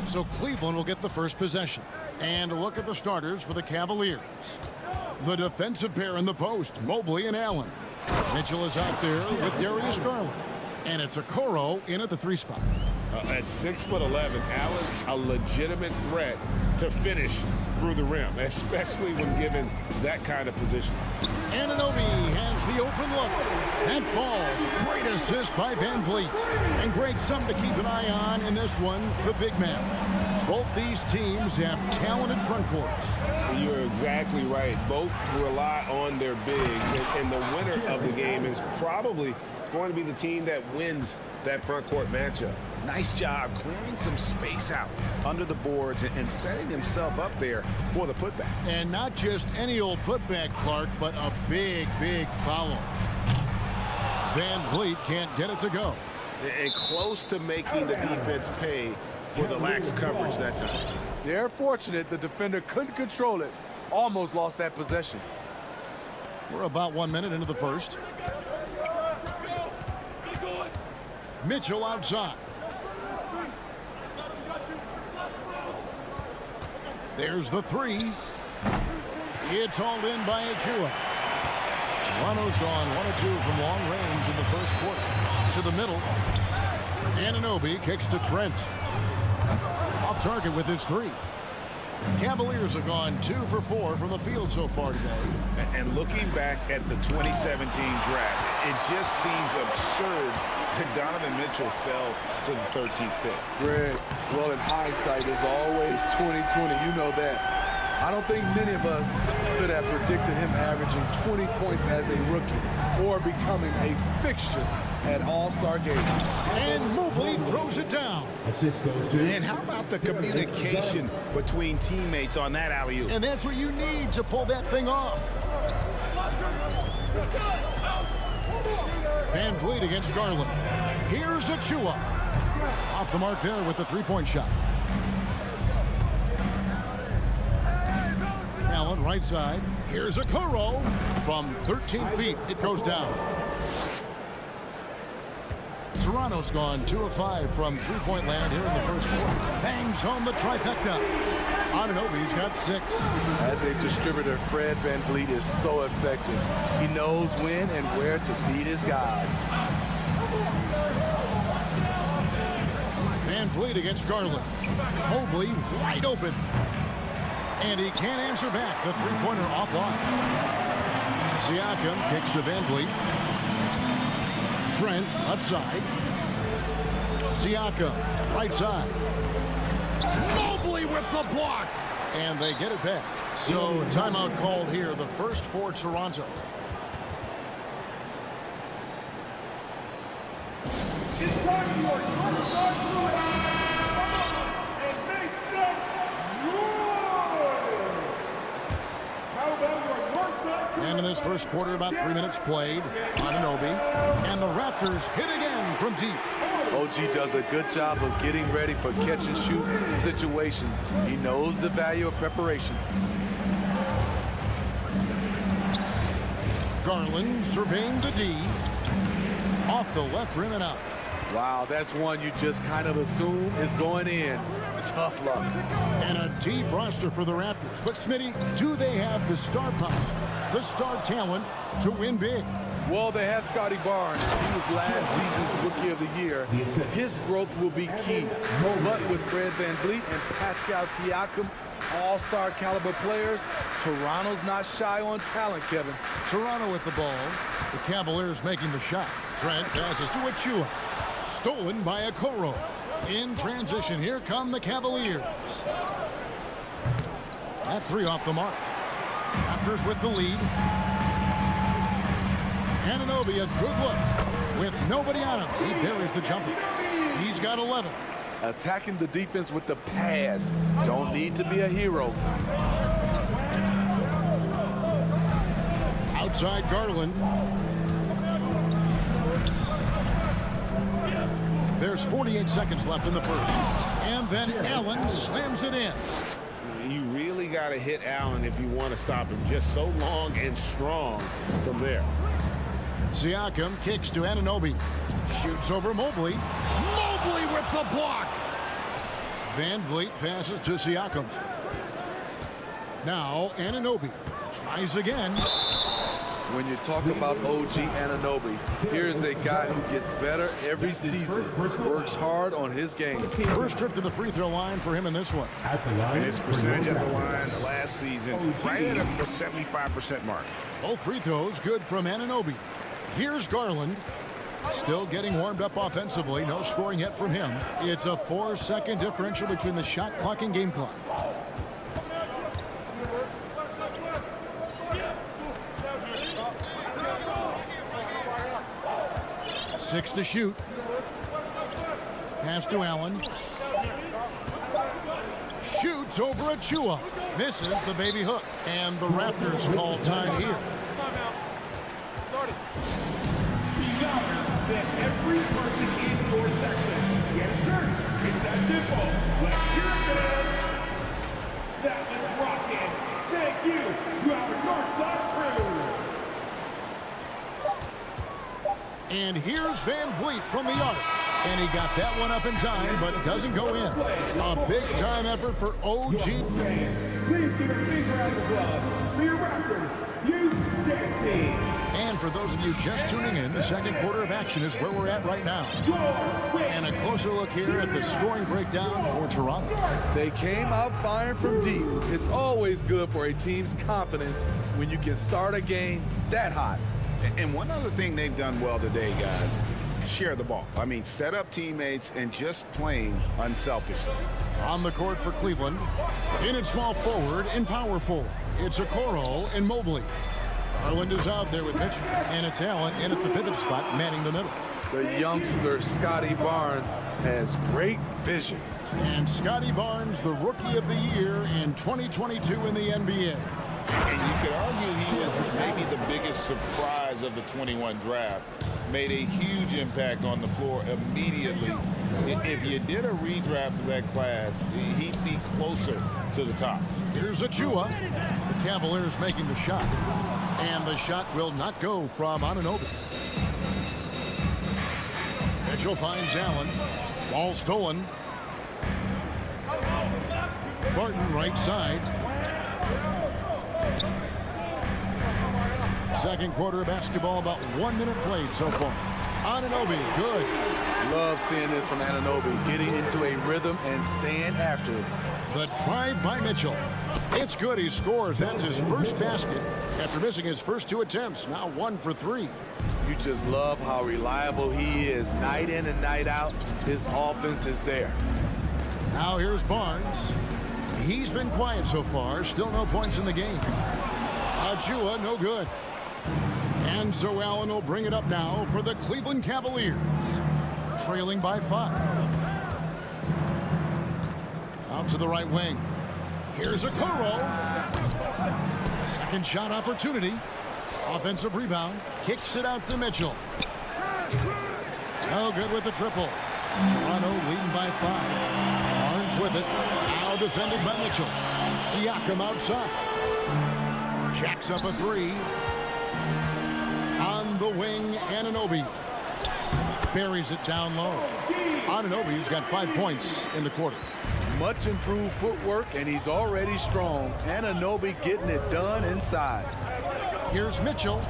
So Cleveland will get the first possession. And look at the starters for the Cavaliers. The defensive pair in the post, Mobley and Allen. Mitchell is out there with Darius Garland. And it's Okoro in at the 3 spot. At 6'11", Allen's a legitimate threat to finish through the rim, especially when given that kind of position. Anunoby has the open look. That falls. Great assist by Van Vliet. And Greg, something to keep an eye on in this one, the big man. Both these teams have talented front courts. You're exactly right. Both rely on their bigs, and the winner of the game is probably going to be the team that wins that front court matchup. Nice job clearing some space out under the boards and setting himself up there for the putback. And not just any old putback, Clark, but a big, big follow. Van Vliet can't get it to go. And close to making the defense pay for the lax coverage that time. They're fortunate the defender couldn't control it. Almost lost that possession. We're about 1 minute into the first. Mitchell outside. There's the 3. It's hauled in by Achua. Toronto's gone 1 or 2 from long range in the first quarter. To the middle. Anunoby kicks to Trent. Off target with his 3. Cavaliers have gone 2 for 4 from the field so far today. And looking back at the 2017 draft, it just seems absurd that Donovan Mitchell fell to the 13th pick. Greg, well, in hindsight, there's always 20/20. You know that. I don't think many of us could have predicted him averaging 20 points as a rookie or becoming a fixture at All-Star games. And Mobley throws it down. And how about the communication between teammates on that alley-oop? And that's what you need to pull that thing off. Van Vliet against Garland. Here's Achua. Off the mark there with the 3-point shot. Allen right side. Here's Okoro from 13 feet. It goes down. Toronto's gone 2 of 5 from 3-point land here in the first quarter. Bangs home the trifecta. Anunoby's got 6. As a distributor, Fred Van Vliet is so effective. He knows when and where to feed his guys. Van Vliet against Garland. Mobley wide open. And he can't answer back. The 3-pointer offline. Siakam kicks to Van Vliet. Trent left side. Siakam right side. Mobley with the block. And they get it back. So timeout called here. The first for Toronto. And in this first quarter, about 3 minutes played. Anunoby. And the Raptors hit again from deep. OG does a good job of getting ready for catch-and-shoot situations. He knows the value of preparation. Garland surveying the D. Off the left rim and out. Wow, that's one you just kind of assume is going in. Tough luck. And a deep roster for the Raptors. But, Smitty, do they have the star power, the star talent to win big? Well, they have Scotty Barnes. He was last season's Rookie of the Year. His growth will be key. But with Fred Van Vliet and Pascal Siakam, all-star caliber players, Toronto's not shy on talent, Kevin. Toronto with the ball. The Cavaliers making the shot. Trent passes to Achua. Stolen by Okoro. In transition, here come the Cavaliers. That 3 off the mark. Raptors with the lead. Anunoby, a good look. With nobody on him, he buries the jumper. He's got 11. Attacking the defense with the pass. Don't need to be a hero. Outside Garland. There's 48 seconds left in the first. And then Allen slams it in. You got to hit Allen if you want to stop him. Just so long and strong from there. Siakam kicks to Anunoby. Shoots over Mobley. Mobley with the block. Van Vliet passes to Siakam. Now Anunoby tries again. When you talk about OG Anunoby, here's a guy who gets better every season, works hard on his game. First trip to the free throw line for him in this one. And his percentage at the line last season, right at the 75% mark. Both free throws good from Anunoby. Here's Garland. Still getting warmed up offensively. No scoring yet from him. It's a 4-second differential between the shot clock and game clock. Six to shoot. Pass to Allen. Shoots over Achua. Misses the baby hook. And the Raptors call time here. That every person in your section gets hurt. It's that simple. Let's hear it. That was rocking. Thank you to our Northside crew. And here's Van Vliet from the arc. And he got that one up in time, but doesn't go in. A big-time effort for OG. Please give a big round of applause for your Raptors. Youth Dance Team. And for those of you just tuning in, the second quarter of action is where we're at right now. And a closer look here at the scoring breakdown for Toronto. They came out firing from deep. It's always good for a team's confidence when you can start a game that hot. And one other thing they've done well today, guys, share the ball. I mean, set up teammates and just playing unselfishly. On the court for Cleveland, in at small forward and power forward, it's Okoro and Mobley. Garland is out there with Mitchell, and it's Allen in at the pivot spot, manning the middle. The youngster, Scotty Barnes, has great vision. And Scotty Barnes, the Rookie of the Year in 2022 in the NBA. And you could argue he was maybe the biggest surprise of the 21 draft. Made a huge impact on the floor immediately. If you did a redraft of that class, he'd be closer to the top. Here's Achua. The Cavaliers making the shot. And the shot will not go from Anunoby. Mitchell finds Allen. Ball stolen. Barton right side. Second quarter of basketball, about 1 minute played so far. Anunoby, good. Love seeing this from Anunoby, getting into a rhythm and staying after it. The drive by Mitchell. It's good, he scores. That's his first basket after missing his first 2 attempts. Now 1 for 3. You just love how reliable he is. Night in and night out, his offense is there. Now here's Barnes. He's been quiet so far. Still no points in the game. Achua, no good. And so Allen will bring it up now for the Cleveland Cavaliers. Trailing by 5. Out to the right wing. Here's Okoro. Second shot opportunity. Offensive rebound. Kicks it out to Mitchell. No good with the triple. Toronto leading by 5. Barnes with it. Now defended by Mitchell. Siakam outside. Jacks up a 3. On the wing, Anunoby. Buries it down low. Anunoby's got 5 points in the quarter. Much improved footwork, and he's already strong. Anunoby getting it done inside. Here's Mitchell.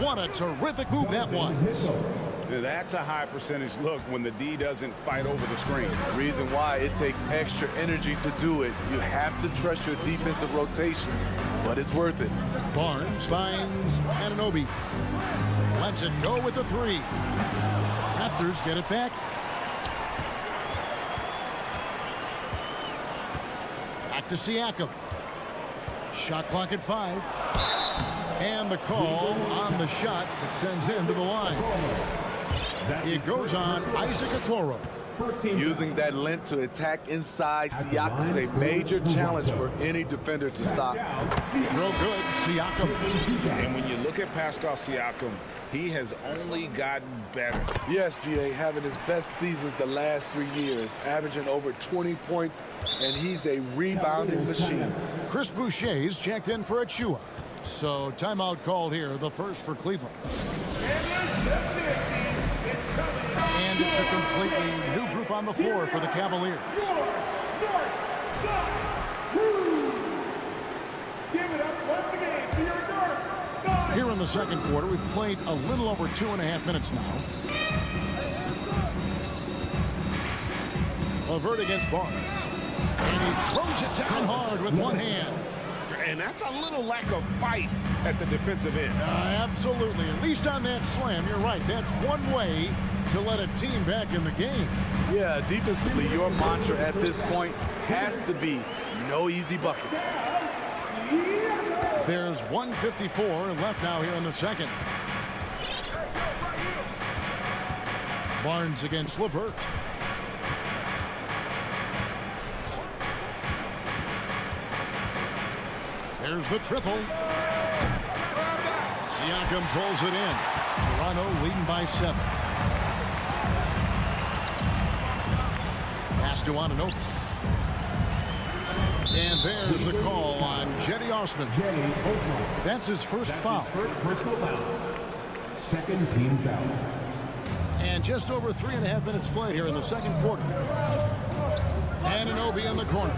What a terrific move that was. That's a high percentage look when the D doesn't fight over the screen. The reason why it takes extra energy to do it. You have to trust your defensive rotations, but it's worth it. Barnes finds Anunoby. Lets it go with the 3. Raptors get it back. Back to Siakam. Shot clock at 5. And the call on the shot that sends him to the line. It goes on Isaac Okoro. Using that length to attack inside Siakam is a major challenge for any defender to stop. Real good, Siakam. And when you look at Pascal Siakam, he has only gotten better. Yes, GA, having his best seasons the last 3 years, averaging over 20 points, and he's a rebounding machine. Chris Boucher's checked in for a chew-up. So timeout called here, the first for Cleveland. And it's a completely new group on the floor for the Cavaliers. Here in the second quarter, we've played a little over 2.5 minutes now. Levert against Barnes. And he throws it down hard with one hand. And that's a little lack of fight at the defensive end. Absolutely. At least on that slam, you're right. That's one way to let a team back in the game. Yeah, defensively, your mantra at this point has to be no easy buckets. There's 1:54 left now here in the second. Barnes against Levert. There's the triple. Siakam pulls it in. Toronto leading by 7. Pass to Anunoby. And there's the call on Jetty Osman. That's his first foul. Personal foul. Second team foul. And just over 3.5 minutes played here in the second quarter. Anunoby in the corner.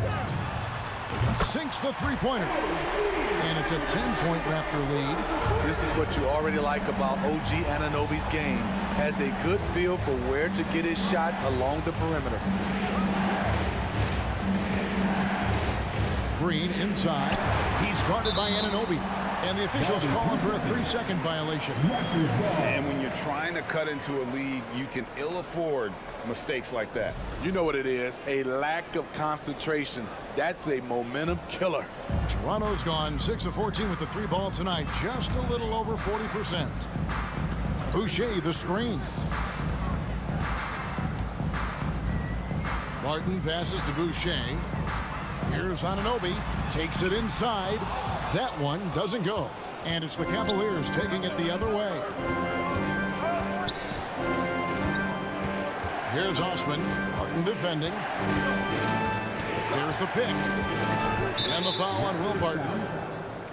Sinks the three-pointer. And it's a 10-point Raptor lead. This is what you already like about OG Anunoby's game. Has a good feel for where to get his shots along the perimeter. Green inside. He's guarded by Anunoby. And the officials call him for a 3-second violation. And when you're trying to cut into a lead, you can ill afford mistakes like that. You know what it is, a lack of concentration. That's a momentum killer. Toronto's gone 6 of 14 with the 3 ball tonight. Just a little over 40%. Boucher the screen. Martin passes to Boucher. Here's Anunoby. Takes it inside. That one doesn't go. And it's the Cavaliers taking it the other way. Here's Osman. Martin defending. Here's the pick. And the foul on Will Barton.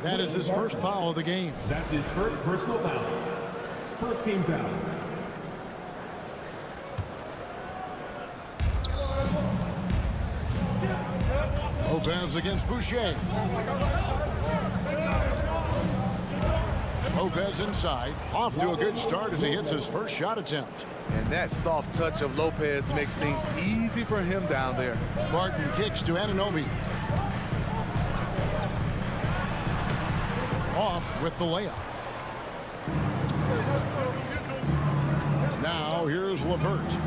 That is his first foul of the game. That's his first personal foul. First team foul. Lopez against Boucher. Lopez inside. Off to a good start as he hits his first shot attempt. And that soft touch of Lopez makes things easy for him down there. Barton kicks to Anunoby. Off with the layup. Now here's Levert.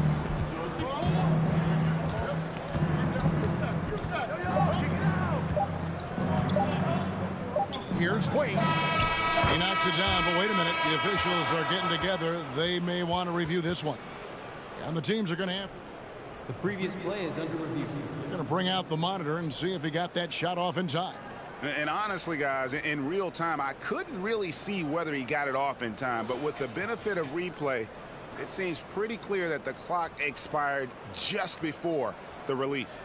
Here's Wade. He knocks it down, but wait a minute. The officials are getting together. They may want to review this one. And the teams are going to have to. The previous play is under review. They're going to bring out the monitor and see if he got that shot off in time. And honestly, guys, in real time, I couldn't really see whether he got it off in time. But with the benefit of replay, it seems pretty clear that the clock expired just before the release.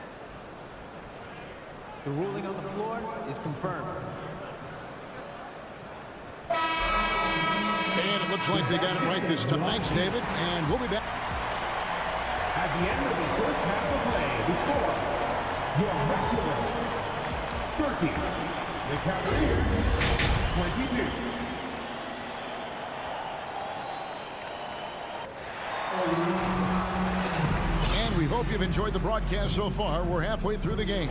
The ruling on the floor is confirmed. And it looks like they got it right this time. Thanks, David. And we'll be back. At the end of the first half of play, the score, your Raptors 30, the Cavaliers 22. And we hope you've enjoyed the broadcast so far. We're halfway through the game.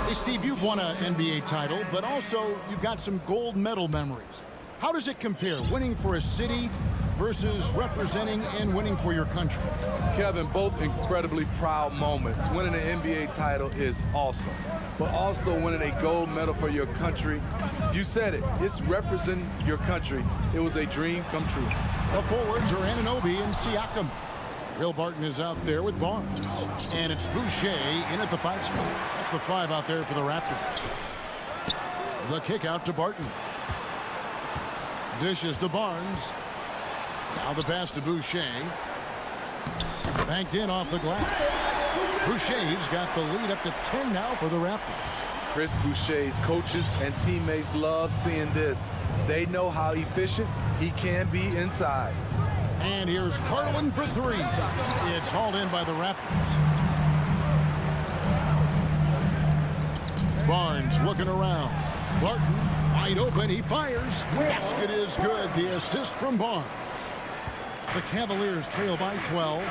Hey, Steve, you've won an NBA title, but also you've got some gold medal memories. How does it compare, winning for a city versus representing and winning for your country? Kevin, both incredibly proud moments. Winning an NBA title is awesome, but also winning a gold medal for your country, you said it, it's representing your country. It was a dream come true. The forwards are Anunoby and Siakam. Will Barton is out there with Barnes. And it's Boucher in at the 5 spot. That's the 5 out there for the Raptors. The kick out to Barton. Dishes to Barnes. Now the pass to Boucher. Banked in off the glass. Boucher's got the lead up to 10 now for the Raptors. Chris Boucher's coaches and teammates love seeing this. They know how efficient he can be inside. And here's Garland for 3. It's hauled in by the Raptors. Barnes looking around. Barton wide open. He fires. Basket is good. The assist from Barnes. The Cavaliers trail by 12.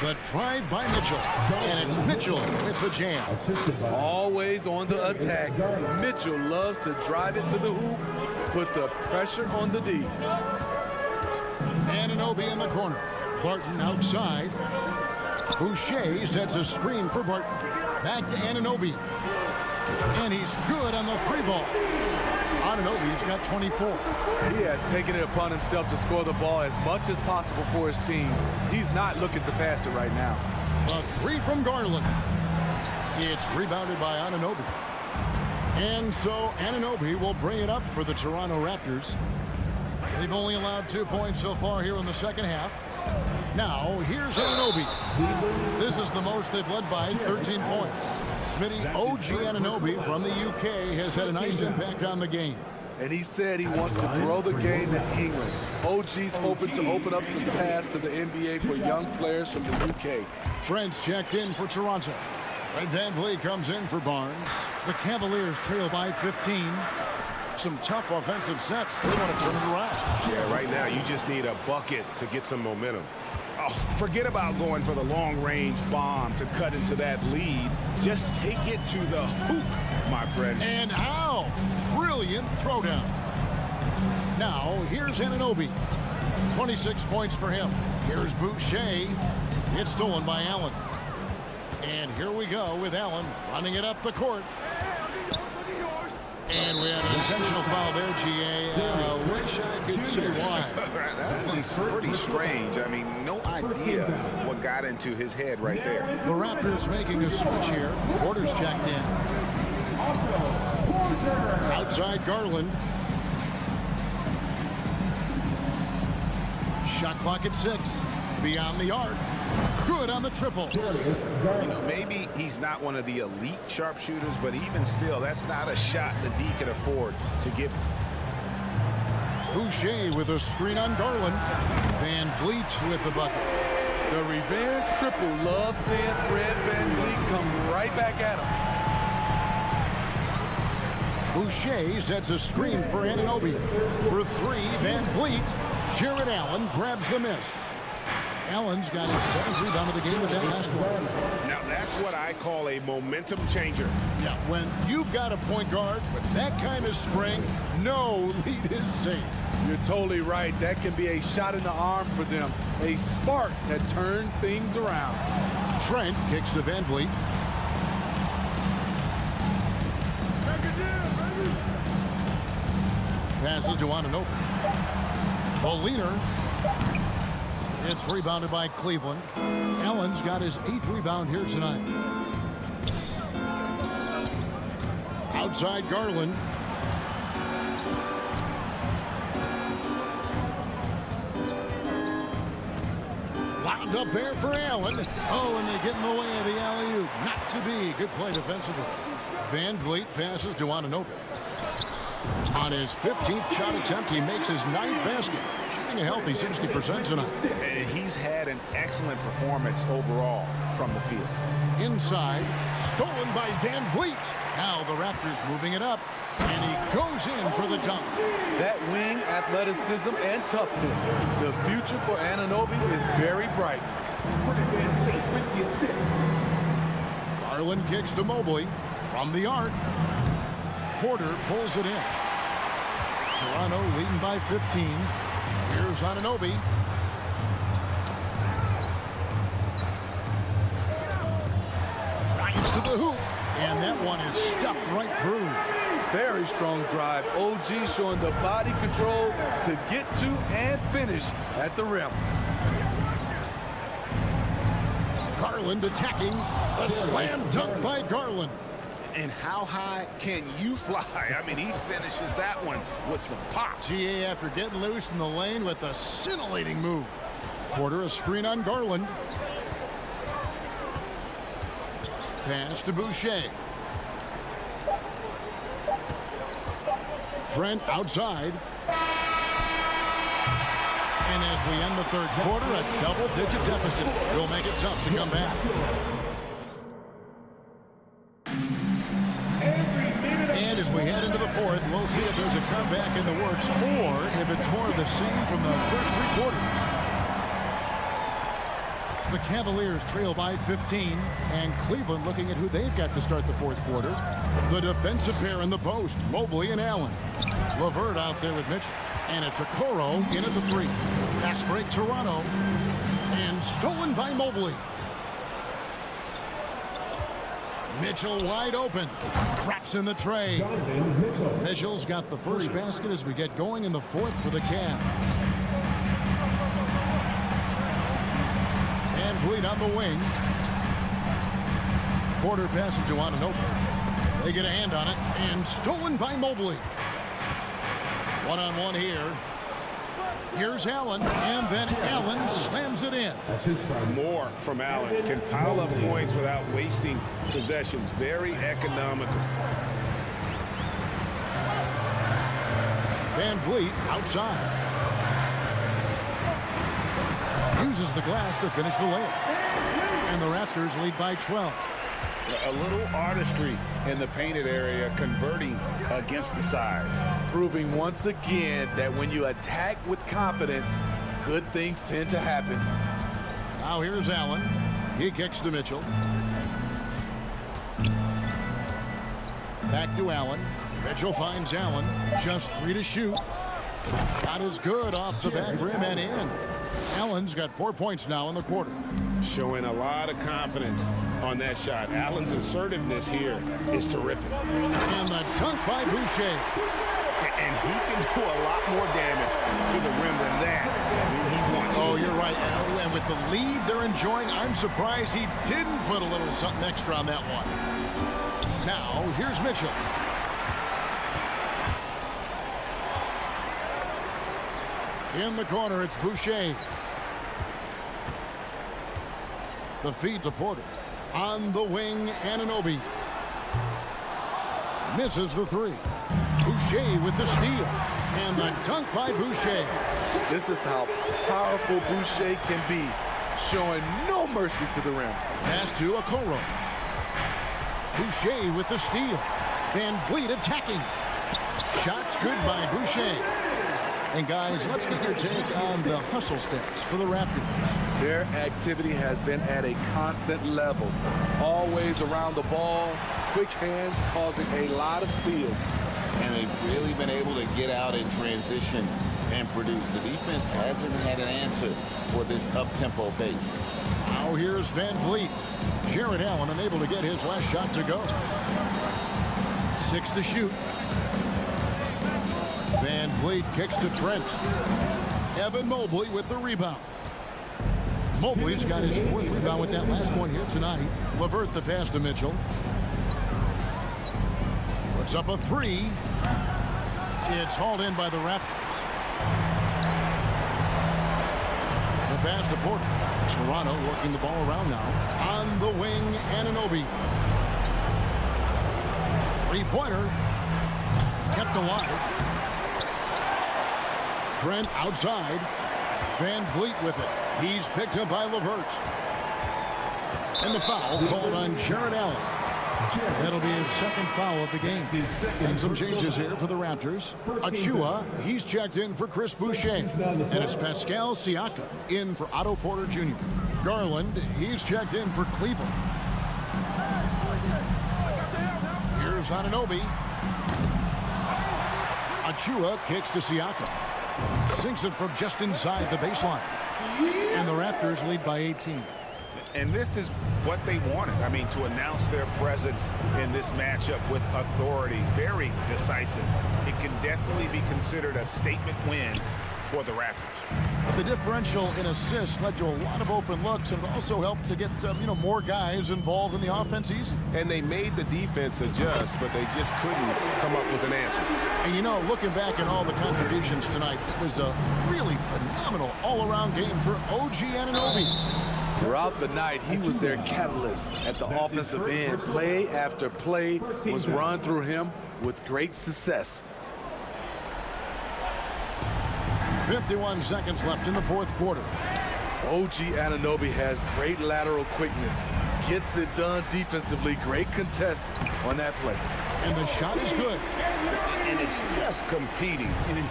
The drive by Mitchell. And it's Mitchell with the jam. Always on the attack. Mitchell loves to drive it to the hoop, put the pressure on the D. Anunoby in the corner. Barton outside. Boucher sets a screen for Barton. Back to Anunoby. And he's good on the 3 ball. Anunoby's got 24. He has taken it upon himself to score the ball as much as possible for his team. He's not looking to pass it right now. A 3 from Garland. It's rebounded by Anunoby. And so Anunoby will bring it up for the Toronto Raptors. They've only allowed 2 points so far here in the second half. Now, here's Anunoby. This is the most they've led by 13 points. Smitty, OG Anunoby from the UK has had a nice impact on the game. And he said he wants to grow the game in England. OG's hoping to open up some paths to the NBA for young players from the UK. Trent's checked in for Toronto. And Van Vliet comes in for Barnes. The Cavaliers trail by 15. Some tough offensive sets. They want to turn it around. Yeah, right now you just need a bucket to get some momentum. Oh, forget about going for the long-range bomb to cut into that lead. Just take it to the hoop, my friend. And ow! Brilliant throwdown. Now, here's Anunoby. 26 points for him. Here's Boucher. It's stolen by Allen. And here we go with Allen running it up the court. And we have an intentional foul there, GA. Wish I could say why. That one's pretty strange. I mean, no idea what got into his head right there. The Raptors making a switch here. Porter's checked in. Outside Garland. Shot clock at 6. Beyond the arc. Good on the triple. You know, maybe he's not one of the elite sharpshooters, but even still, that's not a shot the D can afford to give. Boucher with a screen on Garland. Van Vliet with the bucket. The revenge triple loves seeing Fred Van Vliet come right back at him. Boucher sets a screen for Anunoby. For 3, Van Vliet. Jared Allen grabs the miss. Allen's got his 7th rebound of the game with that last one. Now that's what I call a momentum changer. Yeah, when you've got a point guard with that kind of spring, no lead is safe. You're totally right. That can be a shot in the arm for them. A spark that turned things around. Trent kicks to Van Vliet. Passes to Anunoby. Poliner. It's rebounded by Cleveland. Allen's got his 8th rebound here tonight. Outside Garland. Wound up there for Allen. Oh, and they get in the way of the alley-oop. Not to be. Good play defensively. Van Vliet passes to Anunoby. On his 15th shot attempt, he makes his 9th basket. Shooting a healthy 60% tonight. And he's had an excellent performance overall from the field. Inside, stolen by Van Vliet. Now the Raptors moving it up. And he goes in for the dunk. That wing athleticism and toughness. The future for Anunoby is very bright. Garland kicks to Mobley from the arc. Porter pulls it in. Toronto leading by 15. Here's Anunoby. Drives to the hoop. And that one is stuffed right through. Very strong drive. OG showing the body control to get to and finish at the rim. Garland attacking. A slam dunk by Garland. And how high can you fly? I mean, he finishes that one with some pop. GA after getting loose in the lane with a scintillating move. Porter a screen on Garland. Pass to Boucher. Trent outside. And as we end the third quarter, a double-digit deficit will make it tough to come back. And as we head into the fourth, we'll see if there's a comeback in the works or if it's more of the same from the first three quarters. The Cavaliers trail by 15, and Cleveland looking at who they've got to start the fourth quarter. The defensive pair in the post, Mobley and Allen. LeVert out there with Mitchell. And it's Okoro in at the three. Fast break Toronto. And stolen by Mobley. Mitchell wide open. Traps in the tray. Mitchell's got the first basket as we get going in the fourth for the Cavs. And Bleed on the wing. Porter passes to Anunoby. They get a hand on it. And stolen by Mobley. One-on-one here. Here's Allen, and then Allen slams it in. More from Allen. Can pile up points without wasting possessions. Very economical. Van Vliet outside. Uses the glass to finish the layup. And the Raptors lead by 12. A little artistry in the painted area, converting against the size. Proving once again that when you attack with confidence, good things tend to happen. Now here's Allen. He kicks to Mitchell. Back to Allen. Mitchell finds Allen. Just 3 to shoot. Shot is good off the back rim and in. Allen's got 4 points now in the quarter. Showing a lot of confidence on that shot. Allen's assertiveness here is terrific. And the dunk by Boucher. And he can do a lot more damage to the rim than that when he wants to. Oh, you're right. And with the lead they're enjoying, I'm surprised he didn't put a little something extra on that one. Now, here's Mitchell. In the corner, it's Boucher. The feed to Porter. On the wing, Anunoby. Misses the three. Boucher with the steal. And the dunk by Boucher. This is how powerful Boucher can be, showing no mercy to the rim. Pass to Okoro. Boucher with the steal. Van Vliet attacking. Shots good by Boucher. And guys, let's get your take on the hustle stats for the Raptors. Their activity has been at a constant level. Always around the ball, quick hands causing a lot of steals. And they've really been able to get out in transition and produce. The defense hasn't had an answer for this up-tempo pace. Now here's Van Vliet. Jarrett Allen unable to get his last shot to go. 6 to shoot. Van Vliet kicks to Trent. Evan Mobley with the rebound. Mobley's got his 4th rebound with that last one here tonight. LeVert the pass to Mitchell. Puts up a 3. It's hauled in by the Raptors. The pass to Porter. Toronto working the ball around now. On the wing, Anunoby. 3-pointer. Kept alive. Trent outside. Van Vliet with it. He's picked up by LeVert. And the foul called on Jarrett Allen. That'll be his 2nd foul of the game. And some changes here for the Raptors. Achua, he's checked in for Chris Boucher. And it's Pascal Siakam in for Otto Porter Jr. Garland, he's checked in for Cleveland. Here's Anunoby. Achua kicks to Siakam. Sinks it from just inside the baseline. And the Raptors lead by 18. And this is what they wanted. I mean, to announce their presence in this matchup with authority. Very decisive. It can definitely be considered a statement win for the Raptors. The differential in assists led to a lot of open looks, and it also helped to get more guys involved in the offense easy. And they made the defense adjust, but they just couldn't come up with an answer. And looking back at all the contributions tonight, it was a really phenomenal all-around game for OG Anunoby. Throughout the night, he was their catalyst at the offensive end. Play after play was run through him with great success. 51 seconds left in the fourth quarter. OG Anunoby has great lateral quickness. Gets it done defensively. Great contest on that play. And the shot is good. And it's just competing. And,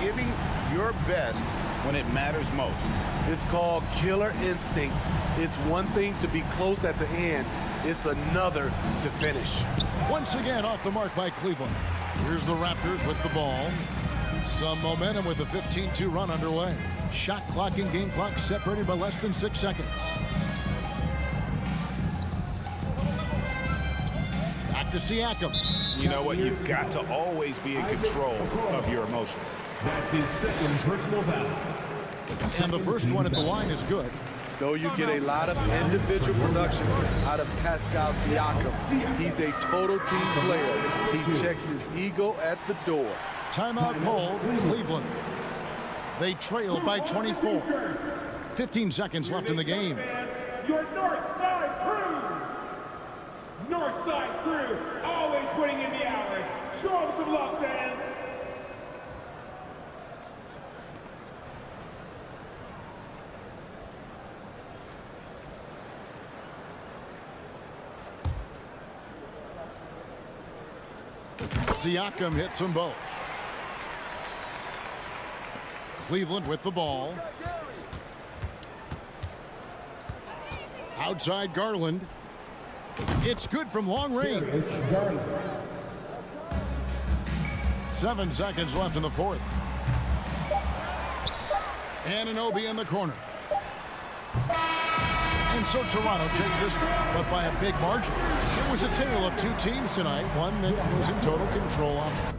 giving your best when it matters most. It's called killer instinct. It's one thing to be close at the end. It's another to finish. Once again off the mark by Cleveland. Here's the Raptors with the ball. Some momentum with a 15-2 run underway. Shot clock and game clock separated by less than 6 seconds. Back to Siakam. You know what? You've got to always be in control of your emotions. That's his second personal foul. And the first one at the line is good. Though you get a lot of individual production out of Pascal Siakam, he's a total team player. He checks his ego at the door. Timeout called Cleveland. They trail by 24. 15 seconds left in the game. Your North Side crew! North Side crew, always putting in the hours. Show them some love, fans. Siakam hits them both. Cleveland with the ball. Outside Garland. It's good from long range. 7 seconds left in the fourth. Anunoby in the corner. And so Toronto takes this, but by a big margin. It was a tale of two teams tonight, one that was in total control of it.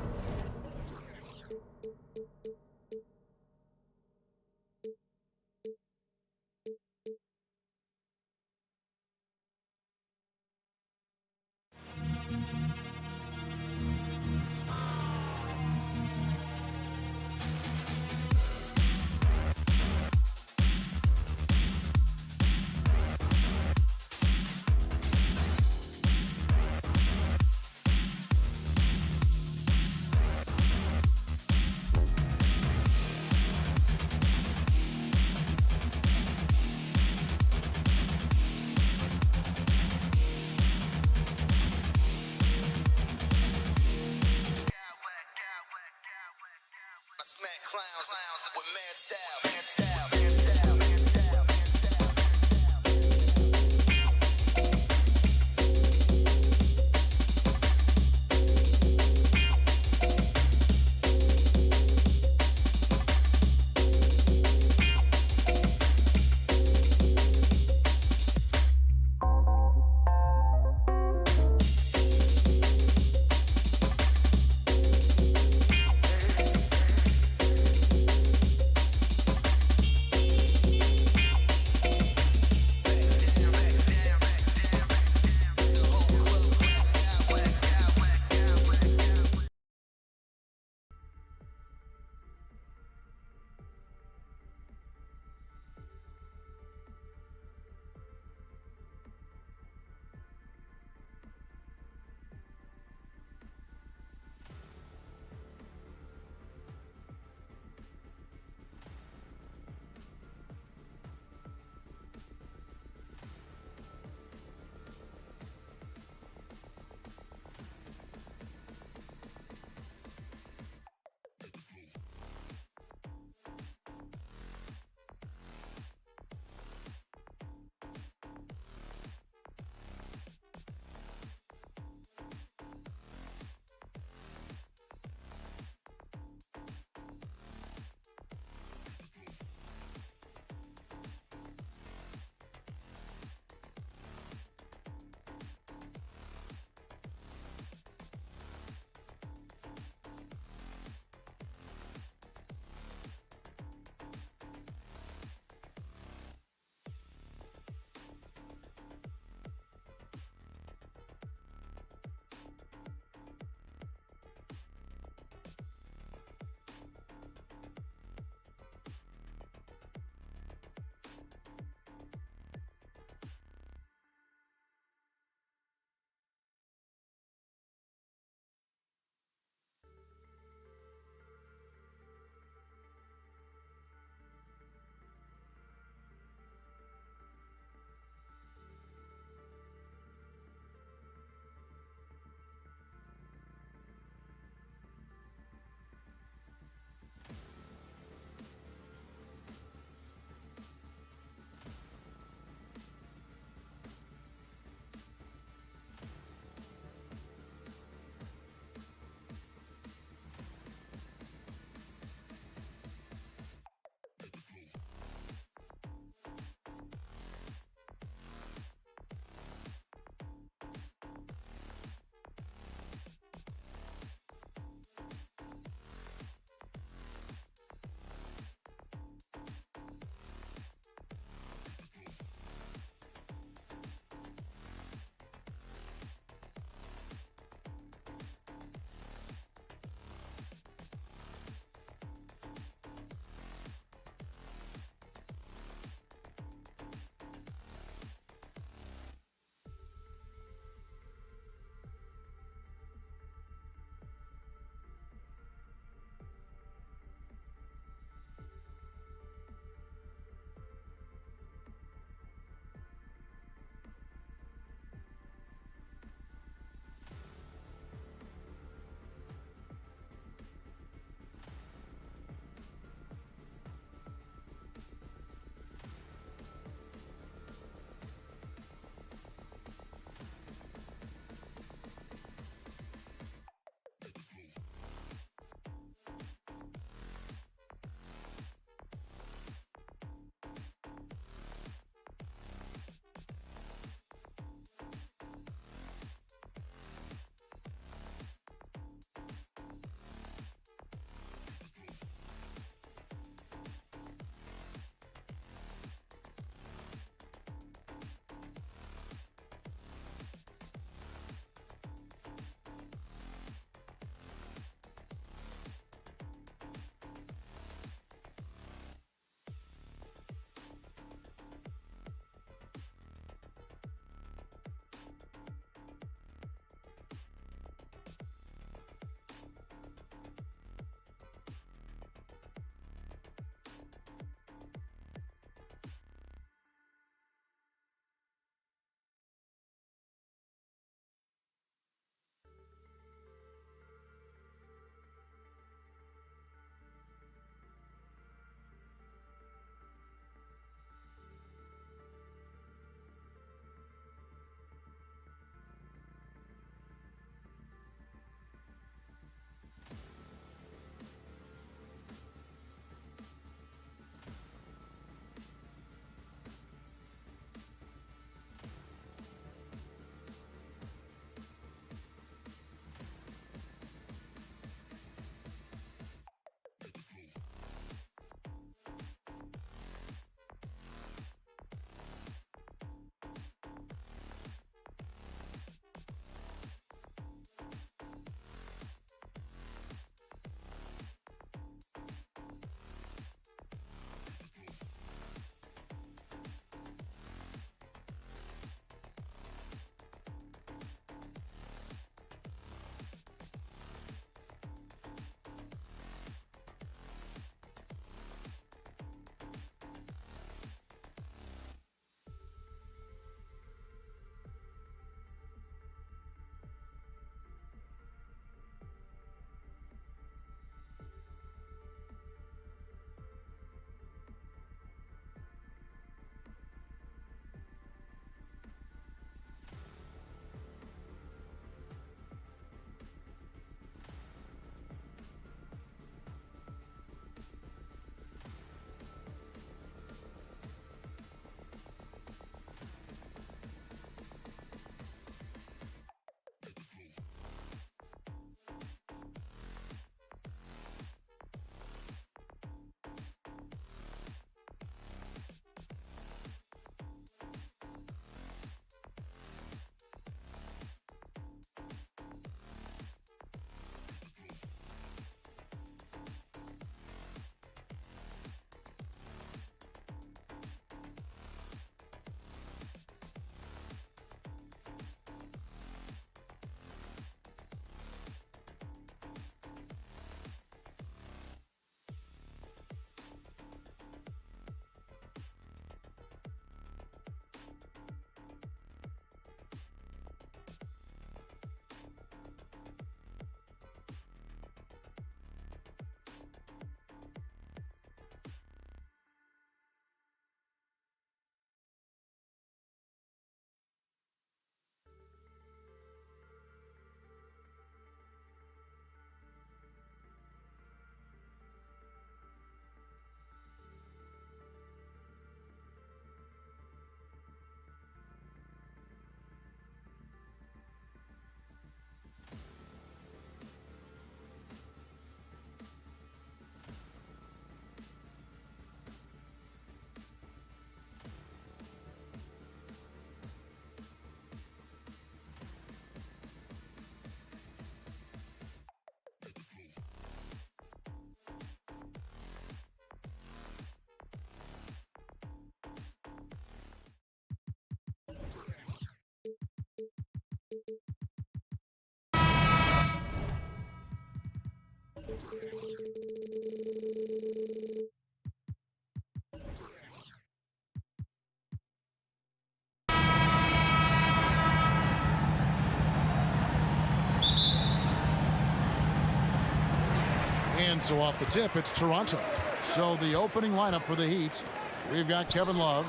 And so off the tip, it's Toronto. So the opening lineup for the Heat, we've got Kevin Love,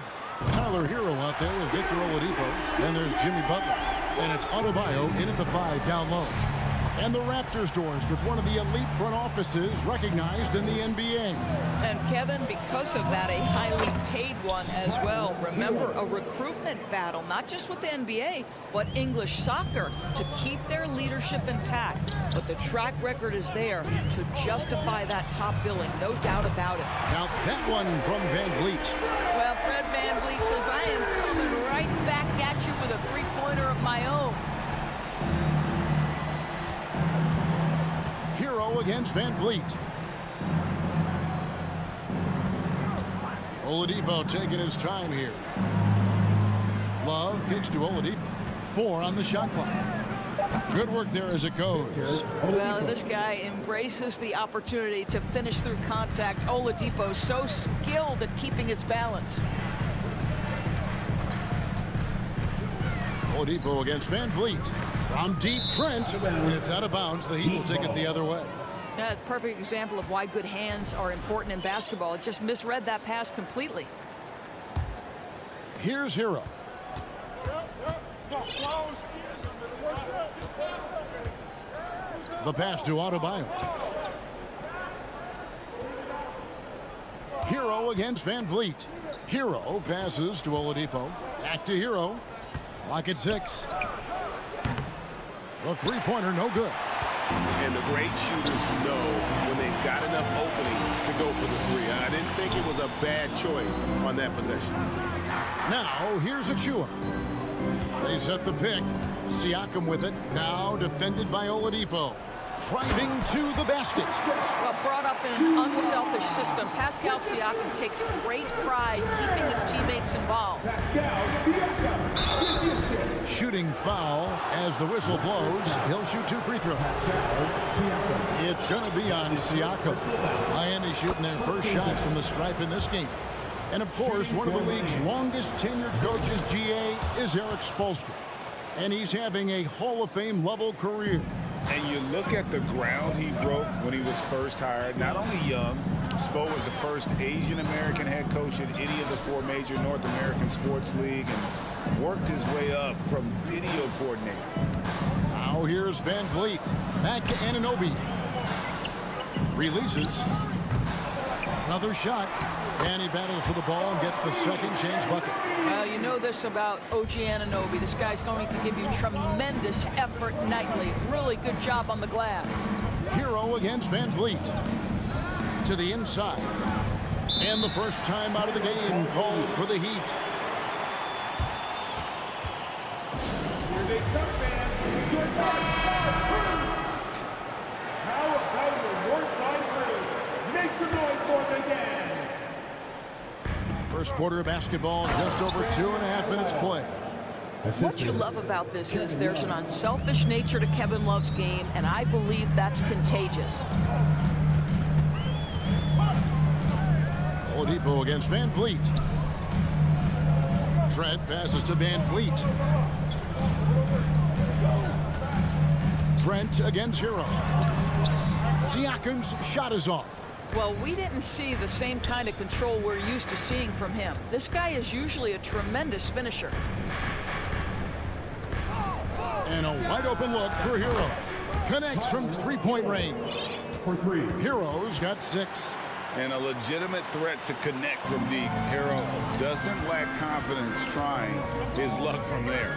Tyler Hero out there with Victor Oladipo, and there's Jimmy Butler. And it's Adebayo in at the 5 down low. And the Raptors doors with one of the elite front offices recognized in the NBA. And Kevin, because of that, a highly paid one as well. Remember, a recruitment battle, not just with the NBA, but English soccer to keep their leadership intact. But the track record is there to justify that top billing, no doubt about it. Now that one from Van Vliet. Well, Fred Van Vliet says, I am coming right back at you with a three-pointer of my own. Hero against Van Vliet. Oladipo taking his time here. Love kicks to Oladipo. 4 on the shot clock. Good work there as it goes. Well, this guy embraces the opportunity to finish through contact. Oladipo so skilled at keeping his balance. Oladipo against Van Vliet. From deep, Trent, and it's out of bounds. The Heat will take it the other way. That's a perfect example of why good hands are important in basketball. It just misread that pass completely. Here's Hero. The pass to Adebayo. Hero against Van Vliet. Hero passes to Oladipo. Back to Hero. Clock at 6. The three-pointer, no good. And the great shooters know when they've got enough opening to go for the 3. I didn't think it was a bad choice on that possession. Now, here's Achua. They set the pick. Siakam with it. Now defended by Oladipo. Driving to the basket. Well, brought up in an unselfish system, Pascal Siakam takes great pride keeping his teammates involved. Shooting foul as the whistle blows. He'll shoot 2 free throws. It's going to be on Siakam. Miami shooting their first shots from the stripe in this game. And, of course, one of the league's longest tenured coaches, GA, is Eric Spoelstra. And he's having a Hall of Fame level career. And you look at the ground he broke when he was first hired. Not only young, Spo was the first Asian-American head coach in any of the 4 major North American sports league and worked his way up from video coordinator. Now here's Van Vliet. Back to Anunoby. Releases. Another shot. And he battles for the ball and gets the second chance bucket. Well, you know this about OG Anunoby. This guy's going to give you tremendous effort nightly. Really good job on the glass. Hero against Van Vliet. To the inside. And the first time out of the game called for the Heat. Here they come, fans. How about your north side crew? Make some noise for them again. First quarter of basketball, just over 2.5 minutes play. What you love about this is there's an unselfish nature to Kevin Love's game, and I believe that's contagious. Oladipo against Van Vliet. Trent passes to Van Vliet. Trent against Hero. Siakam's shot is off. Well, we didn't see the same kind of control we're used to seeing from him. This guy is usually a tremendous finisher. And a wide open look for Hero. Connects from three-point range. For 3. Hero's got 6. And a legitimate threat to connect from deep. Hero doesn't lack confidence trying his luck from there.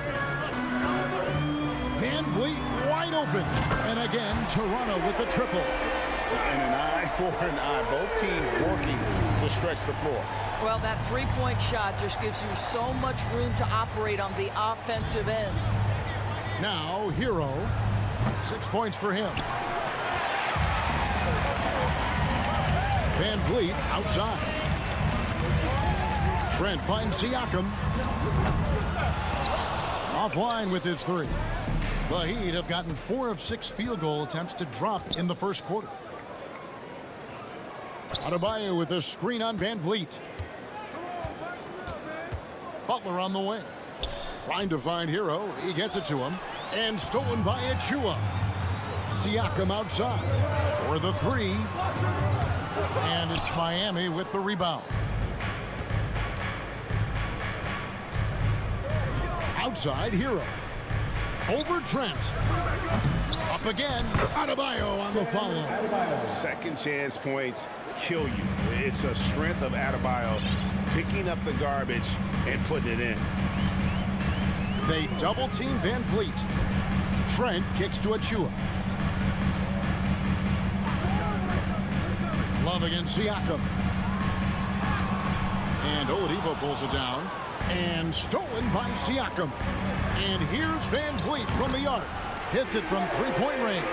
Van Vliet wide open. And again, Toronto with the triple. And an eye for an eye. Both teams working to stretch the floor. Well, that three-point shot just gives you so much room to operate on the offensive end. Now, Hero. 6 points for him. Van Vliet outside. Trent finds Siakam. Offline with his 3. The Heat have gotten 4 of 6 field goal attempts to drop in the first quarter. Adebayo with a screen on Van Vliet. Butler on the wing. Trying to find Hero. He gets it to him. And stolen by Achua. Siakam outside. for the three. And it's Miami with the rebound. Outside, Hero. Over Trent. Up again. Adebayo on the follow. Second chance points kill you. It's a strength of Adebayo picking up the garbage and putting it in. They double team Van Vliet. Trent kicks to Achua. Love against Siakam. And Oladipo pulls it down. And stolen by Siakam. And here's Van Vliet from the arc. Hits it from three-point range.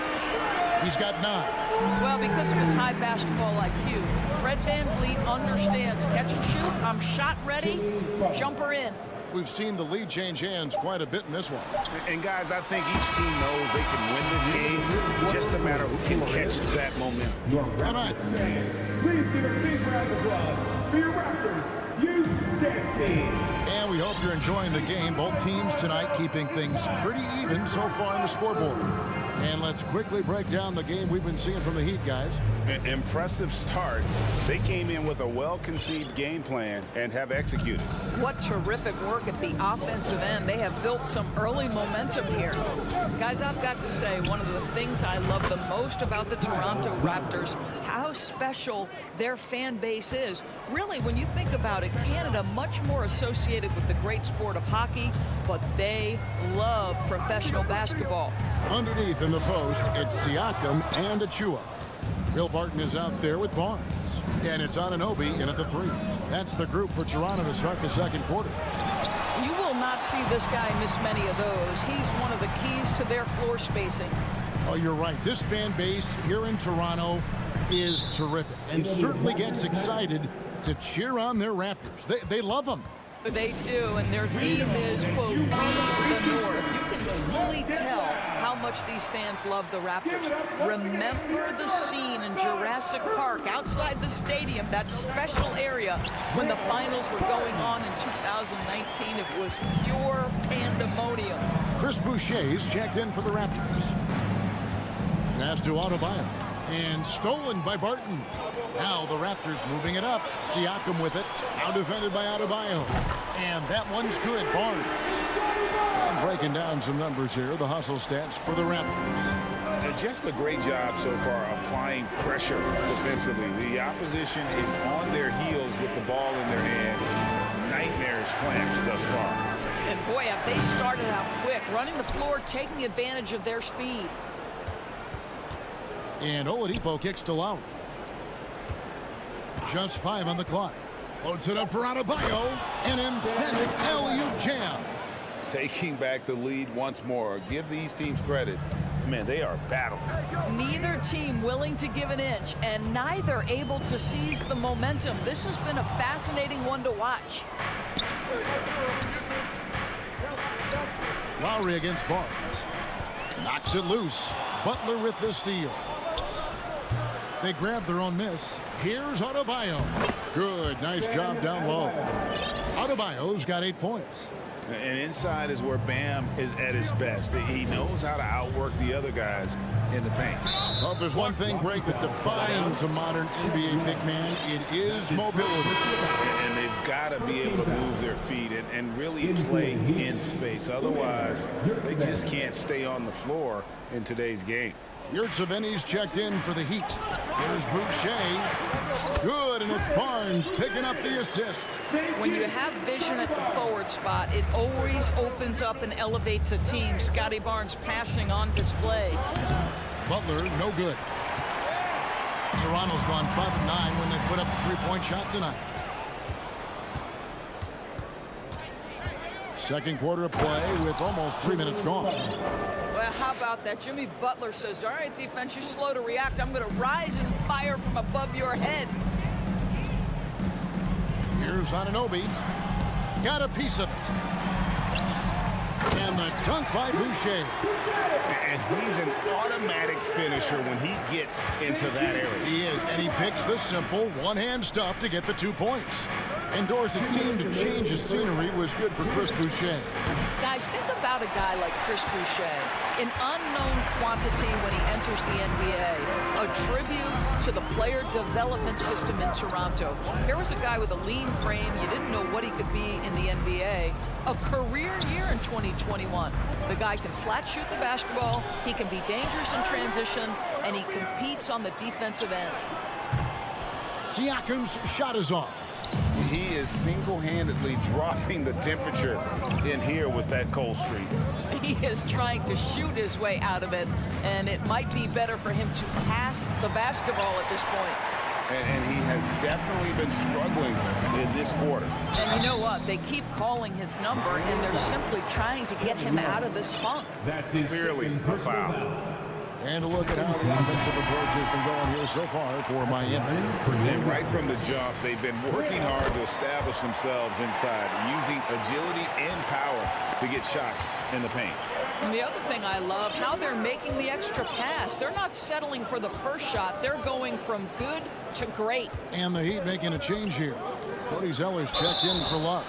He's got 9. Well, because of his high basketball IQ, Fred Van Vliet understands catch and shoot. I'm shot ready. Jumper in. We've seen the lead change hands quite a bit in this one. And guys, I think each team knows they can win this game. It's just a matter who can catch that momentum. All right. Please give a big round of applause for your Raptors. You Destiny. And we hope you're enjoying the game. Both teams tonight keeping things pretty even so far on the scoreboard. And let's quickly break down the game we've been seeing from the Heat, guys. An impressive start. They came in with a well-conceived game plan and have executed. What terrific work at the offensive end. They have built some early momentum here. Guys, I've got to say, one of the things I love the most about the Toronto Raptors, how special their fan base is. Really, when you think about it, Canada much more associated with the great sport of hockey, but they love professional basketball. Underneath in the post, it's Siakam and Achua. Will Barton is out there with Barnes. And it's Anunoby in at the 3. That's the group for Toronto to start the second quarter. You will not see this guy miss many of those. He's one of the keys to their floor spacing. Oh, you're right. This fan base here in Toronto is terrific and certainly gets excited to cheer on their Raptors. They love them. They do, and their theme is, quote, "We the North." You can fully tell how much these fans love the Raptors. Remember the scene in Jurassic Park outside the stadium, that special area when the finals were going on in 2019. It was pure pandemonium. Chris Boucher's checked in for the Raptors. Pass to Adebayo. And stolen by Barton. Now the Raptors moving it up. Siakam with it. Now defended by Adebayo. And that one's good. Barnes. And breaking down some numbers here. The hustle stats for the Raptors. Just a great job so far applying pressure defensively. The opposition is on their heels with the ball in their hand. Nightmarish clamps thus far. And boy, have they started out quick. Running the floor, taking advantage of their speed. And Oladipo kicks to Lowry. Just 5 on the clock. Loads it up for Adebayo. An emphatic alley-oop jam. Taking back the lead once more. Give these teams credit. Man, they are battling. Neither team willing to give an inch, and neither able to seize the momentum. This has been a fascinating one to watch. Lowry against Barnes. Knocks it loose. Butler with the steal. They grab their own miss. Here's Adebayo. Good. Nice job down low. Adebayo's got 8 points. And inside is where Bam is at his best. He knows how to outwork the other guys in the paint. Well, if there's one thing, Greg, that defines a modern NBA big man, it is mobility. And they've got to be able to move their feet and really play in space. Otherwise, they just can't stay on the floor in today's game. Yurtseveni's checked in for the Heat. Here's Boucher. Good, and it's Barnes picking up the assist. When you have vision at the forward spot, it always opens up and elevates a team. Scotty Barnes passing on display. Butler, no good. Toronto's gone 5 of 9 when they put up a 3-point shot tonight. Second quarter of play with almost 3 minutes gone. Well, how about that? Jimmy Butler says, all right, defense, you're slow to react. I'm going to rise and fire from above your head. Here's Anunoby. Got a piece of it. And the dunk by Boucher. And he's an automatic finisher when he gets into that area. He is, and he picks the simple one-hand stuff to get the 2 points. Indoors, it seemed to change his scenery was good for Chris Boucher. Guys, think about a guy like Chris Boucher, an unknown quantity when he enters the NBA, a tribute to the player development system in Toronto. Here was a guy with a lean frame. You didn't know what he could be in the NBA. A career year in 2021. The guy can flat shoot the basketball, he can be dangerous in transition, and he competes on the defensive end. Siakam's shot is off. He is single-handedly dropping the temperature in here with that cold streak. He is trying to shoot his way out of it, and it might be better for him to pass the basketball at this point. And he has definitely been struggling in this quarter. And you know what? They keep calling his number, and they're simply trying to get him out of this funk. That's clearly a foul. And a look at how the offensive approach has been going here so far for Miami. And right from the jump, they've been working hard to establish themselves inside, using agility and power to get shots in the paint. And the other thing I love, how they're making the extra pass. They're not settling for the first shot. They're going from good to great. And the Heat making a change here. Cody Zeller's checked in for Love.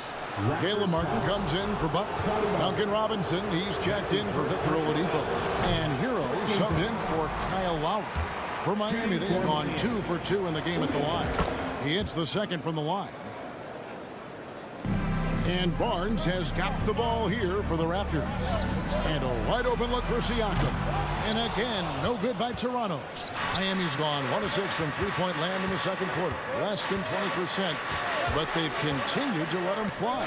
Caleb Martin comes in for Buck. Duncan Robinson, he's checked in for Victor Oladipo. And Hero subbed in for Kyle Lowry. For Miami, they have gone 2 for 2 in the game at the line. He hits the second from the line. And Barnes has got the ball here for the Raptors. And a wide open look for Siakam. And again, no good by Toronto. Miami's gone 1 of 6 from three-point land in the second quarter. Less than 20%. But they've continued to let him fly.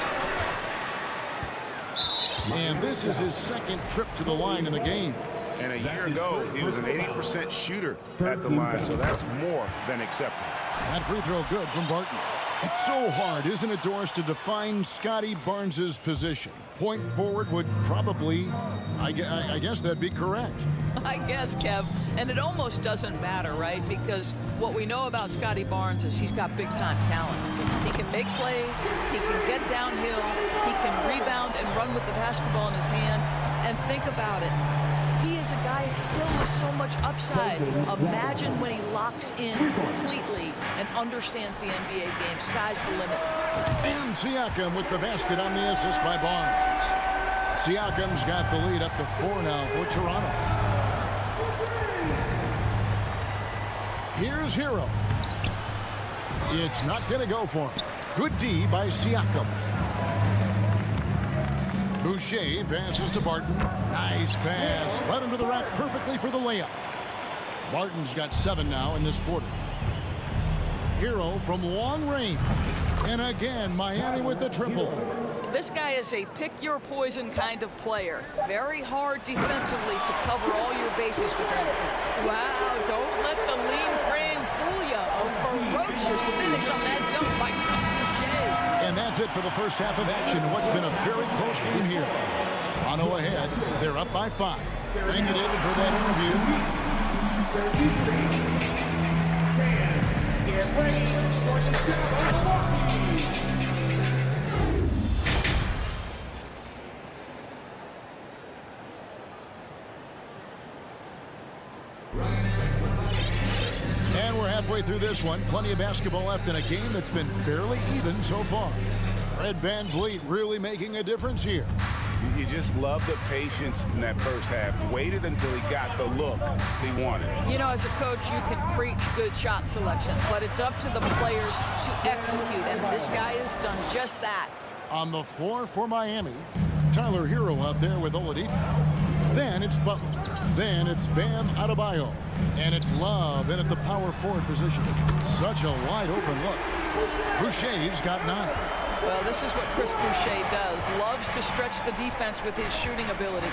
And this is his second trip to the line in the game. And a year ago, he was an 80% shooter at the line, so that's more than acceptable. That free throw good from Barton. It's so hard, isn't it, Doris, to define Scotty Barnes' position? Point forward would probably, I guess that'd be correct. I guess, Kev. And it almost doesn't matter, right? Because what we know about Scotty Barnes is he's got big-time talent. He can make plays. He can get downhill. He can rebound and run with the basketball in his hand. And think about it. He is a guy still with so much upside. Imagine when he locks in completely and understands the NBA game. Sky's the limit. And Siakam with the basket on the assist by Barnes. Siakam's got the lead up to 4 now for Toronto. Here's Hero. It's not going to go for him. Good D by Siakam. Boucher passes to Barton. Nice pass. Led him to the rack perfectly for the layup. Barton's got 7 now in this quarter. Hero from long range. And again, Miami with the triple. This guy is a pick-your-poison kind of player. Very hard defensively to cover all your bases with him. Wow, don't let the lean frame fool you. A ferocious finish on that dunk by Chris Boucher. And that's it for the first half of action. What's been a very close game here. Toronto ahead. They're up by 5. Thank you, David, for that interview. Get ready for the Cavaliers. And we're halfway through this one. Plenty of basketball left in a game that's been fairly even so far. Fred VanVleet really making a difference here. You just love the patience in that first half. Waited until he got the look he wanted. You know, as a coach, you can preach good shot selection, but it's up to the players to execute, and this guy has done just that. On the floor for Miami, Tyler Hero out there with Oladipo. Then it's Butler. Then it's Bam Adebayo. And it's Love in at the power forward position. Such a wide open look. Boucher's got 9. Well, this is what Chris Boucher does. Loves to stretch the defense with his shooting ability.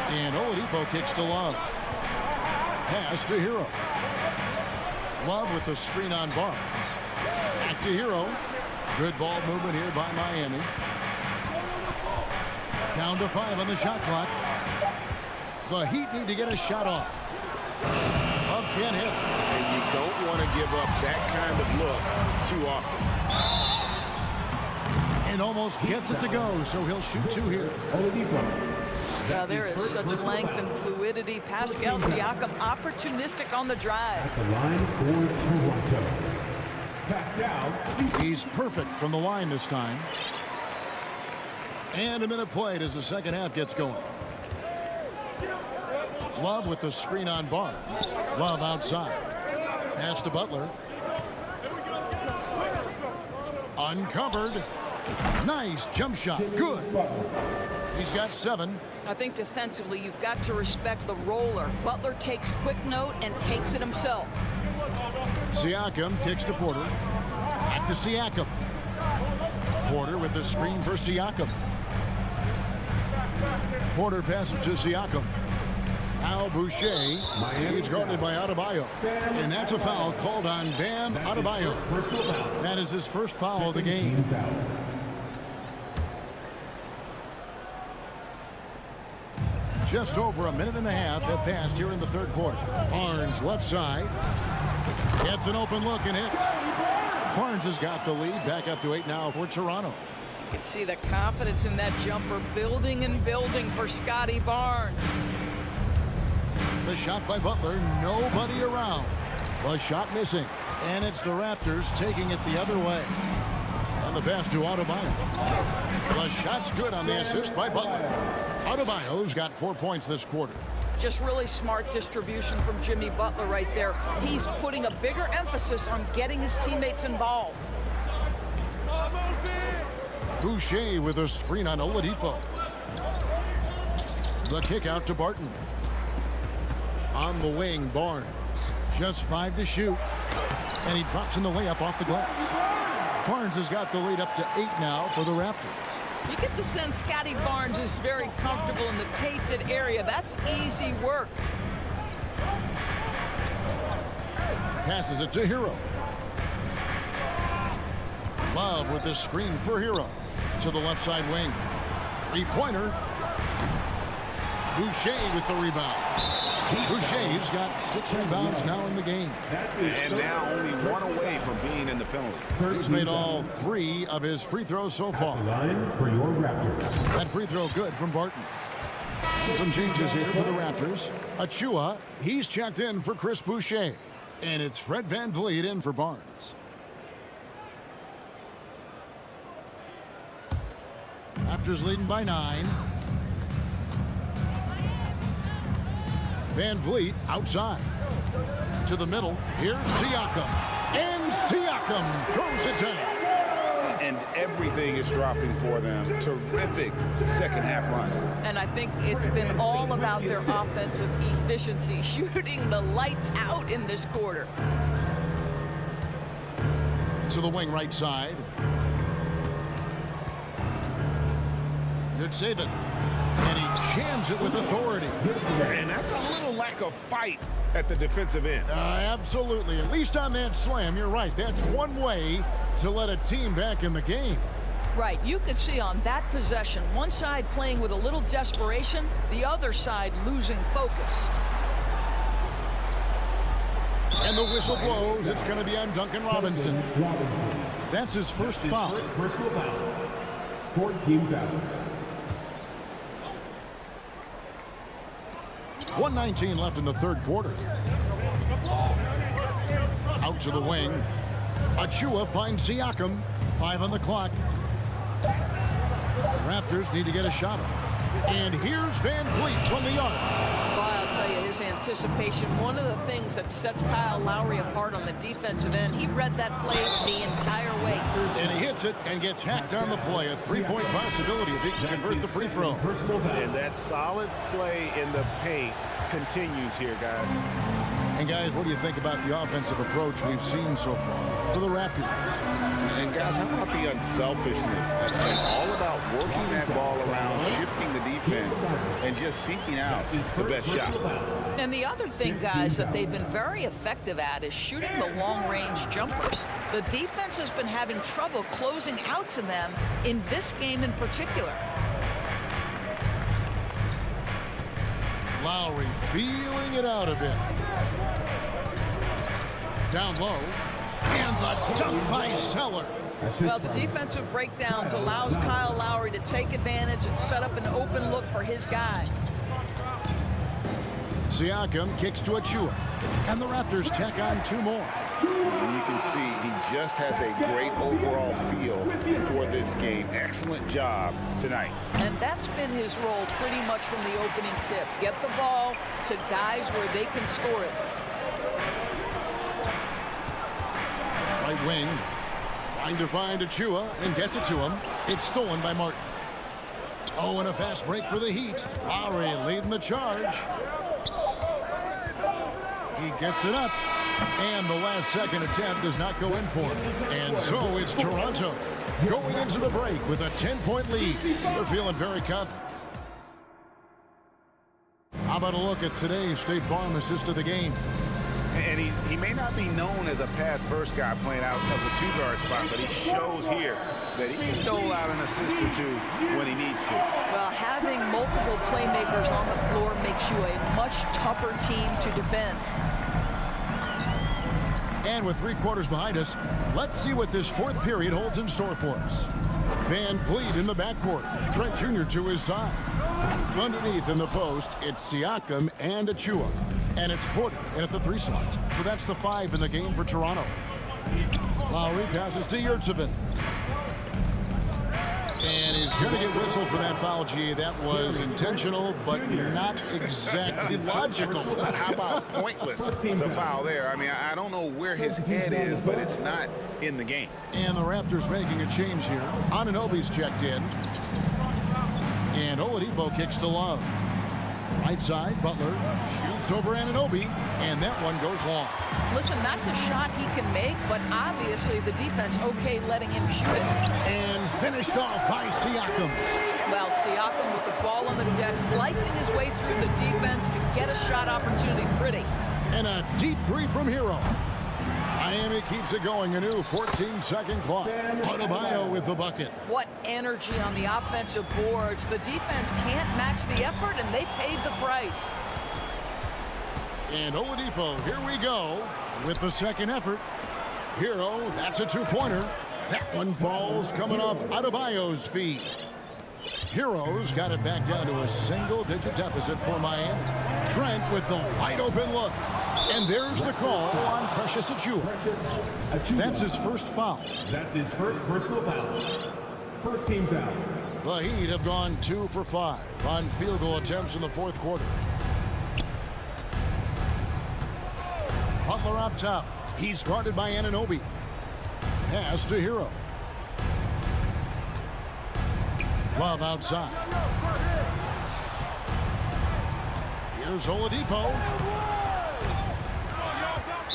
And Oladipo kicks to Love. Pass to Hero. Love with the screen on Barnes. Back to Hero. Good ball movement here by Miami. Down to 5 on the shot clock. The Heat need to get a shot off. Love can't hit. And you don't want to give up that kind of look too often. And almost gets it to go, so he'll shoot 2 here. Now there is such length and fluidity. Pascal Siakam opportunistic on the drive. At the line for Toronto. He's perfect from the line this time. And a minute played as the second half gets going. Love with the screen on Barnes. Love outside. Pass to Butler. Uncovered. Nice jump shot. Good. He's got 7. I think defensively you've got to respect the roller. Butler takes quick note and takes it himself. Siakam kicks to Porter. Back to Siakam. Porter with the screen for Siakam. Porter passes to Siakam. Now Boucher. He's guarded by Adebayo. And that's a foul called on Bam Adebayo. That is his first foul of the game. Just over a minute and a half have passed here in the third quarter. Barnes left side. Gets an open look and hits. Barnes has got the lead. Back up to 8 now for Toronto. You can see the confidence in that jumper building and building for Scotty Barnes. The shot by Butler. Nobody around. The shot missing. And it's the Raptors taking it the other way. And the pass to Adebayo. The shot's good on the assist by Butler. Adebayo's got 4 points this quarter. Just really smart distribution from Jimmy Butler right there. He's putting a bigger emphasis on getting his teammates involved. Boucher with a screen on Oladipo. The kick out to Barton. On the wing, Barnes. Just 5 to shoot. And he drops in the layup off the glass. Barnes has got the lead up to 8 now for the Raptors. You get the sense Scotty Barnes is very comfortable in the painted area. That's easy work. Passes it to Hero. Love with the screen for Hero. To the left side wing. 3-pointer. Boucher with the rebound. Boucher's got 6 rebounds now in the game. And now only 1 away from being in the penalty. He's made all 3 of his free throws so far. For your Raptors. That free throw good from Barton. Some changes here for the Raptors. Achua, he's checked in for Chris Boucher. And it's Fred VanVleet in for Barnes. Raptors leading by 9. VanVleet outside. To the middle. Here's Siakam. And Siakam throws it down. And everything is dropping for them. Terrific second half run. And I think it's been all about their offensive efficiency, shooting the lights out in this quarter. To the wing right side. Good save it. And he jams it with authority. And that's a little lack of fight at the defensive end. Absolutely. At least on that slam, you're right. That's one way to let a team back in the game. Right. You could see on that possession, one side playing with a little desperation, the other side losing focus. And the whistle blows. It's going to be on Duncan Robinson. That's his first foul. Personal foul. 14 foul. 1:19 left in the third quarter. Out to the wing. Achua finds Siakam. 5 on the clock. The Raptors need to get a shot off. And here's VanVleet from the arc. Well, I'll tell you, his anticipation, one of the things that sets Kyle Lowry apart on the defensive end, he read that play the entire way. And he hits it and gets hacked on the play. A 3-point possibility if he can convert the free throw. And that solid play in the paint continues here, guys. And guys, what do you think about the offensive approach we've seen so far for the Raptors? And guys, how about the unselfishness? And all about working that ball around, shifting the defense, and just seeking out the best shot. And the other thing, guys, that they've been very effective at is shooting the long-range jumpers. The defense has been having trouble closing out to them in this game in particular. Lowry feeling it out a bit. Down low. And the dunk by Zeller. Well, the defensive breakdowns allows Kyle Lowry to take advantage and set up an open look for his guy. Siakam kicks to Achua. And the Raptors tack on 2 more. And you can see he just has a great overall feel for this game. Excellent job tonight. And that's been his role pretty much from the opening tip. Get the ball to guys where they can score it. Right wing. Trying to find Achua and gets it to him. It's stolen by Martin. Oh, and a fast break for the Heat. Lowry leading the charge. He gets it up. And the last second attempt does not go in for him. And so it's Toronto going into the break with a 10-point lead. They're feeling very confident. How about a look at today's State Farm assist of the game? And he may not be known as a pass-first guy playing out of the 2-guard spot, but he shows here that he can dole out an assist or 2 when he needs to. Well, having multiple playmakers on the floor makes you a much tougher team to defend. And with 3 quarters behind us, let's see what this 4th period holds in store for us. Van Vliet in the backcourt. Trent Jr. to his side. Underneath in the post, it's Siakam and Achua. And it's Porter in at the 3 slot. So that's the 5 in the game for Toronto. Lowry passes to Yurtsevin. And he's going to get whistled for that foul, G. That was intentional, but not exactly logical. How about pointless to foul there? I mean, I don't know where his head is, but it's not in the game. And the Raptors making a change here. Anunoby's checked in. And Oladipo kicks to Love. Right side, Butler shoots over Anunoby, and that one goes long. Listen, that's a shot he can make, but obviously the defense okay letting him shoot it. And finished off by Siakam. Well, Siakam with the ball on the deck, slicing his way through the defense to get a shot opportunity pretty. And a deep 3 from Hero. Miami keeps it going, a new 14-second clock. Adebayo with the bucket. What energy on the offensive boards. The defense can't match the effort, and they paid the price. And Oladipo, here we go, with the second effort. Hero, that's a 2-pointer. That one falls coming off Adebayo's feet. Heroes got it back down to a single-digit deficit for Miami. Trent with the wide-open look. And there's the call on Precious Achua. That's his first foul. That's his first personal foul. First team foul. The Heat have gone 2 for 5 on field goal attempts in the 4th quarter. Butler up top. He's guarded by Anunoby. Pass to Hero. Love outside. Here's Oladipo.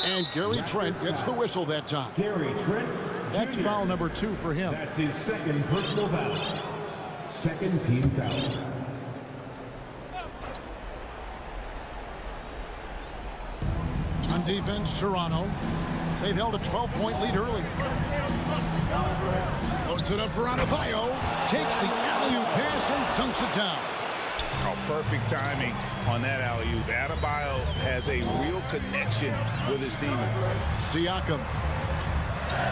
And Gary Trent gets the whistle that time. Gary Trent. That's foul number 2 for him. That's his second personal foul. Second team foul. On defense, Toronto. They've held a 12-point lead earlier. Loads it up for Adebayo. Takes the alley-oop pass and dunks it down. Oh, perfect timing on that alley-oop. Adebayo has a real connection with his teammates. Siakam.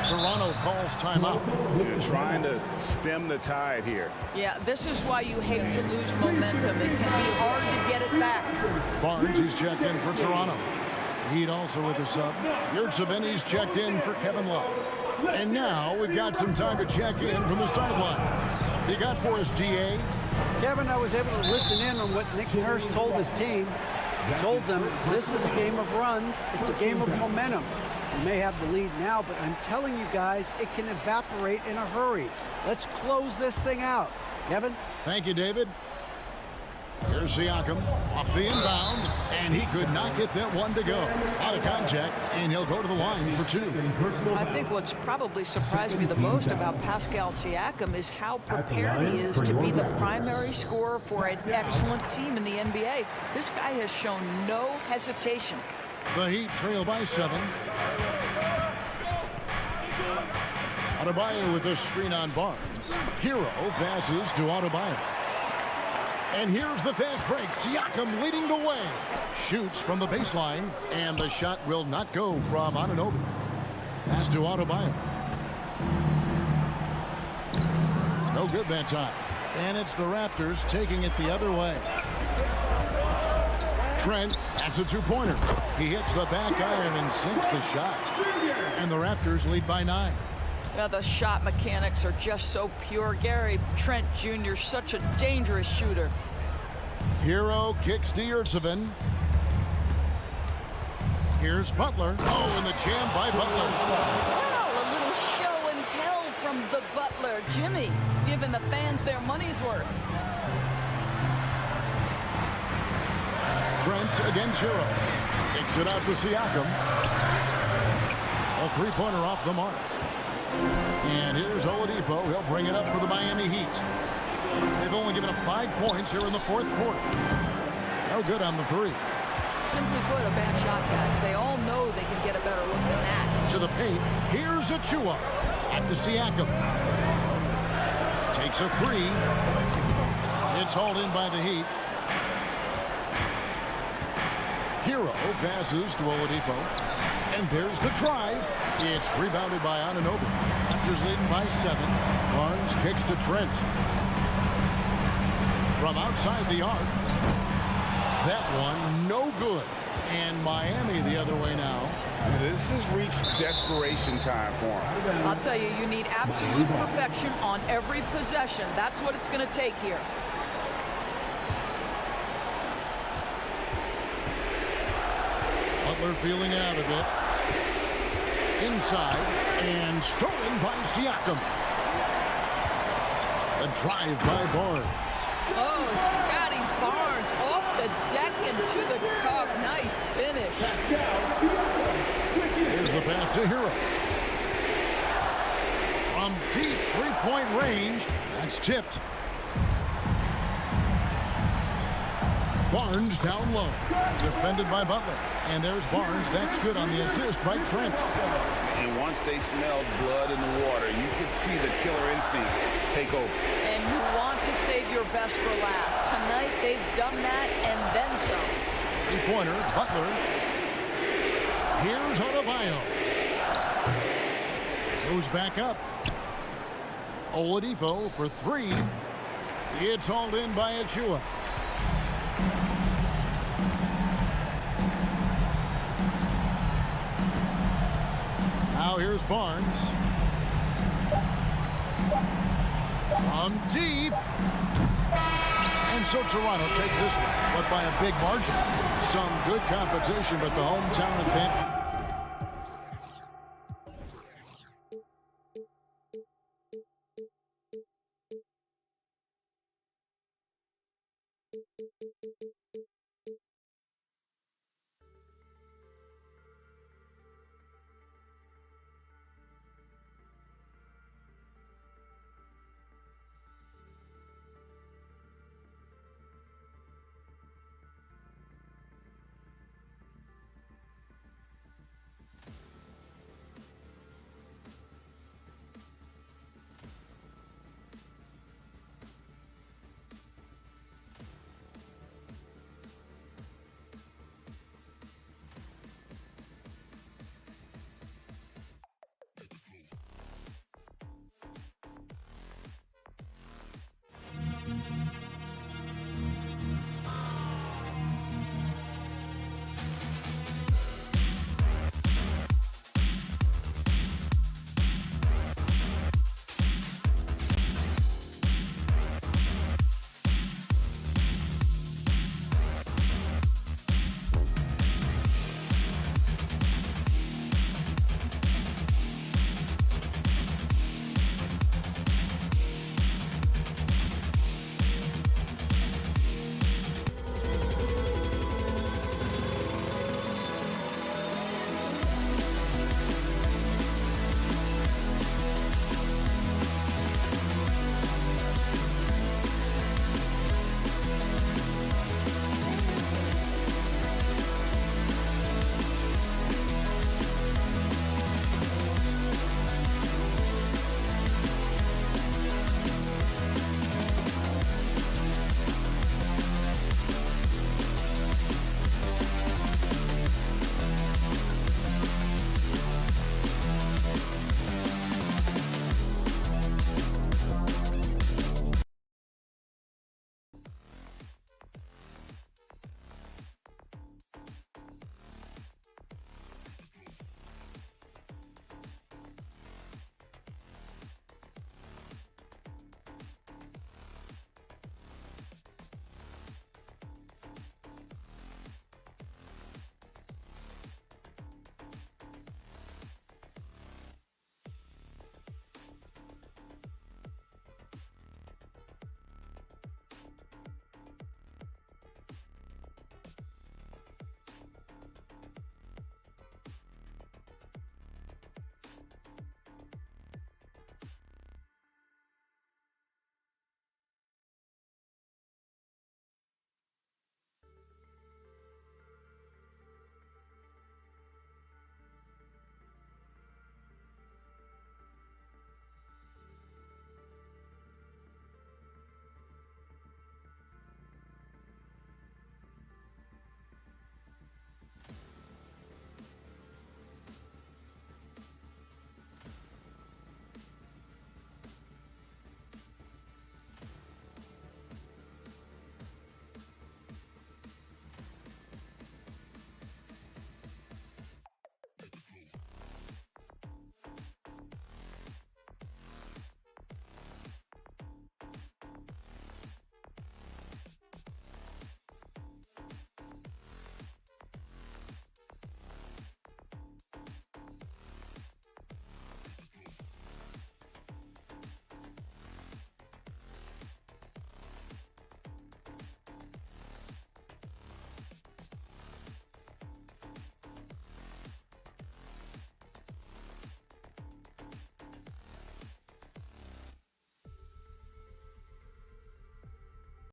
Toronto calls timeout. They're trying to stem the tide here. Yeah, this is why you hate to lose momentum. It can be hard to get it back. Barnes, he's checked in for Toronto. Heat also with a sub. Yurtsevin, he's checked in for Kevin Love. And now we've got some time to check in from the sidelines. You got for us, DA? Kevin, I was able to listen in on what Nick Nurse told his team. He told them this is a game of runs. It's a game of momentum. You may have the lead now, but I'm telling you guys, it can evaporate in a hurry. Let's close this thing out. Kevin? Thank you, David. Here's Siakam off the inbound, and he could not get that one to go. Out of contact, and he'll go to the line for 2. I think what's probably surprised me the most about Pascal Siakam is how prepared he is to be the primary scorer for an excellent team in the NBA. This guy has shown no hesitation. The Heat trail by 7. Adebayo with a screen on Barnes. Hero passes to Adebayo. And here's the fast break. Siakam leading the way. Shoots from the baseline. And the shot will not go from Anunoby. Pass to Adebayo. No good that time. And it's the Raptors taking it the other way. Trent, that's a two-pointer. He hits the back iron and sinks the shot. And the Raptors lead by 9. Yeah, the shot mechanics are just so pure. Gary Trent Jr., such a dangerous shooter. Hero kicks to Yurtseven. Here's Butler. Oh, and the jam by Butler. Wow, a little show and tell from the Butler. Jimmy giving the fans their money's worth. Trent against Hero. Kicks it out to Siakam. A three-pointer off the mark. And here's Oladipo. He'll bring it up for the Miami Heat. They've only given up 5 points here in the fourth quarter. No good on the three. Simply put, a bad shot, guys. They all know they can get a better look than that. To the paint. Here's Achua. At the Siakam. Takes a three. It's hauled in by the Heat. Hero passes to Oladipo. And there's the drive. It's rebounded by Anunoby. Raptors leading by 7. Barnes kicks to Trent. From outside the arc. That one, no good. And Miami the other way now. This has reached desperation time for him. I'll tell you, you need absolute perfection on every possession. That's what it's going to take here. Butler feeling out of it. Inside and stolen by Siakam. The drive by Barnes. Oh, Scotty Barnes off the deck into the cup. Nice finish. Here's the pass to Hero. From deep three-point range. That's tipped. Barnes down low. Defended by Butler. And there's Barnes. That's good on the assist by Trent. And once they smelled blood in the water, you could see the killer instinct take over. And you want to save your best for last. Tonight, they've done that and then some. Three-pointer, Butler. Here's Adebayo. Goes back up. Oladipo for three. It's hauled in by Achua. Now here's Barnes. From deep. And so Toronto takes this one, but by a big margin. Some good competition, but the hometown advantage.